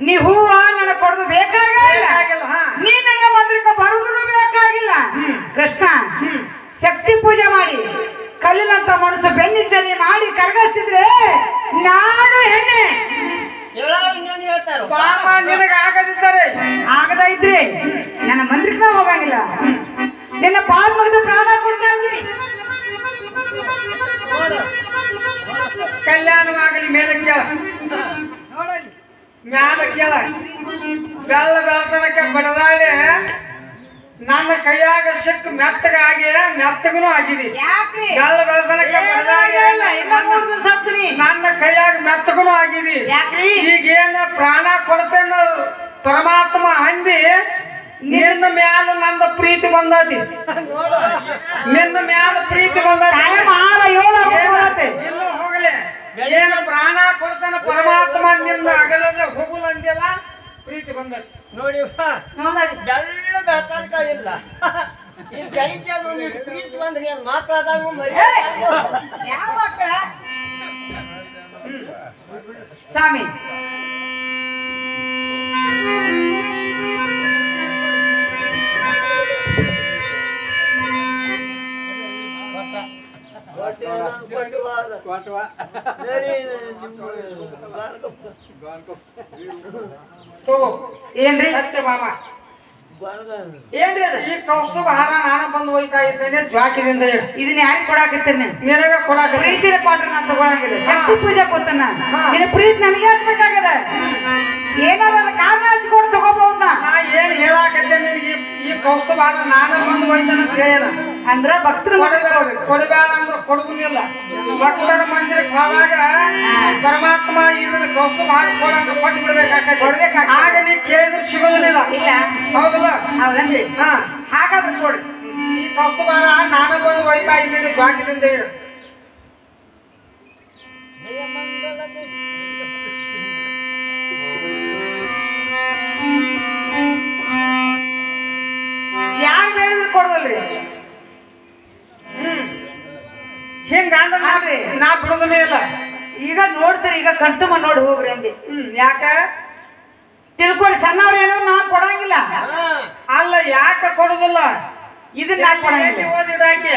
ನೀ ಹೂವ ನನಗೆ ಕೊಡೋದು ಬೇಕಾಗಿಲ್ಲ ಬೇಕಾಗಿಲ್ಲ, ಹಾ. ನೀ ನನ್ನ ಮಂದಿರಕ್ಕೆ ಬರುವುದು ಬೇಕಾಗಿಲ್ಲ ಕೃಷ್ಣ ಶಕ್ತಿ ಪೂಜೆ ಮಾಡಿ ಕಲ್ಲಿನಂತ ಮನಸ್ಸು ಬೆನ್ನಿ ಸರಿ ಮಾಡಿ ಕರಗಿಸಿದ್ರೆ ನಾನು ಹೆಣ್ಣೆ ಹೇಳೋರು ಇನ್ನೇನು ಹೇಳ್ತಾರೋ ಬಾಮ ನಿನಗೆ ಆಗದಿದ್ದರೆ ಆಗದ ಇದ್ರೆ ನನ್ನ ಮಂದಿರಕ್ಕೆ ಹೋಗಂಗಿಲ್ಲ ನಿನ್ನ ಪಾಲ್ ಮುಗಿದು ಪ್ರಾಣ ಕೊಡ್ತಾ ಇದ್ದೀನಿ ನೋಡು ಕಲ್ಯಾಣವಾಗಲಿ ಮೇಲೆ ಕೇಳ ಮ್ಯಾಲ ಕೇಳ ಬೆಲ್ಲ ಬೆಳತನಕ ಬಡದಾಡಿ ನನ್ನ ಕೈಯಾಗ ಸಿಕ್ಕ ಮೆತ್ತಗಾಗಿ ಮೆತ್ತಗನು ಆಗಿದೆ ಯಾಕ್ರಿ ಬೆಲ್ಲ ಬೆಳತನಕ ಬಡದಾಡಿ ನನ್ನ ಕೈಯಾಗ ಮೆತ್ತಗನು ಆಗಿದೆ ಯಾಕ್ರಿ ಈಗೇನ ಪ್ರಾಣ ಕೊಡ್ತೇನೆ ಪರಮಾತ್ಮ ಅಂದಿ ನಿನ್ನ ಮ್ಯಾಲ ನಂದ ಪ್ರೀತಿ ಬಂದತಿ ನೋಡು ನಿನ್ನ ಮ್ಯಾಲ ಪ್ರೀತಿ ಬಂದತಿ ಇಲ್ಲ ಹೋಗಲಿ ಏನ ಪ್ರಾಣ ಕೊಡ್ತಾನ ಪರಮಾತ್ಮ ನಿನ್ನ ಅಗಲದ ಹೋಗುಲ ಅಂದಿಲ್ಲ ಪ್ರೀತಿ ಬಂದತಿ ನೋಡಿ ಬೆಳ್ಳ ಬೆಳ್ತನಕ ಇಲ್ಲ ಈ ಬೆಳಿಗ್ಗೆ ಒಂದು ಪ್ರೀತಿ ಬಂದ್ರೆ ಏನ್ ಮಾತಾಡಾಗ ಮರಿ ಯಾವ ಮಕ್ಕಳ ಸ್ವಾಮಿ ಏನ್ರಿ ಸತ್ಯ ಮಾಮ ಏನ್ರಿ ಅದು ಈ ಕೌಸ್ತುಭ ಹಾರ ನಾನು ಬಂದು ಹೋಯ್ತಾ ಇದ್ದೇನೆ ಜ್ವಾಕಿದಿಂದ ಇದನ್ನ ಯಾರಿಗೆ ಕೊಡಾಕತ್ತೇನೆ ನಿನಗ ಕೊಡಾಕ ಪ್ರೀತಿಯ ಪಾಠ ನಾನು ತಗೊಳಂಗಿಲ್ಲ ಶಕ್ತಿ ಪೂಜೆ ಕೊತ್ತನ ನಿನ್ನ ಪ್ರೀತಿ ನನಗೆ ಹಾಕ್ಬೇಕಾಗದ ಏನಾರ ಕಾರಣ ಹಚ್ಕೊಂಡು ತಗೋಬಹುದ ನಾ ಏನ್ ಹೇಳಾಕತ್ತೆ ನಿನಗೆ ಈ ಕೌಸ್ತುಭ ಹಾರ ನಾನು ಬಂದು ಹೋಯ್ತಾನ ಅಂತ ಹೇಳ ಅಂದ್ರ ಭಕ್ತರು ಕೊಡಬೇಡ ಅಂದ್ರೆ ಕೊಡುದಿಲ್ಲ ಭಕ್ತರ ಮಂದಿರಕ್ಕೆ ಹೋದಾಗ ಪರಮಾತ್ಮ ಇದನ್ನ ಕೌಸ್ತುಭ ಹಾಕಿ ಕೊಡಂದ್ರೆ ಕೊಟ್ಟು ಬಿಡ್ಬೇಕಾಗ್ತದೆ ಆಗ ನೀ ಕೇಳಿದ್ರೆ ಸಿಗೋದಿಲ್ಲ ಇಲ್ಲ ಹೌದಲ್ಲ ಹೌದನ್ರಿ ಹಾ ಹಾಗಾದ್ರೆ ಕೊಡಿ ಈ ಕೌಸ್ತುಭ ಹಾರ ನಾನು ಬಂದು ಹೋಯ್ತಾ ಇದ್ದೀನಿ ಜ್ವಾಕಿದಿಂದ ಹೇಳು ಯಾರು ಹೇಳಿದ್ರು ಕೊಡೋದಲ್ರಿ ಹಿಂಗ ಅಂದ್ರೆ ನಾ ಬಿಡೋದನೇ ಇಲ್ಲ ಈಗ ನೋಡ್ತೀರಿ ಈಗ ಕಣ್ತುಂಬ ನೋಡಿ ಹೋಗ್ರಿ ಅಂದೆ ಯಾಕ ತಿಳ್ಕೊಳ್ಳಿ ಸಣ್ಣವ್ರು ಏನೋ ನಾ ಕೊಡಂಗಿಲ್ಲ ಅಲ್ಲ ಯಾಕ ಕೊಡುದಿಲ್ಲ ಇದನ್ನ ನಾ ಕೊಡಂಗಿಲ್ಲ ಓದಿದಾಕಿ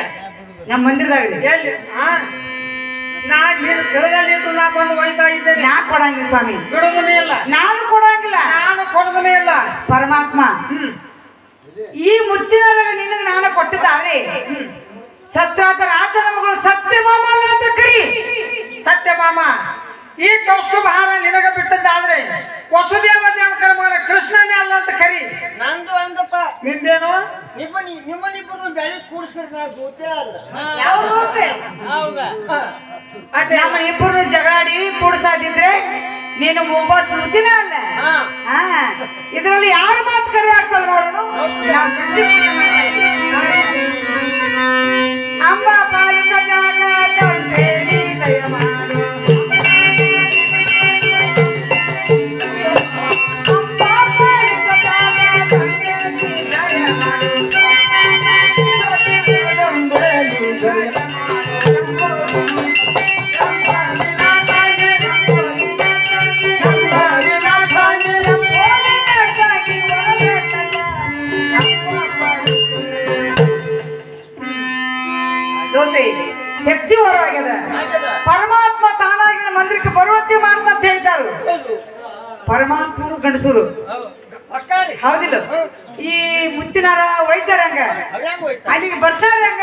ನಮ್ಮ ಮಂದಿರದಾಗ್ರಿ ಎಲ್ಲಿ ನಾ ನೀನು ಕೆಳದಲ್ಲಿ ಇಟ್ಟು ನಾ ಬಂದು ಒಯ್ತಾ ಇದ್ದೇನೆ ನಾ ಕೊಡಂಗಿಲ್ಲ ಸ್ವಾಮಿ ಬಿಡೋದನೇ ಇಲ್ಲ ನಾನು ಕೊಡಂಗಿಲ್ಲ ನಾನು ಕೊಡೋದನೇ ಇಲ್ಲ ಪರಮಾತ್ಮ ಈ ಮುತ್ತಿನ ನಿನಗೆ ನಾನು ಕೊಟ್ಟಿದ್ದಾದ್ರೆ ಸತ್ಯಾತ ರಾಜನಮಗಳು ಸತ್ಯಮಾಮ ಅಂತ ಕರಿ ಸತ್ಯ ಮಾಮ ಈ ಕೌಸ್ತುಭ ಹಾರ ನಿನಗ ಬಿಟ್ಟದ್ದಾದ್ರೆ ವಸುದೇವ ದೇವಕರ ಮಗನ ಕೃಷ್ಣನೇ ಅಲ್ಲ ಅಂತ ಕರಿ ನಂದು ಅಂದಪ್ಪ ನಿಂದೇನು ನಿಮ್ಮನಿಬ್ಬರು ಬೆಳಿ ಕೂಡ್ಸಿರ್ ನಾ ಜೊತೆ ಅಲ್ಲ ಯಾವ ಹೌದಾ ನಮ್ಮ ಇಬ್ಬರು ಜಗಳಾಡಿ ಕೂಡ್ಸಾದಿದ್ರೆ ನೀನು ಒಬ್ಬ ಸುದ್ದಿನ ಅಲ್ಲ ಹಾ ಇದರಲ್ಲಿ ಯಾರ ಮಾತು ಕರೆ ಆಗ್ತದೆ ನೋಡೋಣ ನಾವು ಸುದ್ದಿ ಪೂಜೆ ಮಾಡ್ತಾ ಇದ್ದೀವಿ. ಅಂಬ ಪಾಲಿತ ಜಾಗ ತಂದೆ ನೀ ದಯ ಮಾಡು. ನೋಡಿ ಶಕ್ತಿ ಹೊರವಾಗ್ಯದ. ಪರಮಾತ್ಮ ತಾನಾಗಿನ ಮಂದಿರಕ್ಕೆ ಬರುವಂತೆ ಮಾಡ್ತಾ ಅಂತ ಹೇಳ್ತಾರು. ಪರಮಾತ್ಮರು ಗಂಡಸರು ಹೌದಿಲ್ಲ. ಈ ಮುತ್ತಿನಾರ ಒಯ್ತಾರ ಹಂಗ ಅಲ್ಲಿಗೆ ಬರ್ತಾರೆ ಹಂಗ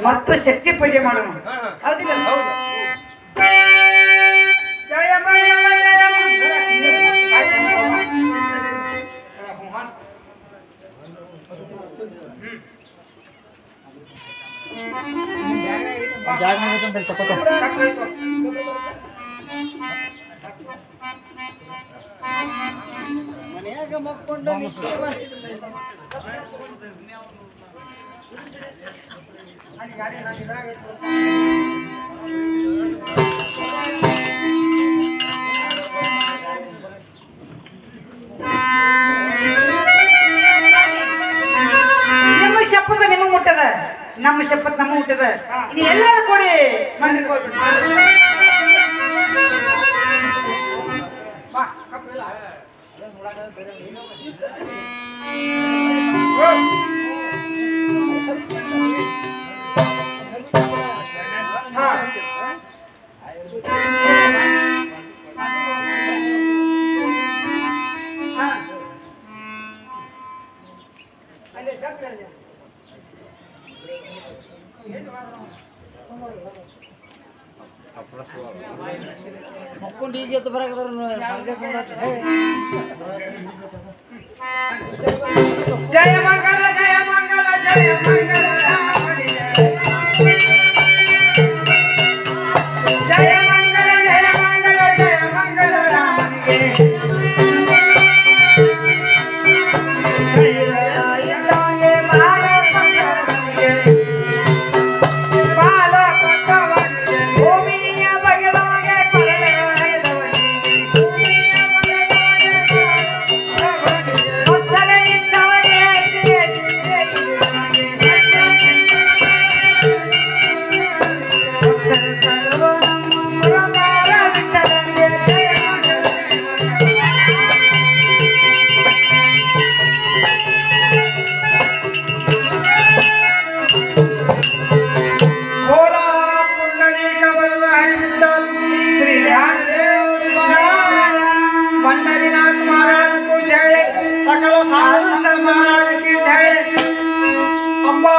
ಮತ್ತು ಶಕ್ತಿ ಪೂಜೆ ಮಾಡೋಣ ಹೌದಿಲ್ಲ. ಜಯ ಮಂಗಲ ಜಯ ಮಂಗಲ ಮನೆಯಾಗ ಮಕ್ಕೊಂಡು ನಿಮ್ಮ ಶಪಥ ನಿಮಗೆ ಮುಟ್ಟದ, ನಮ್ಮ ಶಪಥ ನಮಗೆ ಮುಟ್ಟದ. ಇದು ಎಲ್ಲರೂ ಕೊಡಿ ಮಂದಿರಕ್ಕೆ ಹೋಗ್ಬಿಟ್ಟು ಮಕ್ಕೊಂಡು ಈಗ ಎದ್ದು ಬರಾಕದ್ರ ಜಯ ಮಂಗಲ ಜಯ ಮಂಗಲ ಜಯ ಮಂಗಲ ರಾಮನಿಗೆ ಜಯ ಮಂಗಲ ಜಯ ಮಂಗಲ ಜಯ ಮಂಗಲ ರಾಮನಿಗೆ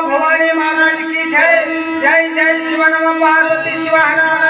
भवानी महाराज की जय जय जय शिव नमः पार्वती शिव हर